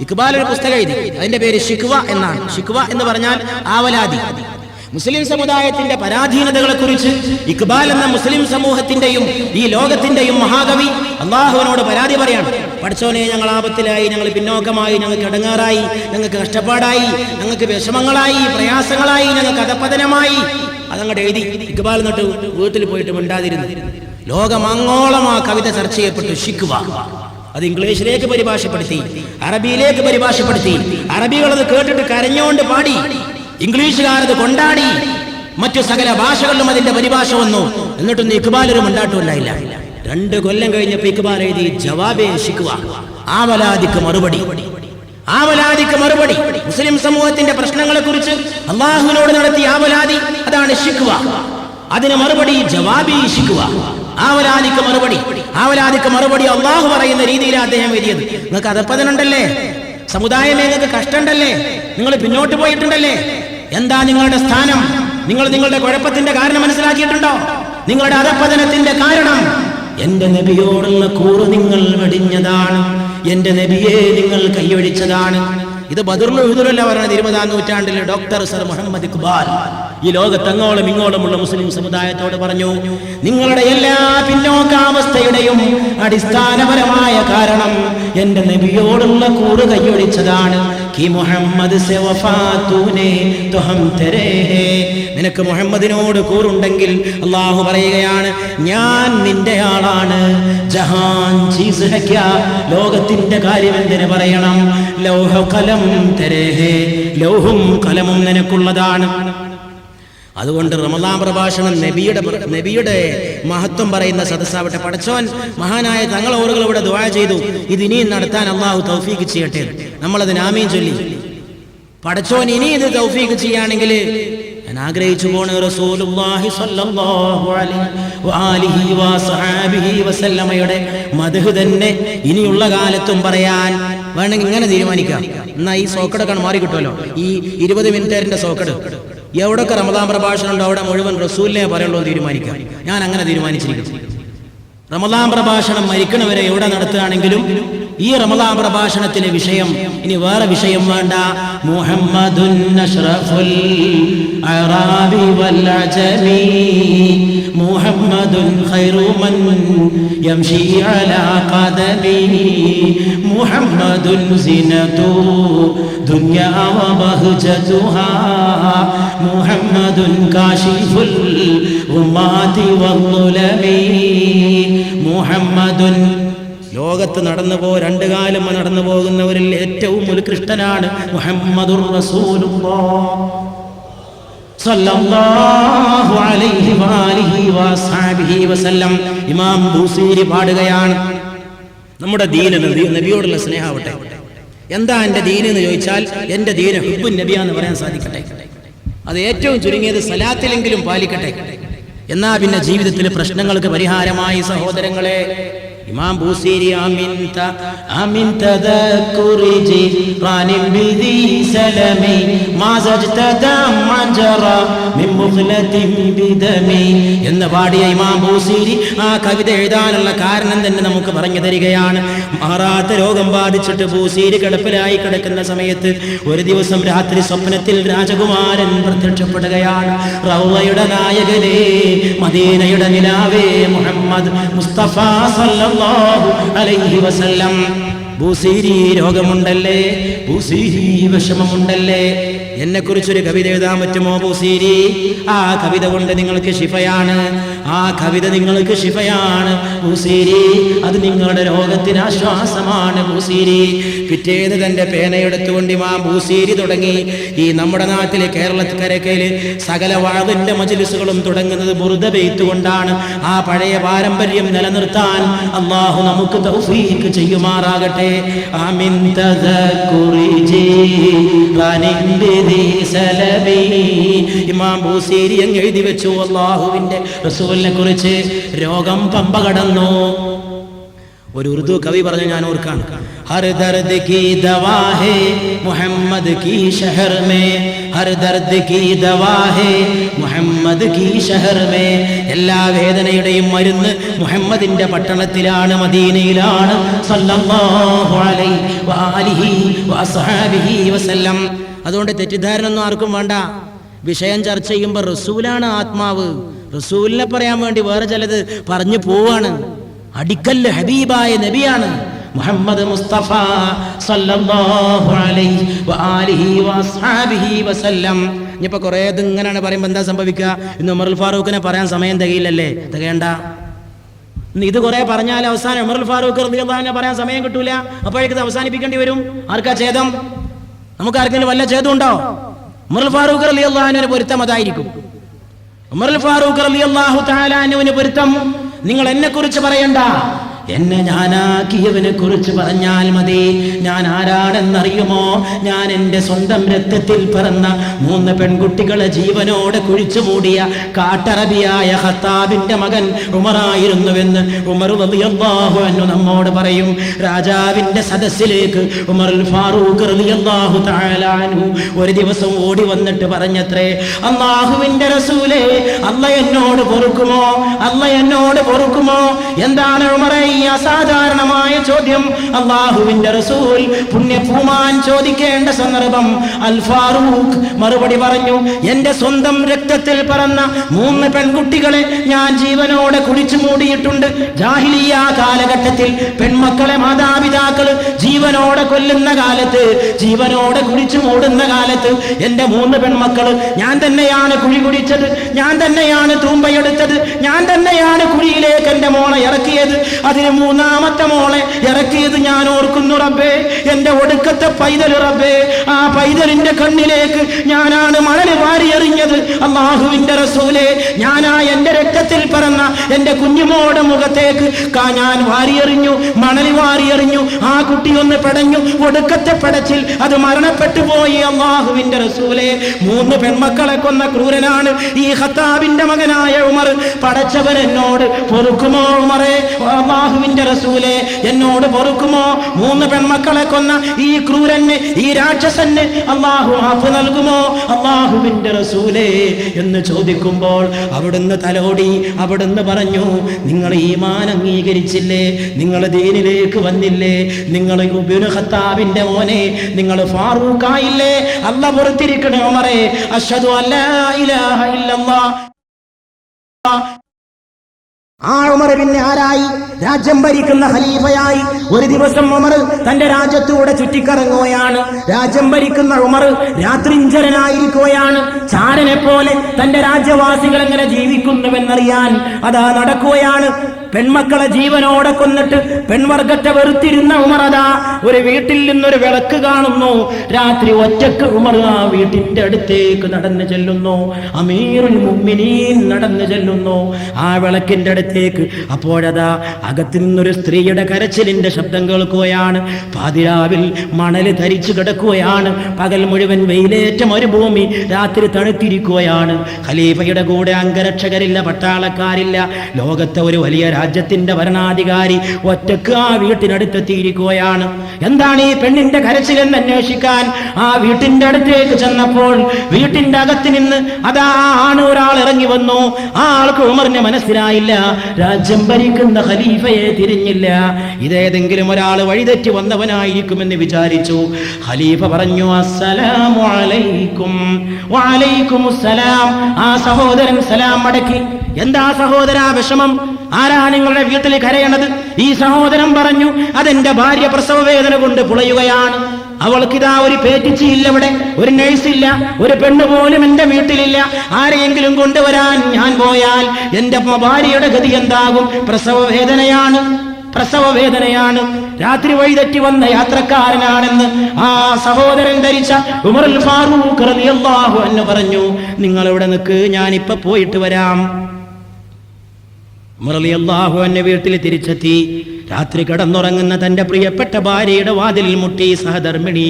ഇഖ്ബാൽ ഒരു പുസ്തകം എഴുതി, അതിന്റെ പേര് ശിക്വ എന്നാണ്. ശിക്വ എന്ന് പറഞ്ഞാൽ ആവലാതി. മുസ്ലിം സമുദായത്തിന്റെ പരാധീനതകളെക്കുറിച്ച് ഇക്ബാൽ എന്ന മുസ്ലിം സമൂഹത്തിന്റെയും ഈ ലോകത്തിന്റെയും മഹാകവി അള്ളാഹുവിനോട് പരാതി പറയാണ്. പഠിച്ചോനെ, ഞങ്ങൾ ആപത്തിലായി, ഞങ്ങൾ പിന്നോക്കമായി, ഞങ്ങൾക്ക് ഇടങ്ങാറായി, ഞങ്ങൾക്ക് കഷ്ടപ്പാടായി, ഞങ്ങൾക്ക് വിഷമങ്ങളായി, പ്രയാസങ്ങളായി, ഞങ്ങൾക്ക് അധപതനമായി. അതങ്ങോട്ട് എഴുതി ഇക്ബാൽ എന്നിട്ട് വീട്ടിൽ പോയിട്ട് മിണ്ടാതിരുന്നു. ലോകമങ്ങോളം ആ കവിത ചർച്ച ചെയ്യപ്പെട്ടു. ശിക്വ അത് ഇംഗ്ലീഷിലേക്ക് പരിഭാഷപ്പെടുത്തി, അറബിയിലേക്ക് പരിഭാഷപ്പെടുത്തി. അറബികൾ അത് കേട്ടിട്ട് കരഞ്ഞോണ്ട് പാടി, ഇംഗ്ലീഷുകാരത് കൊണ്ടാടി, മറ്റു സകല ഭാഷകളിലും അതിന്റെ പരിഭാഷ വന്നു. എന്നിട്ടൊന്നും ഇക്ബാൽ ഒരു മുണ്ടാട്ടുണ്ടായില്ല. 2 കൊല്ലം കഴിഞ്ഞപ്പോൾ ഇക്ബാൽ എഴുതി ജവാബേ ശിക്വ, ആവലാദിക്ക് മറുപടി. ആവലാദിക്ക് മറുപടി. മുസ്ലിം സമൂഹത്തിന്റെ പ്രശ്നങ്ങളെ കുറിച്ച് അള്ളാഹുവിനോട് നടത്തിയ ആവലാദി, അതാണ് ശിക്വ. അതിന് മറുപടി ജവാബി ശിക്വ, ആവലാദിക്ക് മറുപടി. ആവലാദിക്ക് മറുപടി അള്ളാഹു പറയുന്ന രീതിയിലാണ് അദ്ദേഹം എഴുതിയത്. നിങ്ങൾക്ക് അധപ്പതനുണ്ടല്ലേ, സമുദായമേ നിങ്ങൾക്ക് കഷ്ടമുണ്ടല്ലേ, നിങ്ങൾ പിന്നോട്ട് പോയിട്ടുണ്ടല്ലേ, എന്താ നിങ്ങളുടെ സ്ഥാനം? നിങ്ങൾ നിങ്ങളുടെ കുഴപ്പത്തിന്റെ കാരണം മനസ്സിലാക്കിയിട്ടുണ്ടോ? നിങ്ങളുടെ അധപ്പതനത്തിന്റെ കാരണം എന്റെ നബിയോടുള്ള കൂറ് നിങ്ങൾ വെടിഞ്ഞതാണ്, എന്റെ നബിയെ നിങ്ങൾ കൈയൊഴിച്ചതാണ്. ഇത് ബദറുൽ ഉഹുദിലല്ല പറയുന്നത്, 20-ാം നൂറ്റാണ്ടിലെ ഡോക്ടർ സർ മുഹമ്മദ് ഇക്ബാൽ ഈ ലോകത്തങ്ങോളം ഇങ്ങോളമുള്ള മുസ്ലിം സമുദായത്തോട് പറഞ്ഞു, നിങ്ങളുടെ എല്ലാ പിന്നോക്കാവസ്ഥയുടെയും അടിസ്ഥാനപരമായ കാരണം എന്റെ നബിയോടുള്ള കൂറ് കൈയൊഴിച്ചതാണ്. നിനക്ക് മുഹമ്മദിനോട് കൂറുണ്ടെങ്കിൽ അള്ളാഹു പറയുകയാണ്, ഞാൻ നിന്റെ ആളാണ്. ജഹാൻ ചീസ് ഹ ക്യാ, ലോകത്തിന്റെ കാര്യം എന്തിനു പറയണം? ലൗഹ കലം തെരേഹേ, ലൗഹും കലമും നിനക്കുള്ളതാണ്. അതുകൊണ്ട് റമദാൻ പ്രഭാഷണം നബിയുടെ മഹത്വം പറയുന്ന സദസ്സാവട്ടെ. പടച്ചോൻ മഹാനായ തങ്ങൾ ഓറുകൾ ഇവിടെ ദുആ ചെയ്തു, ഇത് ഇനിയും നടത്താൻ അള്ളാഹു തൗഫീഖ് ചെയ്യട്ടെ. നമ്മളതിന് ആമീൻ ചൊല്ലി. പടച്ചോൻ ഇനി ഇത് തൗഫീഖ് ചെയ്യാണെങ്കിൽ ഞാൻ ആഗ്രഹിച്ചു പോണ റസൂലുള്ളാഹി സ്വല്ലല്ലാഹു അലൈഹി വസല്ലമയുടെ വസല്ലമയുടെ മദ്ഹ് തന്നെ ഇനിയുള്ള കാലത്തും പറയാൻ വേണമെങ്കിൽ ഇങ്ങനെ തീരുമാനിക്കാം. എന്നാ ഈ സോക്കടൊക്കെ മാറി കിട്ടുമല്ലോ. ഈ 20 മിനിറ്റേറിന്റെ സോക്കട് എവിടൊക്കെ റമദാൻ പ്രഭാഷണം ഉണ്ടോ അവിടെ മുഴുവൻ റസൂലിനെ പറയുള്ളൂ തീരുമാനിക്കാം. ഞാൻ അങ്ങനെ തീരുമാനിച്ചിരിക്കുന്നു. റമദാൻ പ്രഭാഷണം മരിക്കണവരെ എവിടെ നടത്തുകയാണെങ്കിലും ഈ റമദാൻ പ്രഭാഷണത്തിലെ വിഷയം ഇനി വേറെ വിഷയം വേണ്ട. മുഹമ്മദുൻ അഷ്റഫുൽ അറാബി വൽ അജമി, മുഹമ്മദുൻ ഖൈറു മൻ യംശി അലാ ഖദമി, മുഹമ്മദുൻ സിനതു ദുനിയാ വ ബഹജതുഹാ, മുഹമ്മദുൻ കാശിഫുൽ ഉമ്മാതി വദ്ദുലമി, മുഹമ്മദുൻ ലോകത്ത് രണ്ട് കാലം നടന്നു പോകുന്നവരിൽ ഏറ്റവും ഉത്കൃഷ്ടനാണ് മുഹമ്മദുർ റസൂലുള്ളാഹ് സ്വല്ലല്ലാഹു അലൈഹി വആലിഹി വസഹബിഹി വസല്ലം. ഇമാം ബൂസീരി പാടുകയാണ്, നമ്മുടെ ദീന് നബിയോടുള്ള സ്നേഹമാവട്ടെ. എന്താ എൻ്റെ ദീന് എന്ന് ചോദിച്ചാൽ എൻ്റെ ദീന് ഹുബ്ബുൻ നബിയാന്ന് പറയാൻ സാധിക്കട്ടെ. അത് ഏറ്റവും ചുരുങ്ങിയത് സലാത്തിലെങ്കിലും പാലിക്കട്ടെ. എന്നാ പിന്നെ ജീവിതത്തിൽ പ്രശ്നങ്ങൾക്ക് പരിഹാരമായി സഹോദരങ്ങളെ. ഇമാം ബൂസീരി ആമിൻ തദക്കുരി ജിറാനിൻ ബിദി സലമി മാസജ്തദം മജറ മിൻ മുഖ്ലതിൻ ബിദമി എന്ന് പാടിയ ഇമാം ബൂസീരി ആ കവിത എഴുതാനുള്ള കാരണം തന്നെ നമുക്ക് പറഞ്ഞു തരികയാണ്. മാറാത്ത രോഗം ബാധിച്ചിട്ട് ബൂസീരി കിടപ്പിലായി കിടക്കുന്ന സമയത്ത് ഒരു ദിവസം രാത്രി സ്വപ്നത്തിൽ രാജകുമാരൻ പ്രത്യക്ഷപ്പെടുകയാണ്. റൗളയുടെ നായകനേ, മദീനയുടെ നിലാവേ, മുഹമ്മദ് മുസ്തഫ സല്ലല്ലാഹു അലൈഹി വസല്ലം. ബൂസീരി രോഗമുണ്ടല്ലേ, ബൂസീരി വിഷമമുണ്ടല്ലേ, എന്നെക്കുറിച്ചൊരു കവിത എഴുതാൻ പറ്റുമോ ബൂസീരി? ആ കവിത കൊണ്ട് നിങ്ങൾക്ക് ശിഫയാണ്, ആ കവിത നിങ്ങൾക്ക് ശിഫയാണ് ബൂസീരി, അത് നിങ്ങളുടെ രോഗത്തിന് ആശ്വാസമാണ് ബൂസീരി. പിറ്റേന്ന് തന്റെ പേനയെടുത്തുകൊണ്ട് ഇമാം ബൂസീരി തുടങ്ങി. ഈ നമ്മുടെ നാട്ടിലെ കേരളക്കരക്കയില് സകല വഅദിന്റെ മജ്ലിസുകളും തുടങ്ങുന്നത് ബുർദ ബെയ്ത്ത് കൊണ്ടാണ്. ആ പഴയ പാരമ്പര്യം നിലനിർത്താൻ അല്ലാഹു നമുക്ക് തൗഫീഖ് ചെയ്യുമാറാകട്ടെ. ആമിൻ തദക്കുരി ജിറാനിൻ ബിദി സലമി. ഇമാം ബൂസീരി അങ്ങ് എഴുതി വെച്ചു അല്ലാഹുവിന്റെ റസൂലിനെ കുറിച്ച്. രോഗം പമ്പ കടന്നു. ഒരു ഉറുദു കവി പറഞ്ഞു, ഞാൻ ഓർക്കാണ്, ഹർ ദർദ് കി ദവാ ഹേ മുഹമ്മദ് കി ശഹർ മേ, ഹർ ദർദ് കി ദവാ ഹേ മുഹമ്മദ് കി ശഹർ മേ. എല്ലാ വേദനയുടെയും മരുന്ന് മുഹമ്മദിന്റെ പട്ടണത്തിലാണ്, മദീനയിലാണ് സല്ലല്ലാഹു അലൈഹി വസല്ലം. അതുകൊണ്ട് തെറ്റിദ്ധാരണ ഒന്നും ആർക്കും വേണ്ട. വിഷയം ചർച്ച ചെയ്യുമ്പോൾ റസൂലാണ് ആത്മാവ്, റസൂലിനെ പറയാൻ വേണ്ടി വേറെ ചിലത് പറഞ്ഞു പോവാണ്. അടിക്കല്ല് ഹബീബായ നബിയാണ് മുഹമ്മദ് മുസ്തഫ സല്ലല്ലാഹു അലൈഹി വആലിഹി വഅസ്ഹാബിഹി വസല്ലം. ഇനിയിപ്പോൾ കുറേ ഇതിങ്ങനെയാണ് പറയുമ്പോൾ എന്താ സംഭവിക്കുക? ഇന്ന് ഉമറുൽ ഫാറൂഖിനെ പറയാൻ സമയം തികയില്ലല്ലേ? തികയണ്ട. ഇത് കുറെ പറഞ്ഞാൽ അവസാനം ഉമറുൽ ഫാറൂഖ് റളിയല്ലാഹു അൻഹു പറയാൻ സമയം കിട്ടൂല. അപ്പോഴേക്ക് അവസാനിപ്പിക്കേണ്ടി വരും. ആർക്കാ ഛേദം? നമുക്ക് ആർക്കെങ്കിലും വല്ല ഛേദം ഉണ്ടോ? ഉമറുൽ ഫാറൂഖ് റളിയല്ലാഹു അൻഹുവിന് പൊരുത്തം അതായിരിക്കും. ഉമറുൽ ഫാറൂഖ് റളിയല്ലാഹു തആല അൻഹുവിന് പൊരുത്തം നിങ്ങൾ എന്നെ കുറിച്ച് പറയണ്ട, എന്നെ ഞാനാക്കിയവനെ കുറിച്ച് പറഞ്ഞാൽ മതി. ഞാൻ ആരാണെന്നറിയുമോ? ഞാൻ എൻ്റെ സ്വന്തം രക്തത്തിൽ പിറന്ന 3 പെൺകുട്ടികളെ ജീവനോടെ കുഴിച്ചു മൂടിയ കാട്ടറബിയായ ഖത്താബിന്റെ മകൻ ഉമറായിരുന്നുവെന്ന് ഉമർ റളിയല്ലാഹു അൻഹു നമ്മോട് പറയും. രാജാവിന്റെ സദസ്സിലേക്ക് ഉമറുൽ ഫാറൂഖ് റളിയല്ലാഹു തആല അൻഹു ഒരു ദിവസം ഓടി വന്നിട്ട് പറഞ്ഞത്രേ, അല്ലാഹുവിന്റെ റസൂലേ, അല്ലാഹ് എന്നോട് പൊറുക്കുമോ? അല്ലാഹ് എന്നോട് പൊറുക്കുമോ? എന്താണ് ഉമറേ ഈ അസാധാരണമായ ചോദ്യം? അല്ലാഹുവിന്റെ റസൂൽ പുണ്യപൂമാൻ ചോദിക്കേണ്ട സന്ദർഭം. അൽ ഫാറൂഖ് മറുപടി പറഞ്ഞു, എന്റെ സ്വന്തം രക്തത്തിൽ പറന്ന 3 പെൺകുട്ടികളെ ഞാൻ ജീവനോടെ കുഴിച്ചു മൂടിയിട്ടുണ്ട്. ജാഹിലിയ്യ കാലഘട്ടത്തിൽ പെൺമക്കളെ മാതാപിതാക്കൾ ജീവനോടെ കൊല്ലുന്ന കാലത്ത്, ജീവനോടെ കുഴിച്ചു മൂടുന്ന കാലത്ത് എന്റെ 3 പെൺമക്കൾ ഞാൻ തന്നെയാണ് കുഴി കുടിച്ചത്, ഞാൻ തന്നെയാണ് തൂമ്പയെടുത്തത്, ഞാൻ തന്നെയാണ് കുഴിയിലേക്ക് എന്റെ മോളെ ഇറക്കിയത്. അതിന് 3ാമത്തെ മോളെ ഇറക്കിയത് ഞാൻ ഓർക്കുന്നു റബ്ബേ. എന്റെ ഒടുക്കത്തെ പൈതൽ റബ്ബേ, ആ പൈതലിന്റെ കണ്ണിലേക്ക് ഞാനാണ് മണൽ വാരിയെറിഞ്ഞത്. അല്ലാഹുവിന്റെ റസൂലേ, ഞാനാ എന്റെ രക്തത്തിൽ പിറന്ന എന്റെ കുഞ്ഞുമോടെ മുഖത്തേക്ക് ഞാൻ വാരിയെറിഞ്ഞു, മണൽ വാരിയെറിഞ്ഞു. ആ കുട്ടി ഒന്ന് പെടഞ്ഞു, ഒടുക്കത്തെ പെടച്ചിൽ അത് മരണപ്പെട്ടു പോയി. അല്ലാഹുവിന്റെ റസൂലേ, 3 പെൺമക്കളെ കൊന്ന ക്രൂരനാണ് ഈ ഖത്താബിന്റെ മകനായ ഉമർ. പടച്ചവൻ എന്നോട് പൊറുക്കുമോ ഉമറേ? അല്ലാഹുവിന്റെ റസൂലേ, എന്നോട് പൊറുക്കുമോ? 3 പെൺമക്കളെ കൊന്ന ഈ ക്രൂരന്, ഈ രാക്ഷസന് അല്ലാഹു മാഫ് നൽകുമോ? അല്ലാഹുവിന്റെ റസൂലേ എന്ന് ചോദിക്കുമ്പോൾ അവിടുന്ന് തലോടി, അവിടുന്ന് പറഞ്ഞു, നിങ്ങൾ ഈമാൻ അംഗീകരിച്ചില്ലേ? നിങ്ങൾ ദീനിലേക്ക് വന്നില്ലേ? നിങ്ങൾ ഇബ്നു ഖത്താബിന്റെ മോനെ, നിങ്ങൾ ഫാറൂഖായില്ലേ? അല്ലാഹ് പൊറുത്തിരിക്കണേ ഉമറേ. അശ്ഹദു അല്ലാ ഇലാഹ ഇല്ലല്ലാഹ്. ആ ഉമർ പിന്നെ ആരായി? രാജ്യം ഭരിക്കുന്ന ഖലീഫയായി. ഒരു ദിവസം ഉമർ തന്റെ രാജ്യത്തൂടെ ചുറ്റിക്കറങ്ങുകയാണ്. രാജ്യം ഭരിക്കുന്ന ഉമർ രാത്രിഞ്ചരനായിരിക്കുകയാണ്. ചാരനെ പോലെ തന്റെ രാജ്യവാസികൾ എങ്ങനെ ജീവിക്കുന്നുവെന്നറിയാൻ അതാ നടക്കുകയാണ്. പെൺമക്കളെ ജീവനോടെ കൊന്നിട്ട് പെൺവർഗത്തെ വെറുത്തിരുന്ന ഉമർ അതാ ഒരു വീട്ടിൽ നിന്നൊരു വിളക്ക് കാണുന്നു. രാത്രി ഒറ്റക്ക് ഉമർ ആ വീട്ടിന്റെ അടുത്തേക്ക് നടന്നു ചെല്ലുന്നു. അമീറുൽ മുഅ്മിനീൻ നടന്നു ചെല്ലുന്നു ആ വിളക്കിന്റെ അടുത്തേക്ക്. അപ്പോഴതാ അകത്തു നിന്നൊരു സ്ത്രീയുടെ കരച്ചിലിന്റെ ശബ്ദം കേൾക്കുകയാണ്. പാതിരാവിൽ മണല് ധരിച്ചു കിടക്കുകയാണ്. പകൽ മുഴുവൻ വെയിലേറ്റ മരുഭൂമി, രാത്രി തണുത്തിരിക്കുകയാണ്. ഖലീഫയുടെ കൂടെ അംഗരക്ഷകരില്ല, പട്ടാളക്കാരില്ല. ലോകത്തെ ഒരു വലിയ രാജ്യത്തിന്റെ ഭരണാധികാരി ഒറ്റക്ക് ആ വീട്ടിനടുത്തെത്തിയിരിക്കുകയാണ്. എന്താണ് ഈ പെണ്ണിന്റെ കരച്ചിലെന്ന് അന്വേഷിക്കാൻ ആ വീട്ടിന്റെ അടുത്തേക്ക് ചെന്നപ്പോൾ വീട്ടിന്റെ അകത്ത് നിന്ന് അതാ ആണ് ഒരാൾ ഇറങ്ങി വന്നു. ആ ആൾക്ക് ഉമറിനെ മനസ്സിലായില്ല. രാജ്യം ഭരിക്കുന്ന ഖലീഫയെ തിരിഞ്ഞില്ല. ഇതേതെങ്കിലും ഒരാൾ വഴിതെറ്റി വന്നവനായിരിക്കുമെന്ന് വിചാരിച്ചു. ഖലീഫ പറഞ്ഞു, അസ്സലാമു അലൈക്കും. വഅലൈക്കുമുസ്സലാം. ആ സഹോദരൻ സലാം മടക്കി. എന്താ സഹോദരാ വിഷമം? ആരാ നിങ്ങളുടെ വീട്ടിൽ കരയണത്? ഈ സഹോദരൻ പറഞ്ഞു, അതെന്റെ ഭാര്യ പ്രസവ വേദന കൊണ്ട് പുളയുകയാണ്. അവൾക്കിതാ ഒരു പേറ്റിച്ചില്ല, ഇവിടെ ഒരു നഴ്സില്ല, ഒരു പെണ്ണ് പോലും എന്റെ വീട്ടിലില്ല. ആരെയെങ്കിലും കൊണ്ടുവരാൻ ഞാൻ പോയാൽ എന്റെ ഭാര്യയുടെ ഗതി എന്താകും? പ്രസവ വേദനയാണ്, പ്രസവ വേദനയാണ്. രാത്രി വഴിതെറ്റി വന്ന യാത്രക്കാരനാണെന്ന് ആ സഹോദരൻ ധരിച്ച ഉമറുൽ ഫാറൂഖ് റളിയല്ലാഹു അൻഹു പറഞ്ഞു, നിങ്ങൾ ഇവിടെ നിൽക്ക്, ഞാനിപ്പോ പോയിട്ട് വരാം. ഉമർ റളിയല്ലാഹു അൻഹു വീട്ടിൽ തിരിച്ചെത്തി. രാത്രി കിടന്നുറങ്ങുന്ന തന്റെ പ്രിയപ്പെട്ട ഭാര്യയുടെ വാതിലിൽ മുട്ടി, സഹധർമ്മിണി,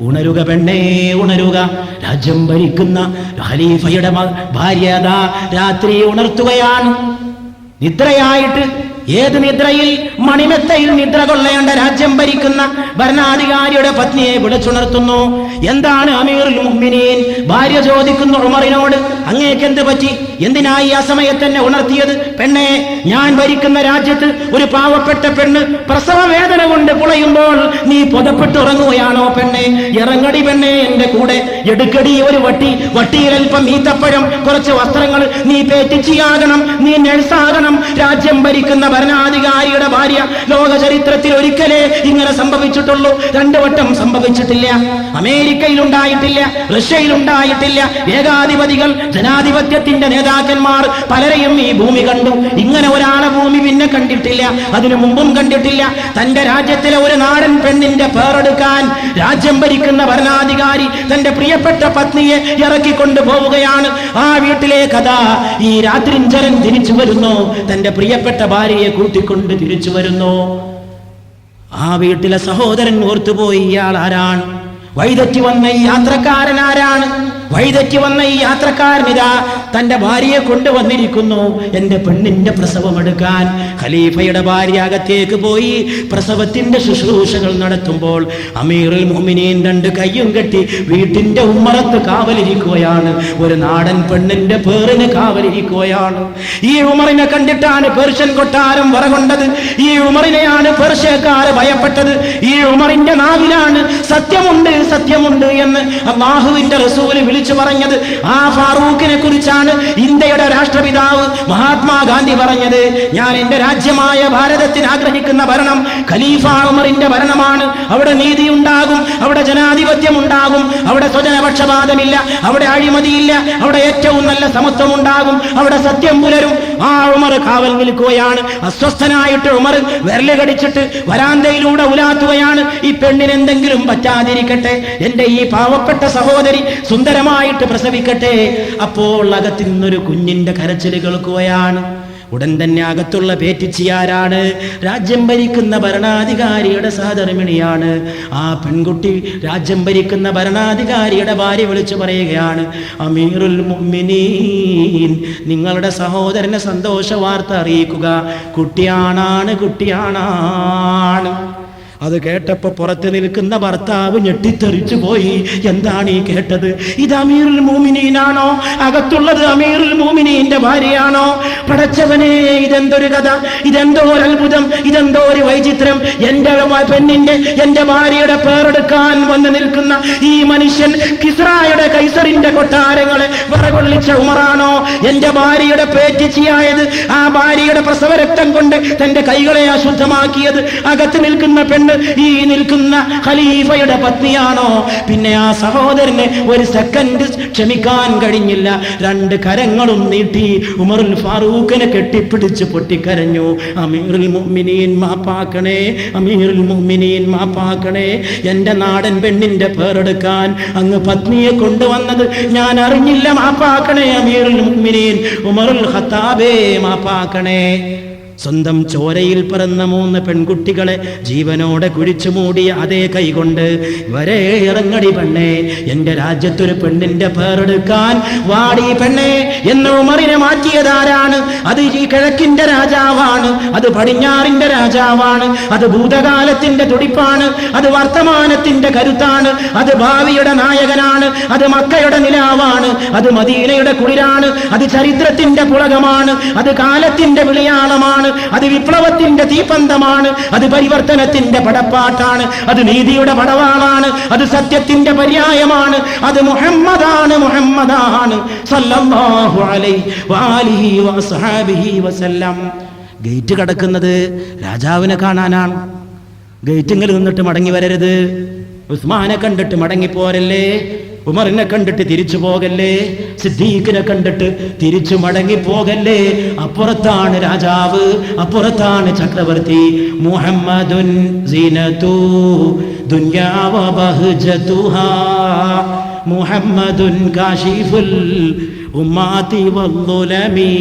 ഉണരുക പെണ്ണേ, ഉണരുക. രാജ്യം ഭരിക്കുന്ന ഖലീഫയുടെ ഭാര്യ രാത്രി ഉണർത്തുകയാണ്. നിദ്രയായിട്ട് ഏത് നിദ്രയിൽ? മണിമെത്തയിൽ നിദ്ര കൊള്ളേണ്ട രാജ്യം ഭരിക്കുന്ന ഭരണാധികാരിയുടെ പത്നിയെ വിളിച്ചുണർത്തുന്നു. എന്താണ് അമീറുൽ മുഅ്മിനീൻ? ഭാര്യ ചോദിക്കുന്നു ഉമറിനോട്, അങ്ങേക്ക് എന്ത് പറ്റി? എന്തിനായി ആ സമയത്ത് എന്നെ ഉണർത്തിയത്? പെണ്ണെ, ഞാൻ ഭരിക്കുന്ന രാജ്യത്ത് ഒരു പാവപ്പെട്ട പെണ്ണ് പ്രസവ വേദന കൊണ്ട് പുളയുമ്പോൾ നീ പുതപ്പെട്ടുറങ്ങുകയാണോ പെണ്ണെ? ഇറങ്ങടി പെണ്ണെ എന്റെ കൂടെ, എടുക്കടി ഒരു വട്ടിയിൽ അല്പം ഈത്തപ്പഴം, കുറച്ച് വസ്ത്രങ്ങൾ, നീ പേറ്റിച്ചിയാകണം, നീ നഴ്സാകണം. രാജ്യം ഭരിക്കുന്ന ഭരണാധികാരിയുടെ ഭാര്യ ലോക ചരിത്രത്തിൽ ഒരിക്കലേ ഇങ്ങനെ സംഭവിച്ചിട്ടുള്ളൂ. 2 വട്ടം സംഭവിച്ചിട്ടില്ല. അമേരിക്കയിൽ ഉണ്ടായിട്ടില്ല, റഷ്യയിൽ ഉണ്ടായിട്ടില്ല. ഏകാധിപതികൾ, ജനാധിപത്യത്തിന്റെ നേതാക്കന്മാർ പലരെയും ഈ ഭൂമി കണ്ടു. ഇങ്ങനെ ഒരാളെ ഭൂമി പിന്നെ കണ്ടിട്ടില്ല, അതിനു മുമ്പും കണ്ടിട്ടില്ല. തന്റെ രാജ്യത്തിലെ ഒരു നാടൻ പെണ്ണിന്റെ പേരെടുക്കാൻ രാജ്യം ഭരിക്കുന്ന ഭരണാധികാരി തന്റെ പ്രിയപ്പെട്ട പത്നിയെ ഇറക്കിക്കൊണ്ടു പോവുകയാണ്. ആ വീട്ടിലെ കഥ ഈ രാത്രിഞ്ചരൻ തിരിച്ചു വരുന്നു, തന്റെ പ്രിയപ്പെട്ട ഭാര്യയെ കൂട്ടിക്കൊണ്ട് തിരിച്ചു വരുന്നു. ആ വീട്ടിലെ സഹോദരൻ ഓർത്തുപോയി, ഇയാൾ ആരാണ്? വഴിതെറ്റി വന്ന ഈ യാത്രക്കാരൻ ആരാണ്? വഴിതെറ്റി വന്ന ഈ യാത്രക്കാരനിതാ തന്റെ ഭാര്യയെ കൊണ്ടുവന്നിരിക്കുന്നു, എന്റെ പെണ്ണിന്റെ പ്രസവം എടുക്കാൻ. ഖലീഫയുടെ ഭാര്യ അകത്തേക്ക് പോയി പ്രസവത്തിന്റെ ശുശ്രൂഷകൾ നടത്തുമ്പോൾ അമീറുൽ മുഅ്മിനീൻ 2 കയ്യും കെട്ടി വീട്ടിന്റെ ഉമ്മറത്ത് കാവലിരിക്കുകയാണ്. ഒരു നാടൻ പെണ്ണിന്റെ പേരിന് കാവലിരിക്കുകയാണ്. ഈ ഉമറിനെ കണ്ടിട്ടാണ് പേർഷ്യൻ കൊട്ടാരം വറകൊണ്ടത്. ഈ ഉമറിനെയാണ് പേർഷ്യക്കാര് ഭയപ്പെട്ടത്. ഈ ഉമറിന്റെ നാവിലാണ് സത്യമുണ്ട് എന്ന് അല്ലാഹുവിന്റെ റസൂല് വിളിച്ചു പറഞ്ഞത്. ആ ഫാറൂഖിനെ കുറിച്ചാണ് ഇന്ത്യയുടെ രാഷ്ട്രപിതാവ് മഹാത്മാഗാന്ധി പറഞ്ഞത്. ഞാൻ എന്റെ രാജ്യമായ ഭാരതത്തിന് ആഗ്രഹിക്കുന്ന ഭരണം ഖലീഫ ഉമറിന്റെ ഭരണമാണ്. അവിടെ നീതി ഉണ്ടാകും, അവിടെ ജനാധിപത്യം ഉണ്ടാകും, അവിടെ സ്വജനപക്ഷപാതമില്ല, അവിടെ അഴിമതിയില്ല, അവിടെ ഏറ്റവും നല്ല സമത്വം ഉണ്ടാകും, അവിടെ സത്യം പുലരും. ആ ഉമർ കാവൽ നിൽക്കുകയാണ്. അസ്വസ്ഥനായിട്ട് ഉമർ വിരല് കടിച്ചിട്ട് വരാന്തയിലൂടെ ഉലാത്തുകയാണ്. ഈ പെണ്ണിന് എന്തെങ്കിലും പറ്റാതിരിക്കട്ടെ, എന്റെ ഈ പാവപ്പെട്ട സഹോദരി സുന്ദരമായിട്ട് പ്രസവിക്കട്ടെ. അപ്പോൾ അകത്തു നിന്നൊരു കുഞ്ഞിന്റെ കരച്ചിൽ കേൾക്കുകയാണ്. ഉടൻ തന്നെ അകത്തുള്ള പേറ്റിച്ചിയാരാണ്? രാജ്യം ഭരിക്കുന്ന ഭരണാധികാരിയുടെ സഹധർമ്മിണിയാണ്. ആ പെൺകുട്ടി രാജ്യം ഭരിക്കുന്ന ഭരണാധികാരിയുടെ ഭാര്യ വിളിച്ചു പറയുകയാണ്, അമീറുൽ മുഅ്മിനീൻ, നിങ്ങളുടെ സഹോദരനെ സന്തോഷ വാർത്ത അറിയിക്കുക, കുട്ടിയാണാണ്. അത് കേട്ടപ്പോ പുറത്ത് നിൽക്കുന്ന ഭർത്താവ് ഞെട്ടിത്തെറിച്ചു പോയി. എന്താണ് ഈ കേട്ടത്? ഇത് അമീറുൽ മുഅ്മിനീനാണോ? അകത്തുള്ളത് അമീറുൽ മുഅ്മിനീന്റെ ഭാര്യയാണോ? പടച്ചവനെ, ഇതെന്തൊരു കഥ, ഇതെന്തോ ഒരു അത്ഭുതം, ഇതെന്തോ ഒരു വൈചിത്രം. എന്റെ പെണ്ണിന്റെ, എന്റെ ഭാര്യയുടെ പേരെടുക്കാൻ വന്ന് നിൽക്കുന്ന ഈ മനുഷ്യൻ കിസ്റായുടെ, കൈസറിന്റെ കൊട്ടാരങ്ങളെ വിറകൊള്ളിച്ച ഉമറാണോ? എന്റെ ഭാര്യയുടെ പേറ്റിച്ചിയായത്, ആ ഭാര്യയുടെ പ്രസവരക്തം കൊണ്ട് തന്റെ കൈകളെ അശുദ്ധമാക്കിയത് അകത്ത് നിൽക്കുന്ന പെണ്ണ് ഈ നിൽക്കുന്ന ഖലീഫയുടെ പത്നിയാണോ? പിന്നെ ആ സഹോദരനെ ഒരു സെക്കൻഡ് ക്ഷമിക്കാൻ കഴിഞ്ഞില്ല. 2 കരങ്ങളും നീട്ടി ഉമറുൽ ഫാറൂഖിനെ കെട്ടിപ്പിടിച്ച് പൊട്ടിക്കരഞ്ഞു. അമീറുൽ മുഅ്മിനീൻ മാപ്പാക്കണേ, അമീറുൽ മുഅ്മിനീൻ മാപ്പാക്കണേ, എന്റെ നാടൻ പെണ്ണിന്റെ പേരെടുക്കാൻ അങ്ങ് പത്നിയെ കൊണ്ടുവന്നത് ഞാൻ അറിഞ്ഞില്ല, മാപ്പാക്കണേ അമീറുൽ മുഅ്മിനീൻ ഉമറുൽ ഖത്താബേ, മാപ്പാക്കണേ. സ്വന്തം ചോരയിൽ പിറന്ന 3 പെൺകുട്ടികളെ ജീവനോടെ കുഴിച്ചു മൂടിയ അതേ കൈകൊണ്ട് വരെ ഇറങ്ങടി പെണ്ണേ, എന്റെ രാജ്യത്തൊരു പെണ്ണിന്റെ പേരെടുക്കാൻ വാടി പെണ്ണേ എന്ന് ഉമറിനെ മാറ്റിയതാരാണ്? അത് ഈ കിഴക്കിന്റെ രാജാവാണ്, അത് പടിഞ്ഞാറിന്റെ രാജാവാണ്, അത് ഭൂതകാലത്തിന്റെ തുടിപ്പാണ്, അത് വർത്തമാനത്തിന്റെ കരുത്താണ്, അത് ഭാവിയുടെ നായകനാണ്, അത് മക്കയുടെ നിലാവാണ്, അത് മദീനയുടെ കുളിരാണ്, അത് ചരിത്രത്തിന്റെ പുളകമാണ്, അത് കാലത്തിന്റെ വിളിയാളമാണ്, അത് വിപ്ലവത്തിന്റെ തീപ്പന്തമാണ്, അത് പരിവർത്തനത്തിന്റെ പടപ്പാട്ടാണ്, അത് നീതിയുടെ പടവാളാണ്, അത് സത്യത്തിന്റെ പര്യായമാണ്, അത് മുഹമ്മദാണ് സല്ലല്ലാഹു അലൈഹി വആലിഹി വസഹബിഹി വസല്ലം. ഗേറ്റ് കടക്കുന്നത് രാജാവിനെ കാണാനാണ്. ഗേറ്റിങ്ങിൽ നിന്നിട്ട് മടങ്ങി വരരുത്. ഉസ്മാനെ കണ്ടിട്ട് മടങ്ങിപ്പോരല്ലേ, ഉമറിനെ കണ്ടിട്ട് തിരിച്ചു പോകല്ലേ, സിദ്ദീഖിനെ കണ്ടിട്ട് തിരിച്ചു മടങ്ങി പോകല്ലേ. അപ്പുറത്താണ് രാജാവ്, അപ്പുറത്താണ് ചക്രവർത്തി. മുഹമ്മദുൻ സീനതു ദുനിയാ വ ബഹ്ജതുഹാ, മുഹമ്മദുൻ കാശിഫുൽ ഉമ്മാതി വദ്ദുലമി.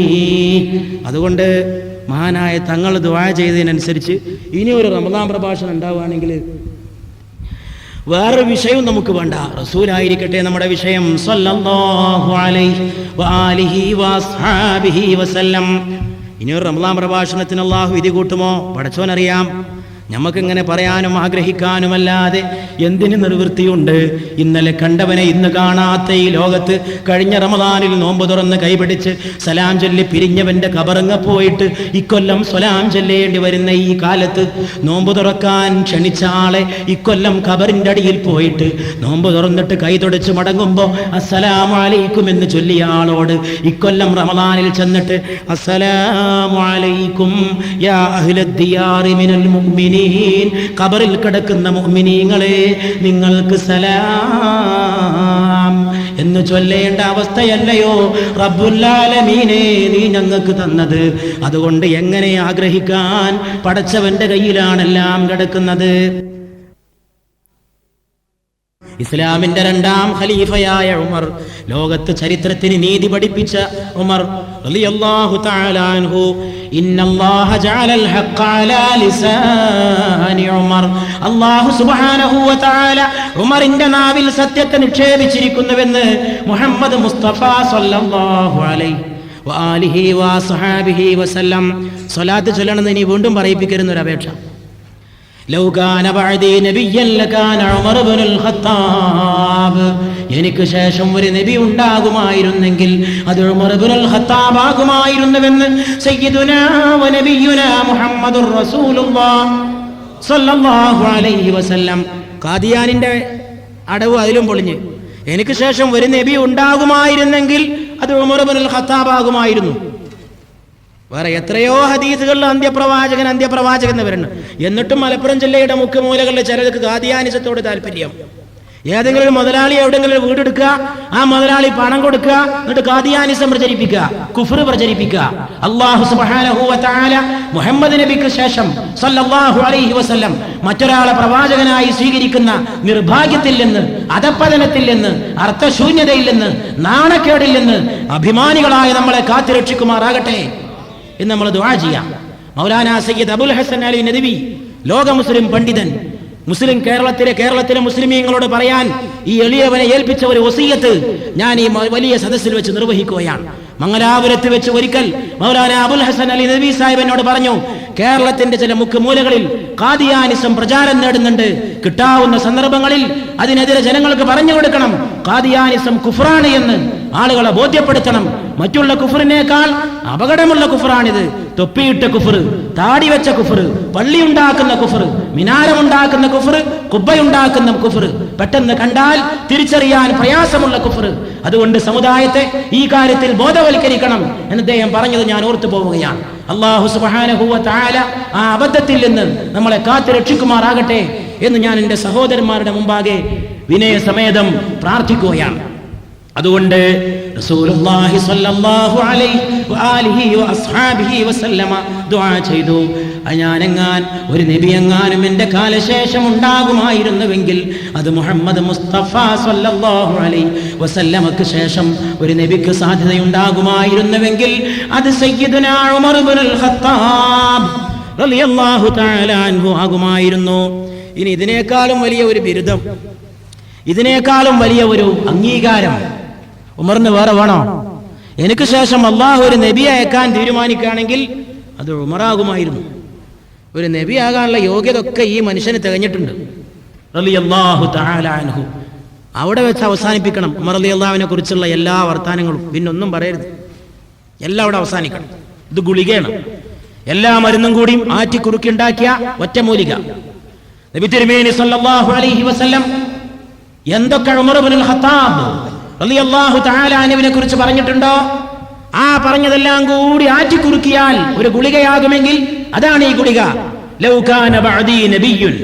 അതുകൊണ്ട് മഹാനായ തങ്ങൾ ദുആ ചെയ്തതിനനുസരിച്ച് ഇനി ഒരു റമദാൻ പ്രഭാഷണം ഉണ്ടാവുകയാണെങ്കിൽ വേറെ വിഷയവും നമുക്ക് വേണ്ട, റസൂലായിരിക്കട്ടെ നമ്മുടെ വിഷയം സല്ലല്ലാഹു അലൈഹി വആലിഹി വസ്ഹാബിഹി വസല്ലം. ഇനിയൊരു റമളാൻ പ്രഭാഷണത്തിന് അള്ളാഹു വിധി കൂട്ടുമോ? പടച്ചോനറിയാം. നമുക്കിങ്ങനെ പറയാനും ആഗ്രഹിക്കാനുമല്ലാതെ എന്തിന് നിർവൃത്തിയുണ്ട്? ഇന്നലെ കണ്ടവനെ ഇന്ന് കാണാത്ത ഈ ലോകത്ത് കഴിഞ്ഞ റമദാനിൽ നോമ്പ് തുറന്ന് കൈപിടിച്ച് സലാം ചൊല്ലി പിരിഞ്ഞവന്റെ കബറങ്ങ പോയിട്ട് ഇക്കൊല്ലം സലാം ചൊല്ലേണ്ടി വരുന്ന ഈ കാലത്ത് നോമ്പ് തുറക്കാൻ ക്ഷണിച്ച ആളെ ഇക്കൊല്ലം കബറിന്റെ അടിയിൽ പോയിട്ട് നോമ്പ് തുറന്നിട്ട് കൈ തുടച്ച് മടങ്ങുമ്പോൾ അസ്സലാമു അലൈക്കും എന്ന് ചൊല്ലിയ ആളോട് ഇക്കൊല്ലം റമദാനിൽ ചെന്നിട്ട് അസ്സലാമു അലൈക്കും യാ അഹ്ലദ്ദിയാറി മിനൽ മുഅ്മിനീൻ, ഖബറിൽ കിടക്കുന്ന മുഅ്മിനീങ്ങളെ നിങ്ങൾക്ക് സലാം എന്ന് ചൊല്ലേണ്ട അവസ്ഥയല്ലയോ റബ്ബുൽ ആലമീനെ നീ ഞങ്ങൾക്ക് തന്നത്? അതുകൊണ്ട് എങ്ങനെ ആഗ്രഹിക്കാൻ? പടച്ചവന്റെ കയ്യിലാണെല്ലാം കിടക്കുന്നത്. ഇസ്ലാമിന്റെ രണ്ടാം ഖലീഫയായ ഉമർ, ലോകത്ത് ചരിത്രത്തിന് നീതി പഠിപ്പിച്ച ഉമർ റളിയല്ലാഹു തആല അൻഹു, ഇന്നല്ലാഹ ജഅലൽ ഹഖ്ഖ അലാ ലിസാനി ഉമർ, അല്ലാഹു സുബ്ഹാനഹു വ തആല ഉമറിന്റെ നാവിൽ സത്യത്തെ നിക്ഷേപിച്ചിരിക്കുന്നുവെന്ന് മുഹമ്മദ് മുസ്തഫ സല്ലല്ലാഹു അലൈഹി വആലിഹി വസഹബിഹി വസല്ലം. സ്വലാത്ത് ചൊല്ലണമെന്ന് ഇനി വീണ്ടും പറയിപ്പിക്കരുന്ന ഒരു അപേക്ഷ. ലൗ കാന ബഅദി നബിയ്യൻ ലകാന ഉമർ ഇബ്നുൽ ഖത്താബ്, എനിക്ക് ശേഷം ഒരു നബി ഉണ്ടാകുമായിരുന്നെങ്കിൽ അത് ഉമർ ഇബ്നുൽ ഖത്താബ് ആകുമായിരുന്നുവെന്ന് സയ്യിദുനാ വ നബിയുനാ മുഹമ്മദുർ റസൂലുള്ളാഹ് സ്വല്ലല്ലാഹു അലൈഹി വസല്ലം. ഖാദിയാനിന്റെ അടവ് അതിലും പൊളിഞ്ഞ്, എനിക്ക് ശേഷം ഒരു നബി ഉണ്ടാകുമായിരുന്നെങ്കിൽ അത് ഉമർ ഇബ്നുൽ ഖത്താബ് ആകുമായിരുന്നു. വേറെ എത്രയോ ഹദീസുകളിൽ അന്ത്യപ്രവാചകൻ എന്ന് പറയുന്നു. എന്നിട്ടും മലപ്പുറം ജില്ലയുടെ മുഖ്യമൂലകളിൽ ചിലർക്ക് ഖാദിയാനിസത്തോട് താല്പര്യം. ഏതെങ്കിലും ഒരു മുതലാളി എവിടെയെങ്കിലും ഒരു വീടെടുക്കുക, ആ മുതലാളി പണം കൊടുക്കുക, എന്നിട്ട് ഖാദിയാനിസം പ്രചരിപ്പിക്കുക, കുഫ്ർ പ്രചരിപ്പിക്കുക. അല്ലാഹു സുബ്ഹാനഹു വ തആല മുഹമ്മദ് നബിക്ക് ശേഷം സല്ലല്ലാഹു അലൈഹി വസല്ലം മറ്റൊരാളെ പ്രവാചകനായി സ്വീകരിക്കുന്ന നിർഭാഗ്യത്തിൽ നിന്ന്, അധപ്പതനത്തിൽ നിന്ന്, അർത്ഥശൂന്യതയിൽ നിന്ന്, നാണക്കേടിൽ നിന്ന് അഭിമാനികളായ നമ്മളെ കാത്തുരക്ഷിക്കുമാറാകട്ടെ എന്ന് നമ്മൾ ദുആ ചെയ്യാം. മൗലാന സയ്യിദ് അബുൽ ഹസൻ അലി നദവി, ലോക മുസ്ലിം പണ്ഡിതൻ, കേരളത്തിലെ മുസ്ലിമീങ്ങളോട് പറയാൻ ഈ എളിയവനെ ഏൽപ്പിച്ച ഒരു വസിയത്ത് ഞാൻ ഈ വലിയ സദസ്സിൽ വെച്ച് നിർവഹിക്കുകയാണ്. മംഗലാപുരത്ത് വെച്ച് ഒരിക്കൽ മൗലാന അബുൽ ഹസൻ അലി നദവി സാഹിബ് എന്നോട് പറഞ്ഞു, കേരളത്തിന്റെ ചില മുക്കുമൂലകളിൽ ഖാദിയാനിസം പ്രചാരം നേടുന്നുണ്ട്. കിട്ടാവുന്ന സന്ദർഭങ്ങളിൽ അതിനെതിരെ ജനങ്ങൾക്ക് പറഞ്ഞു കൊടുക്കണം. ഖാദിയാനിസം കുഫ്റാണ് എന്ന് ആളുകളെ ബോധ്യപ്പെടുത്തണം. മറ്റുള്ള കുഫറിനേക്കാൾ അപകടമുള്ള കുഫറാണിത്. തൊപ്പിയിട്ട കുഫർ, താടി വെച്ച കുഫർ, പള്ളിയുണ്ടാക്കുന്ന കുഫർ, മിനാരമുണ്ടാക്കുന്ന കുഫർ, കുബ്ബയുണ്ടാക്കുന്ന കുഫർ, പെട്ടെന്ന് കണ്ടാൽ തിരിച്ചറിയാൻ പ്രയാസമുള്ള കുഫർ. അതുകൊണ്ട് സമുദായത്തെ ഈ കാര്യത്തിൽ ബോധവൽക്കരിക്കണം എന്ന് അദ്ദേഹം പറഞ്ഞത് ഞാൻ ഓർത്തു പോവുകയാണ്. അല്ലാഹു സുബ്ഹാനഹു വ തആല ആ അബദ്ധത്തിൽ നിന്ന് നമ്മളെ കാത്തു രക്ഷിക്കുമാറാകട്ടെ എന്ന് ഞാൻ എൻ്റെ സഹോദരന്മാരുടെ മുമ്പാകെ വിനയസമേതം പ്രാർത്ഥിക്കുകയാണ്. അതുകൊണ്ട് റസൂലുള്ളാഹി സ്വല്ലല്ലാഹു അലൈഹി വആലിഹി വഅസ്ഹാബിഹി വസല്ലമ ദുആ ചെയ്തു, ഞാനെങ്ങാൻ ഒരു നബിയെങ്ങാനും എൻ്റെ കാലശേഷം ഉണ്ടാകുമായിരുന്നുവെങ്കിൽ അത് മുഹമ്മദ് മുസ്തഫ സ്വല്ലല്ലാഹു അലൈഹി വസല്ലമക്ക് ശേഷം ഒരു നബിക്ക് സാധ്യതയുണ്ടാകുമായിരുന്നുവെങ്കിൽ അത് സയ്യിദുനാ ഉമർ ഇബ്നുൽ ഖത്താബ് റളിയല്ലാഹു തആല അൻഹു ആകുമായിരുന്നു. ഇനി ഇതിനേക്കാളും വലിയ ഒരു ബിരുദം, ഇതിനേക്കാളും വലിയ ഒരു അംഗീകാരം ഉമറിന് വേറെ വേണോ? എനിക്ക് ശേഷം അള്ളാഹു ഒരു നബിയെ അയക്കാൻ തീരുമാനിക്കുകയാണെങ്കിൽ അത് ഉമറാകുമായിരുന്നു. ഒരു നബിയാകാനുള്ള യോഗ്യത ഒക്കെ ഈ മനുഷ്യന് തികഞ്ഞിട്ടുണ്ട്. റളിയല്ലാഹു തആല അൻഹു. അവിടെ വെച്ച് അവസാനിപ്പിക്കണം ഉമർ റളിയല്ലാഹുവിനെ കുറിച്ചുള്ള എല്ലാ വർത്താനങ്ങളും. പിന്നൊന്നും പറയരുത്, എല്ലാം അവിടെ അവസാനിക്കണം. ഇത് ഗുളികയാണ്. എല്ലാ മരുന്നും കൂടിയും ആറ്റിക്കുറുക്കി ഉണ്ടാക്കിയ ഒറ്റമൂലിക. നബി തിരുമേനി സല്ലല്ലാഹു അലൈഹി വസല്ലം എന്തൊക്കെ ഉമർ ഇബ്നുൽ ഖത്താബ് റളിയല്ലാഹു തആല അൻഹുവിനെ കുറിച്ച് പറഞ്ഞിട്ടുണ്ടോ, ആ പറഞ്ഞതെല്ലാം കൂടി ആറ്റിക്കുറുക്കിയാൽ ഒരു ഗുളികയാകുമെങ്കിൽ അതാണ് ഈ ഗുളിക. ലൗ കാന ബഅദി നബിയ്യുൻ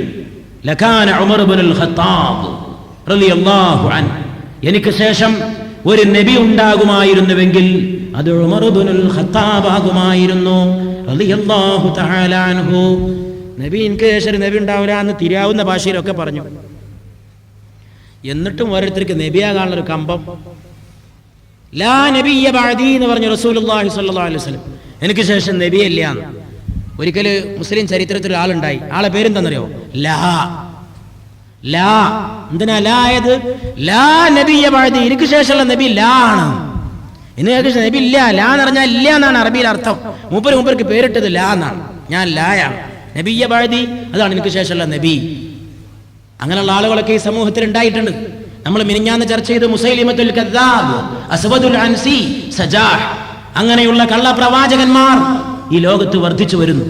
ലകാന ഉമർ ഇബ്നുൽ ഖത്താബ് റളിയല്ലാഹു അൻഹു. എനിക്ക് ശേഷം ഒരു നബി ഉണ്ടാകുമായിരുന്നുവെങ്കിൽ അത് ഉമർ ഇബ്നുൽ ഖത്താബ് ആകുമായിരുന്നു റളിയല്ലാഹു തആല അൻഹു. നബി എനിക്ക് ശേഷം നബി ഉണ്ടാവില്ല എന്ന് തിരിയാവുന്ന ഭാഷയിലൊക്കെ പറഞ്ഞു. എന്നിട്ടും ഓരോരുത്തർക്ക് നബിയാകാനുള്ള ഒരു കമ്പം. ലാ നബിയ്യ ബഅദി എന്ന് പറഞ്ഞു റസൂലുള്ളാഹി സ്വല്ലല്ലാഹു അലൈഹി വസല്ലം. എനിക്ക് ശേഷം നബിയല്ല. ഒരിക്കൽ മുസ്ലിം ചരിത്രത്തിൽ ഒരാളുണ്ടായി. ആളെ പേരെന്താണെന്നറിയോ? ലാ. എന്തിനാ ലാ ആയത്? ലാ നബിയ്യ ബഅദി, എനിക്ക് ശേഷമുള്ള നബി ലാ ആണ്. ഇന്ന് കേൾക്കുന്ന നബി ഇല്ല, ലാ എന്ന് പറഞ്ഞാൽ ഇല്ല എന്നാണ് അറബിയിൽ അർത്ഥം. മൂപ്പർക്ക് പേരിട്ടത് ലാ എന്നാണ്. ഞാൻ ലായാണ്, നബിയ്യ ബഅദി, അതാണ് എനിക്ക് ശേഷമുള്ള നബി. അങ്ങനെയുള്ള ആളുകളൊക്കെ ഈ സമൂഹത്തിൽ ഉണ്ടായിട്ടുണ്ട്. നമ്മൾ മിനിഞ്ഞാന്ന് ചർച്ച ചെയ്ത് മുസൈലിമത്തുൽ കദ്ദാബ്, അസ്വദുൽ അൻസി, സജാഹ്, അങ്ങനെയുള്ള കള്ളപ്രവാചകന്മാർ ഈ ലോകത്ത് വർദ്ധിച്ചു വരുന്നു.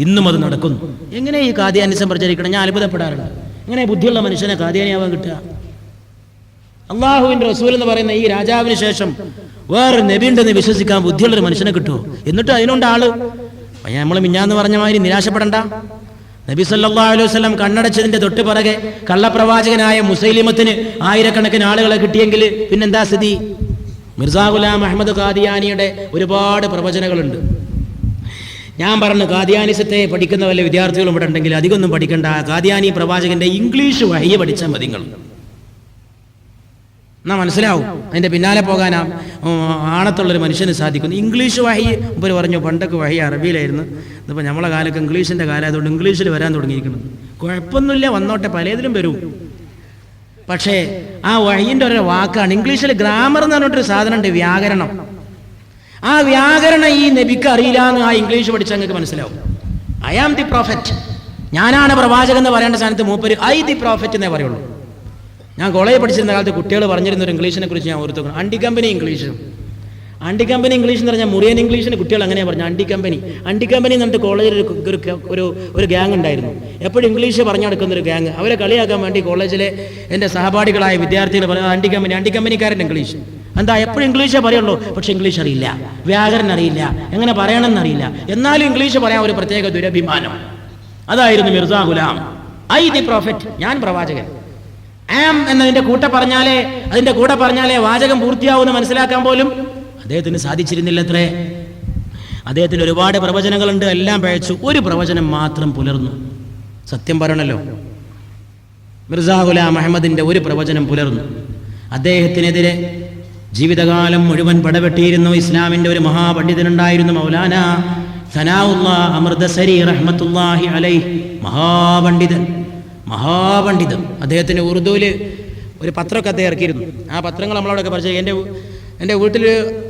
ഇന്നും അത് നടക്കുന്നു. എങ്ങനെ ഈ ഖാദിയാനിസം പ്രചരിക്കണം? ഞാൻ അത്ഭുതപ്പെടാറുണ്ട്. എങ്ങനെ ബുദ്ധിയുള്ള മനുഷ്യനെ ഖാദിയാനിയാവാൻ കിട്ടുക? അള്ളാഹുവിന്റെ റസൂൽ എന്ന് പറയുന്ന ഈ രാജാവിന് ശേഷം വേറെ നബി ഉണ്ടെന്ന് വിശ്വസിക്കാൻ ബുദ്ധിയുള്ളൊരു മനുഷ്യനെ കിട്ടുമോ? എന്നിട്ട് അതിനുണ്ട് ആള്. നമ്മൾ മിഞ്ഞാന്ന് പറഞ്ഞ മാതിരി നിരാശപ്പെടണ്ട. നബി സല്ലല്ലാഹു അലൈഹി വസല്ലം കണ്ണടച്ചതിന്റെ തൊട്ട് പിറകെ കള്ളപ്രവാചകനായ മുസൈലിമത്തിന് ആയിരക്കണക്കിന് ആളുകളെ കിട്ടിയെങ്കിൽ പിന്നെന്താ സ്ഥിതി? മിർസാ ഗുലാം അഹ്മദ് ഖാദിയാനിയുടെ ഒരുപാട് പ്രവചനങ്ങളുണ്ട്. ഞാൻ പറഞ്ഞു, ഖാദിയാനിസത്തെ പഠിക്കുന്ന വല്ല വിദ്യാർത്ഥികളും ഇവിടെ ഉണ്ടെങ്കിൽ അധികമൊന്നും പഠിക്കണ്ട. ഖാദിയാനി പ്രവാചകന്റെ ഇംഗ്ലീഷ് വഹ്യ് പഠിച്ചാൽ മതി. നിങ്ങൾ എന്നാ മനസ്സിലാവും. അതിന്റെ പിന്നാലെ പോകാനാ ആണത്തുള്ളൊരു മനുഷ്യന് സാധിക്കുന്നു. ഇംഗ്ലീഷ് വഹ്യ് ഇവർ പറഞ്ഞു, പണ്ടൊക്കെ വഹ്യ് അറബിയിലായിരുന്നു, ഇതിപ്പോൾ നമ്മളെ കാലത്ത് ഇംഗ്ലീഷിന്റെ കാലമായതുകൊണ്ട് ഇംഗ്ലീഷിൽ വരാൻ തുടങ്ങിയിരിക്കണം. കുഴപ്പമൊന്നുമില്ല, വന്നോട്ടെ, പലതിലും വരും. പക്ഷേ ആ വഹ്യിന്റെ ഒരു വാക്കാണ് ഇംഗ്ലീഷിൽ ഗ്രാമർ എന്ന് പറഞ്ഞിട്ടൊരു സാധനമുണ്ട്, വ്യാകരണം. ആ വ്യാകരണം ഈ നബിക്ക് അറിയില്ല എന്ന് ആ ഇംഗ്ലീഷ് പഠിച്ചാൽ നിങ്ങൾക്ക് മനസ്സിലാവും. ഐ ആം ദി പ്രോഫറ്റ്, ഞാനാണ് പ്രവാചകൻ എന്ന് പറയേണ്ട സ്ഥാനത്ത് മൂപ്പര് ഐ ദി പ്രോഫറ്റ് എന്നേ പറയുള്ളൂ. ഞാൻ കോളേജിൽ പഠിച്ചിരുന്ന കാലത്ത് കുട്ടികൾ പറഞ്ഞിരുന്ന ഒരു ഇംഗ്ലീഷിനെ കുറിച്ച് ഞാൻ ഓർത്തുക്കണം. അണ്ടിക്കമ്പനി ഇംഗ്ലീഷ്. അണ്ടിക്കമ്പനി ഇംഗ്ലീഷ് എന്ന് പറഞ്ഞാൽ മുറിയൻ ഇംഗ്ലീഷിന് കുട്ടികൾ അങ്ങനെയാണ് പറഞ്ഞു. അണ്ടിക്കമ്പനി എന്ന് പറഞ്ഞിട്ട് കോളേജിൽ ഒരു ഗ്യാങ് ഉണ്ടായിരുന്നു. എപ്പോഴും ഇംഗ്ലീഷ് പറഞ്ഞു നടക്കുന്ന ഒരു ഗ്യാങ്. അവരെ കളിയാക്കാൻ വേണ്ടി കോളേജിലെ എൻ്റെ സഹപാഠികളായ വിദ്യാർത്ഥികൾ പറയുന്നത് അണ്ടിക്കമ്പനിക്കാരൻ്റെ ഇംഗ്ലീഷ്. എന്താ, എപ്പോഴും ഇംഗ്ലീഷേ പറയുള്ളൂ, പക്ഷെ ഇംഗ്ലീഷ് അറിയില്ല, വ്യാകരണം അറിയില്ല, എങ്ങനെ പറയണമെന്നറിയില്ല. എന്നാലും ഇംഗ്ലീഷ് പറയാൻ ഒരു പ്രത്യേക ദുരഭിമാനം. അതായിരുന്നു മിർസാ ഗുലാം. ഐ ദി പ്രോഫറ്റ്, ഞാൻ പ്രവാചകൻ. ആം എന്നതിന്റെ അതിന്റെ കൂടെ പറഞ്ഞാലേ വാചകം പൂർത്തിയാവുമെന്ന് മനസ്സിലാക്കാൻ പോലും അദ്ദേഹത്തിന് സാധിച്ചിരുന്നില്ലത്രേ. അദ്ദേഹത്തിന് ഒരുപാട് പ്രവചനങ്ങളുണ്ട്, എല്ലാം പഴച്ചു. ഒരു പ്രവചനം മാത്രം പുലർന്നു. സത്യം പറയണല്ലോ, മിർസാ ഗുലാം അഹമ്മദിന്റെ ഒരു പ്രവചനം പുലർന്നു. അദ്ദേഹത്തിനെതിരെ ജീവിതകാലം മുഴുവൻ പടവെട്ടിയിരുന്നു ഇസ്ലാമിന്റെ ഒരു മഹാപണ്ഡിതനുണ്ടായിരുന്നു, മൗലാന സനാഉല്ലാഹ് അമൃതസരി റഹ്മത്തുള്ളാഹി അലൈഹി. മഹാപണ്ഡിതൻ. അദ്ദേഹത്തിന് ഉറുദുവിൽ ഒരു പത്രമൊക്കെ അദ്ദേഹം ഇറക്കിയിരുന്നു. ആ പത്രങ്ങൾ നമ്മളവിടെയൊക്കെ പഠിച്ചത്. എൻ്റെ വീട്ടിൽ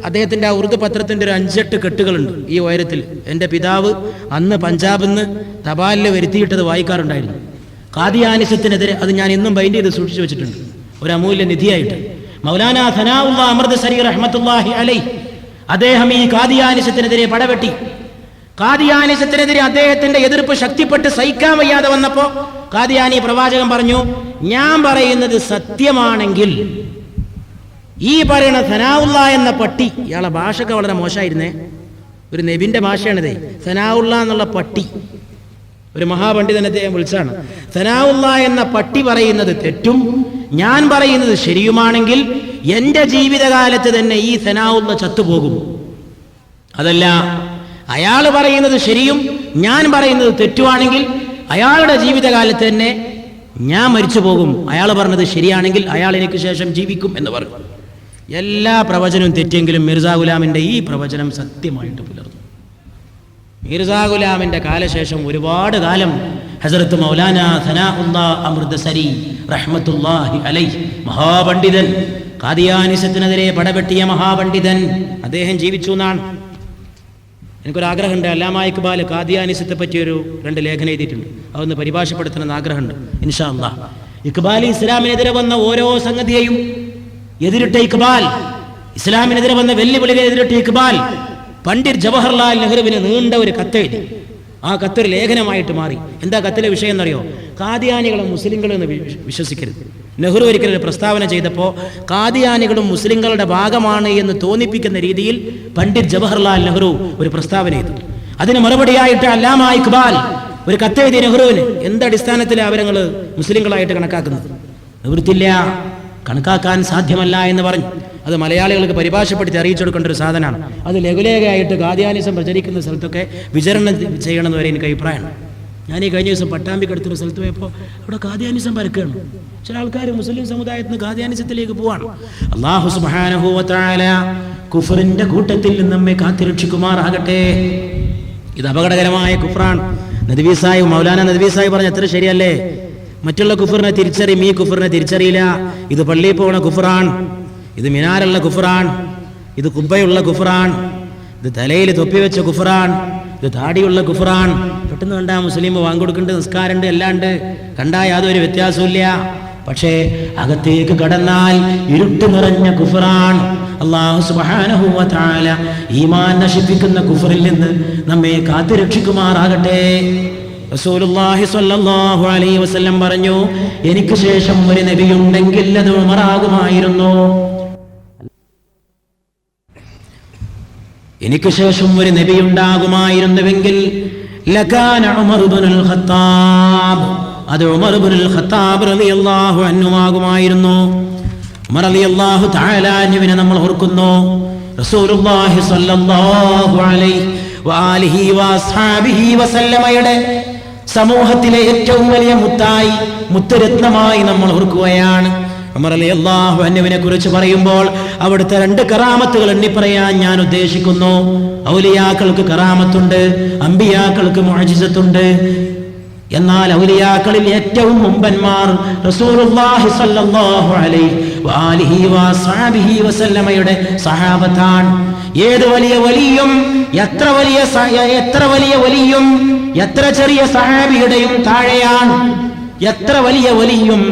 അദ്ദേഹത്തിൻ്റെ ആ ഉറുദു പത്രത്തിൻ്റെ ഒരു 5-8 കെട്ടുകളുണ്ട് ഈ ഉയരത്തിൽ. എൻ്റെ പിതാവ് അന്ന് പഞ്ചാബിൽ നിന്ന് തപാലിൽ വരുത്തിയിട്ടത് വായിക്കാറുണ്ടായിരുന്നു. ഖാദിയാനിസത്തിനെതിരെ അത് ഞാൻ ഇന്നും ബൈൻഡ് ചെയ്ത് സൂക്ഷിച്ചു വെച്ചിട്ടുണ്ട്, ഒരു അമൂല്യ നിധിയായിട്ട്. മൗലാന സനാഉല്ലാഹ് അമൃതസരി റഹ്മത്തുള്ളാഹി അലൈഹി അദ്ദേഹം ഈ ഖാദിയാനിസത്തിനെതിരെ പടവെട്ടി. ഖാദിയാനിസത്തിനെതിരെ അദ്ദേഹത്തിന്റെ എതിർപ്പ് ശക്തിപ്പെട്ട് സഹിക്കാൻ വയ്യാതെ വന്നപ്പോ ഖാദിയാനി പ്രവാചകൻ പറഞ്ഞു, ഞാൻ പറയുന്നത് സത്യമാണെങ്കിൽ ഈ പറയുന്ന സനാഉല്ലാഹ് എന്ന പട്ടി, ഇയാളെ ഭാഷയൊക്കെ വളരെ മോശമായിരുന്നേ, ഒരു നബിന്റെ ഭാഷയാണിതേ. സനാഉല്ലാഹ് എന്നുള്ള പട്ടി, ഒരു മഹാപണ്ഡിതനെ അദ്ദേഹം വിളിച്ചാണ്. സനാഉല്ലാഹ് എന്ന പട്ടി പറയുന്നത് തെറ്റും ഞാൻ പറയുന്നത് ശരിയുമാണെങ്കിൽ എന്റെ ജീവിതകാലത്ത് തന്നെ ഈ സനാഉല്ലാഹ് ചത്തുപോകും. അതല്ല, അയാൾ പറയുന്നത് ശരിയും ഞാൻ പറയുന്നത് തെറ്റുവാണെങ്കിൽ അയാളുടെ ജീവിതകാലത്ത് തന്നെ ഞാൻ മരിച്ചു പോകും. അയാൾ പറഞ്ഞത് ശരിയാണെങ്കിൽ അയാൾ എനിക്ക് ശേഷം ജീവിക്കും എന്ന് പറഞ്ഞു. എല്ലാ പ്രവചനവും തെറ്റെങ്കിലും മിർസാ ഗുലാമിന്റെ ഈ പ്രവചനം സത്യമായിട്ട് പുലർന്നു. മിർസാ ഗുലാമിന്റെ കാലശേഷം ഒരുപാട് കാലം ഹസ്രത്ത് മൗലാന സനാഉല്ലാഹ് അമൃതസരി റഹ്മത്തുള്ളാഹി അലൈഹി, മഹാപണ്ഡിതൻ, ഖാദിയാനിസത്തിനെതിരെ പടവെട്ടിയ മഹാപണ്ഡിതൻ, അദ്ദേഹം ജീവിച്ചു എന്നാണ്. എനിക്കൊരാഗ്രഹമുണ്ട്, അല്ലാമാ ഇക്ബാൽ ഖാദിയാനിസത്തെ പറ്റിയൊരു 2 ലേഖനം എഴുതിയിട്ടുണ്ട്. അതൊന്ന് പരിഭാഷപ്പെടുത്തണമെന്ന് ആഗ്രഹമുണ്ട്, ഇൻഷാ അല്ലാഹ്. ഇക്ബാൽ ഇസ്ലാമിനെതിരെ വന്ന ഓരോ സംഗതിയെയും എതിരിട്ട ഇക്ബാൽ, ഇസ്ലാമിനെതിരെ വന്ന വെല്ലുവിളികളെ എതിരിട്ട ഇക്ബാൽ പണ്ഡിറ്റ് ജവഹർലാൽ നെഹ്റുവിന് നീണ്ട ഒരു കത്തെഴുതി. ആ കത്തൊരു ലേഖനമായിട്ട് മാറി. എന്താ കത്തിലെ വിഷയം എന്നറിയോ? ഖാദിയാനികളും മുസ്ലിങ്ങളും എന്ന് വിശ്വസിക്കരുത്. നെഹ്റു ഒരിക്കലൊരു പ്രസ്താവന ചെയ്തപ്പോൾ ഖാദിയാനികളും മുസ്ലിങ്ങളുടെ ഭാഗമാണ് എന്ന് തോന്നിപ്പിക്കുന്ന രീതിയിൽ പണ്ഡിറ്റ് ജവഹർലാൽ നെഹ്റു ഒരു പ്രസ്താവന ചെയ്തു. അതിന് മറുപടിയായിട്ട് അല്ലാമാ ഇക്ബാൽ ഒരു കത്തെഴുതി നെഹ്റുവിന്. എന്തടിസ്ഥാനത്തിലാണ് അവരങ്ങൾ മുസ്ലിങ്ങളായിട്ട് കണക്കാക്കുന്നത്? നിവൃത്തില്ല, കണക്കാക്കാൻ സാധ്യമല്ല എന്ന് പറഞ്ഞു. അത് മലയാളികൾക്ക് പരിഭാഷപ്പെടുത്തി അറിയിച്ചു കൊടുക്കേണ്ട ഒരു സാധനമാണ്. അത് ലഘുലേഖയായിട്ട് ഖാദിയാനിസം പ്രചരിക്കുന്ന സ്ഥലത്തൊക്കെ വിചരണം ചെയ്യണമെന്ന് വരെ എനിക്ക് അഭിപ്രായമാണ്. ഞാൻ ഈ കഴിഞ്ഞ ദിവസം പട്ടാമ്പിക്കടുത്തൊരു സ്ഥലത്ത് പോയപ്പോൾ അവിടെ ഖാദിയാനിസം പരക്കുകയാണ്. ചില ആൾക്കാർ മുസ്ലിം സമുദായത്തിൽ നിന്ന് ഖാദിയാനിസത്തിലേക്ക് പോവാണ്. അല്ലാഹു സുബ്ഹാനഹു വ തആല കുഫറിന്റെ കൂട്ടത്തിൽ നിന്ന് നമ്മെ കാത്തിരക്ഷിക്കുമാറാകട്ടെ. ഇത് അപകടകരമായ കുഫറാണ്. മൗലാന നദ്വി സാഹിബ് പറഞ്ഞ എത്ര ശരിയല്ലേ? മറ്റുള്ള കുഫറിനെ തിരിച്ചറിയും, ഈ കുഫറിനെ തിരിച്ചറിയില്ല. ഇത് പള്ളിയിൽ പോകണ കുഫറാൻ, ഇത് മിനാറുള്ള കുഫറാൻ, ഇത് കുബ്ബയുള്ള കുഫറാൻ, ഇത് തലയിൽ തൊപ്പി വെച്ച കുഫറാൻ, ഇത് താടിയുള്ള കുഫറാൻ. പെട്ടെന്ന് കണ്ടാ മുസ്ലിം വാങ്ങിക്കൊടുക്കേണ്ട നിസ്കാരമുണ്ട്, എല്ലാണ്ട് കണ്ടാൽ യാതൊരു വ്യത്യാസമില്ല. പക്ഷേ അകത്തേക്ക് കടന്നാൽ ഇരുട്ട് നിറഞ്ഞ കുഫറാൻ. അല്ലാഹു സുബ്ഹാനഹു വ തആല ഈമാൻ നശിപ്പിക്കുന്ന കുഫറിൽ നിന്ന് നമ്മെ കാത്തുരക്ഷിക്കുമാറാകട്ടെ. റസൂലുള്ളാഹി സ്വല്ലല്ലാഹു അലൈഹി വസല്ലം പറഞ്ഞു, എനിക്ക് ശേഷം ഒരു നബിയുണ്ടെങ്കിൽ അത് ഉമറാകുമായിരുന്നു. എനിക്ക് ശേഷം ഒരു നബി ഉണ്ടാകുമായിരുന്നുവെങ്കിൽ ലകാന ഉമർ ഇബ്നുൽ ഖത്താബ്, അത് ഉമർ ഇബ്നുൽ ഖത്താബ് റളിയല്ലാഹു അൻഹു ആകുമായിരുന്നു. ഉമർ റളിയല്ലാഹു തആല അൻഹുവിനെ നമ്മൾ ഓർക്കുന്നു. റസൂലുള്ളാഹി സ്വല്ലല്ലാഹു അലൈഹി വആലിഹി വഅസ്ഹാബിഹി വസല്ലമയുടെ സമൂഹത്തിലെ ഏറ്റവും വലിയ മുത്തായി, മുത്തുരത്നമായി നമ്മൾ ഓർക്കുകയാണ്. ഉമർ റളിയല്ലാഹു അൻഹുവിനെ കുറിച്ച് പറയുമ്പോൾ അവിടുത്തെ 2 കറാമത്തുകൾ എണ്ണി പറയാൻ ഞാൻ ഉദ്ദേശിക്കുന്നു. ഔലിയാക്കൾക്ക് കറാമത്തുണ്ട്, അമ്പിയാക്കൾക്ക് മുഅ്ജിസത്തുണ്ട്. എന്നാൽ ഔലിയാക്കളിൽ ഏറ്റവും മുമ്പന്മാർ റസൂലുള്ളാഹി സ്വല്ലല്ലാഹു അലൈഹി വആലിഹി വസഹബിഹി വസല്ലമയുടെ സഹാബത്താണ്. ഏത് വലിയ വലിയും എത്ര വലിയ വലിയും എത്ര ചെറിയ സഹാബിയുടെയും താഴെയാണ്. എത്ര വലിയ വലിയും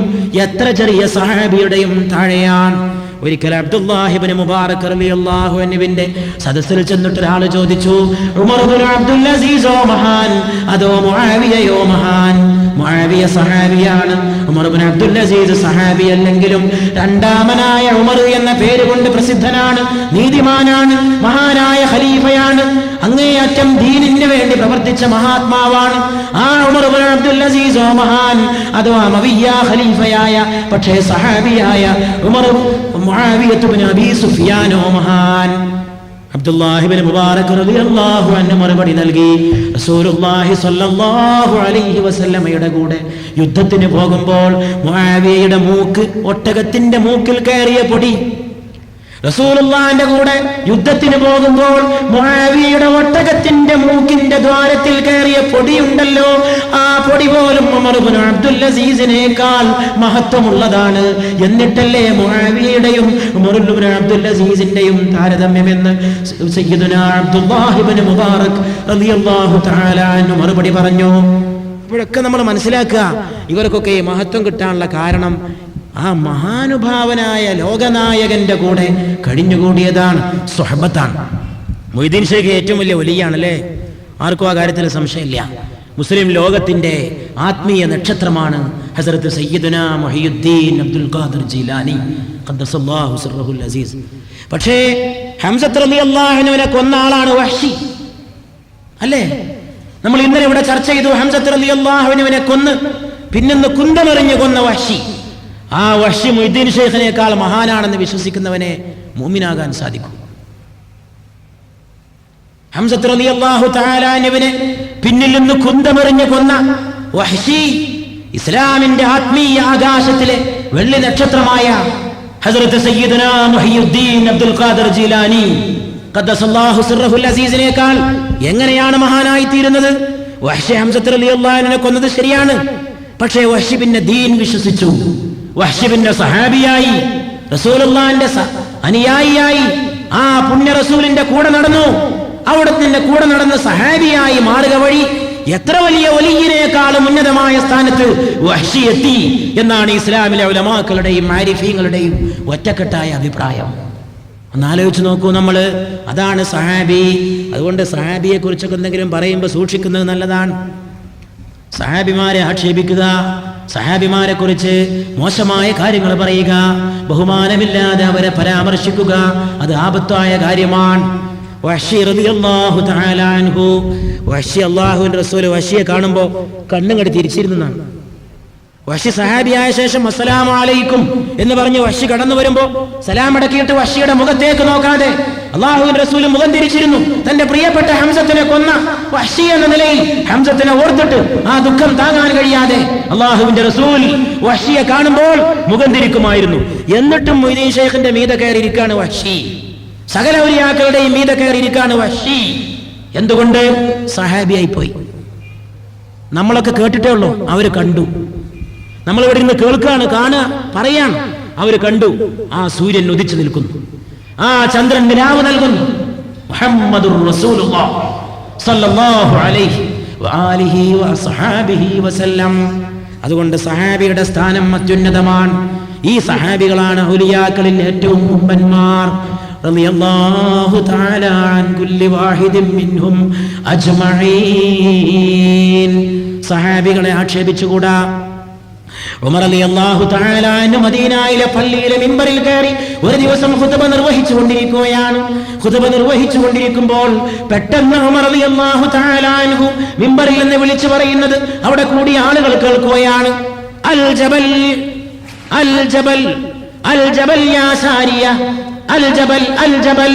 എത്ര ചെറിയ സഹാബിയുടെയും താഴെയാണ്. ഒരിക്കൽ അബ്ദുല്ലാഹി ഇബ്നു മുബാറക് റളിയല്ലാഹു അൻഹുവിന്റെ സദസ്സിൽ ചെന്നിട്ട് ഒരാൾ ചോദിച്ചു, ഉമർ ഇബ്നു അബ്ദുൽ അസീസോ മഹാൻ അതോ മുആവിയയോ മഹാൻ? മുആവിയ സഹാബിയാണ്, ഉമർ ഇബ്നു അബ്ദുൽ അസീസ് സഹാബി അല്ലെങ്കിലും രണ്ടാമനായ ഉമർ എന്ന പേര് കൊണ്ട് പ്രസിദ്ധനാണ്, നീതിമാനാണ്, മഹാനായ ഖലീഫയാണ്, അങ്ങേയറ്റം ദീനിന് വേണ്ടി പ്രവർത്തിച്ച മഹാത്മാവാണ്. ആ ഉമർ ഇബ്നു അബ്ദുൽ അസീസോ മഹാൻ അതോ അമവിയ ഖലീഫയായ പക്ഷേ സഹാബിയായ ഉമർ മുആവിയത്ത് ഇബ്നു അബീ സുഫിയാനോ മഹാൻ? അബ്ദുല്ലാഹി ഇബ്നു മുബാറക് റളിയല്ലാഹു അൻഹു മറുപടി നൽകി, റസൂലുള്ളാഹി സ്വല്ലല്ലാഹു അലൈഹി വസല്ലമയുടെ കൂടെ യുദ്ധത്തിന് പോകുമ്പോൾ മുആവിയയുടെ മൂക്ക് ഒട്ടകത്തിന്റെ മൂക്കിൽ കയറിയ പൊടി. റസൂലുള്ളാഹിന്റെ കൂടെ യുദ്ധത്തിന് പോകുമ്പോൾ മുആവിയയുടെ ഒട്ടകത്തിന്റെ മൂക്കിന്റെ ദ്വാരത്തിൽ കയറിയ പൊടിയുണ്ടല്ലോ, ആ പൊടി പോലും ഉമർ ഇബ്നു അബ്ദുൽ അസീസിനേക്കാൾ മഹത്വമുള്ളതാണ്. എന്നിട്ടല്ലേ മുആവിയയുടെയും ഉമർ ഇബ്നു അബ്ദുൽ അസീസിന്റെയും താരതമ്യമെന്ന് സയ്യിദുനാ അബ്ദുല്ലാഹി ഇബ്നു മുബാറക് റളിയല്ലാഹു തആല അൻഹു മറുപടി പറഞ്ഞു. ഇവിടൊക്കെ നമ്മൾ മനസ്സിലാക്കുക, ഇവർക്കൊക്കെ ഈ മഹത്വം കിട്ടാനുള്ള കാരണം ആ മഹാനുഭാവനായ ലോകനായകന്റെ കൂടെ കഴിഞ്ഞുകൂടിയതാണ്, സ്വഹബത്താണ്. മൊയ്തീൻ ഷേഖ് ഏറ്റവും വലിയ വലിയാണല്ലേ, ആർക്കും ആ കാര്യത്തിൽ സംശയമില്ല. മുസ്ലിം ലോകത്തിന്റെ ആത്മീയ നക്ഷത്രമാണ് ഹസ്രത്ത് സയ്യിദുനാ മുഹിയുദ്ദീൻ അബ്ദുൽ ഖാദിർ ജീലാനി ഖദ്ദസല്ലാഹു സിർറഹുൽ അസീസ്. പക്ഷേ ഹംസത്ത് റളിയല്ലാഹു അൻഹുവിനെ കൊന്ന ആളാണ് വഹ്ശി അല്ലേ? നമ്മൾ ഇന്നലെ ഇവിടെ ചർച്ച ചെയ്തു. ഹംസത്ത് റളിയല്ലാഹു അൻഹുവിനെ കൊന്ന് പിന്നൊന്ന് കുന്തമെറിഞ്ഞ് കൊന്ന വഹ്ശി. ആ വഹ്ശി മുഈദ്ദീൻ ഷേഖിനേക്കാൾ മഹാനാണെന്ന് വിശ്വസിക്കുന്നവനെ മുഅ്മിനാകാൻ സാധിക്കും. ഹംസത്ത് റളിയല്ലാഹു തആല അൻഹുവിനെ പിന്നിൽ നിന്ന് കുന്തമെറിഞ്ഞ് കൊന്ന വഹ്ശി ഇസ്ലാമിന്റെ ആത്മീയ ആകാശത്തിലെ വെള്ളി നക്ഷത്രമായ ഹസ്രത്ത് സയ്യിദുനാ മുഹിയുദ്ദീൻ അബ്ദുൽ ഖാദിർ ജീലാനി ഖദ്ദസല്ലാഹു സിർറഹുൽ അസീസിനേക്കാൾ എങ്ങനെയാണ് മഹാനായി തീരുന്നത്? വഹ്ശി ഹംസത്ത് റളിയല്ലാഹു അൻഹുവിനെ കൊന്നത് ശരിയാണ്, പക്ഷേ വഹ്ശി പിന്നെ ദീൻ വിശ്വസിച്ചു, വഹ്ശി പിന്നെ സഹാബിയായി, റസൂലുള്ളാഹിന്റെ അനുയായിയായി, ആ പുണ്യ റസൂലിന്റെ കൂടെ നടന്നു. അവിടുത്തെ കൂടെ നടന്ന സഹാബിയായി മാറുക വഴി എത്ര വലിയ വലിയനേക്കാളും ഉന്നതമായ സ്ഥാനത്ത് വഹ്ശി എത്തി എന്നാണ് ഇസ്ലാമിലെ ഉലമാക്കളുടെയും ആരിഫീങ്ങളുടെയും ഒറ്റക്കെട്ടായ അഭിപ്രായം. ഒന്നാലോചിച്ച് നോക്കൂ നമ്മള്. അതാണ് സഹാബി. അതുകൊണ്ട് സഹാബിയെ കുറിച്ചൊക്കെ എന്തെങ്കിലും പറയുമ്പോൾ സൂക്ഷിക്കുന്നത് നല്ലതാണ്. സഹാബിമാരെ ആക്ഷേപിക്കുക, സഹാബിമാരെ കുറിച്ച് മോശമായ കാര്യങ്ങൾ പറയുക, ബഹുമാനമില്ലാതെ അവരെ പരാമർശിക്കുക, അത് ആപത്തായ കാര്യമാണ്. വഹ്ശി റളിയല്ലാഹു തആല അൻഹു, വഹ്ശി അല്ലാഹുവിന്റെ റസൂൽ വഹ്ശിയെ കാണുമ്പോൾ കണ്ണുകടി തിരിച്ചിരുന്നതാണ്. വഹ്ശി സഹാബിയായ ശേഷം അസ്സലാമു അലൈക്കും എന്ന് പറഞ്ഞ് വഹ്ശി കടന്നു വരുമ്പോ സലാം അടക്കിയിട്ട് വഹ്ശിയുടെ മുഖത്തേക്ക് നോക്കാതെ അല്ലാഹുവിന്റെ റസൂൽ മുഖം തിരിച്ചിരുന്നു. തന്റെ പ്രിയപ്പെട്ട ഹംസത്തിനെ കൊന്ന വഹ്ശി എന്ന നിലയിൽ ഹംസത്തിനെ ഓർത്തിട്ട് ആ ദുഃഖം താങ്ങാൻ കഴിയാതെ അല്ലാഹുവിന്റെ റസൂൽ വഹ്ശിയെ കാണുമ്പോൾ മുഖം തിരിക്കുമായിരുന്നു. എന്നിട്ടും മൊയ്തീൻ ഷേഖിന്റെ മീതെ കയറിയിരിക്കാണ് വഹ്ശി, സകല ഔലിയാക്കളുടെയും മീതെ കയറിയിരിക്കാണ് വഹ്ശി. എന്തുകൊണ്ട്? സഹാബിയായി പോയി. നമ്മളൊക്കെ കേട്ടിട്ടേ ഉള്ളൂ, അവര് കണ്ടു. നമ്മളിവിടെ ഇരുന്ന് കേൾക്കാണ്, കാണുക, പറയാണ്. അവര് കണ്ടു. ആ സൂര്യൻ ഉദിച്ചു നിൽക്കുന്നു, ആ ചന്ദ്രൻ നിലാവ് നൽകുന്നു. മുഹമ്മദുർ റസൂലുള്ളാഹ് സ്വല്ലല്ലാഹു അലൈഹി വആലിഹി വസഹാബിഹി വസല്ലം. അതുകൊണ്ട് സഹാബിയുടെ സ്ഥാനം അത്യുന്നതമാണ്. ഈ സഹാബികളാണ് ഔലിയാക്കളിൽ ഏറ്റവും മുമ്പന്മാർ. റളിയല്ലാഹു തആല അൻ കുല്ലി വാഹിദിൻ മിൻഹും അജ്മഈൻ. സഹാബികളെ ആക്ഷേപിച്ചുകൂടാ. ഉമർ റളിയല്ലാഹു തആല അൻഹു മദീനയിലെ പള്ളിയിലെ മിമ്പറിൽ കയറി ഒരു ദിവസം ഖുതുബ നിർവഹിച്ചുകൊണ്ടിരിക്കുകയാണ്. ഖുതുബ നിർവഹിച്ചുകൊണ്ടിരിക്കുമ്പോൾ പെട്ടെന്ന് ഉമർ റളിയല്ലാഹു തആല അൻഹു മിമ്പറിൽ നിന്ന് വിളിച്ചു പറയുന്നത് അവിടെ കൂടിയ ആളുകൾ കേൾക്കുകയാണ്. അൽ ജബൽ അൽ ജബൽ അൽ ജബൽ യാ സാരിയ, അൽ ജബൽ അൽ ജബൽ.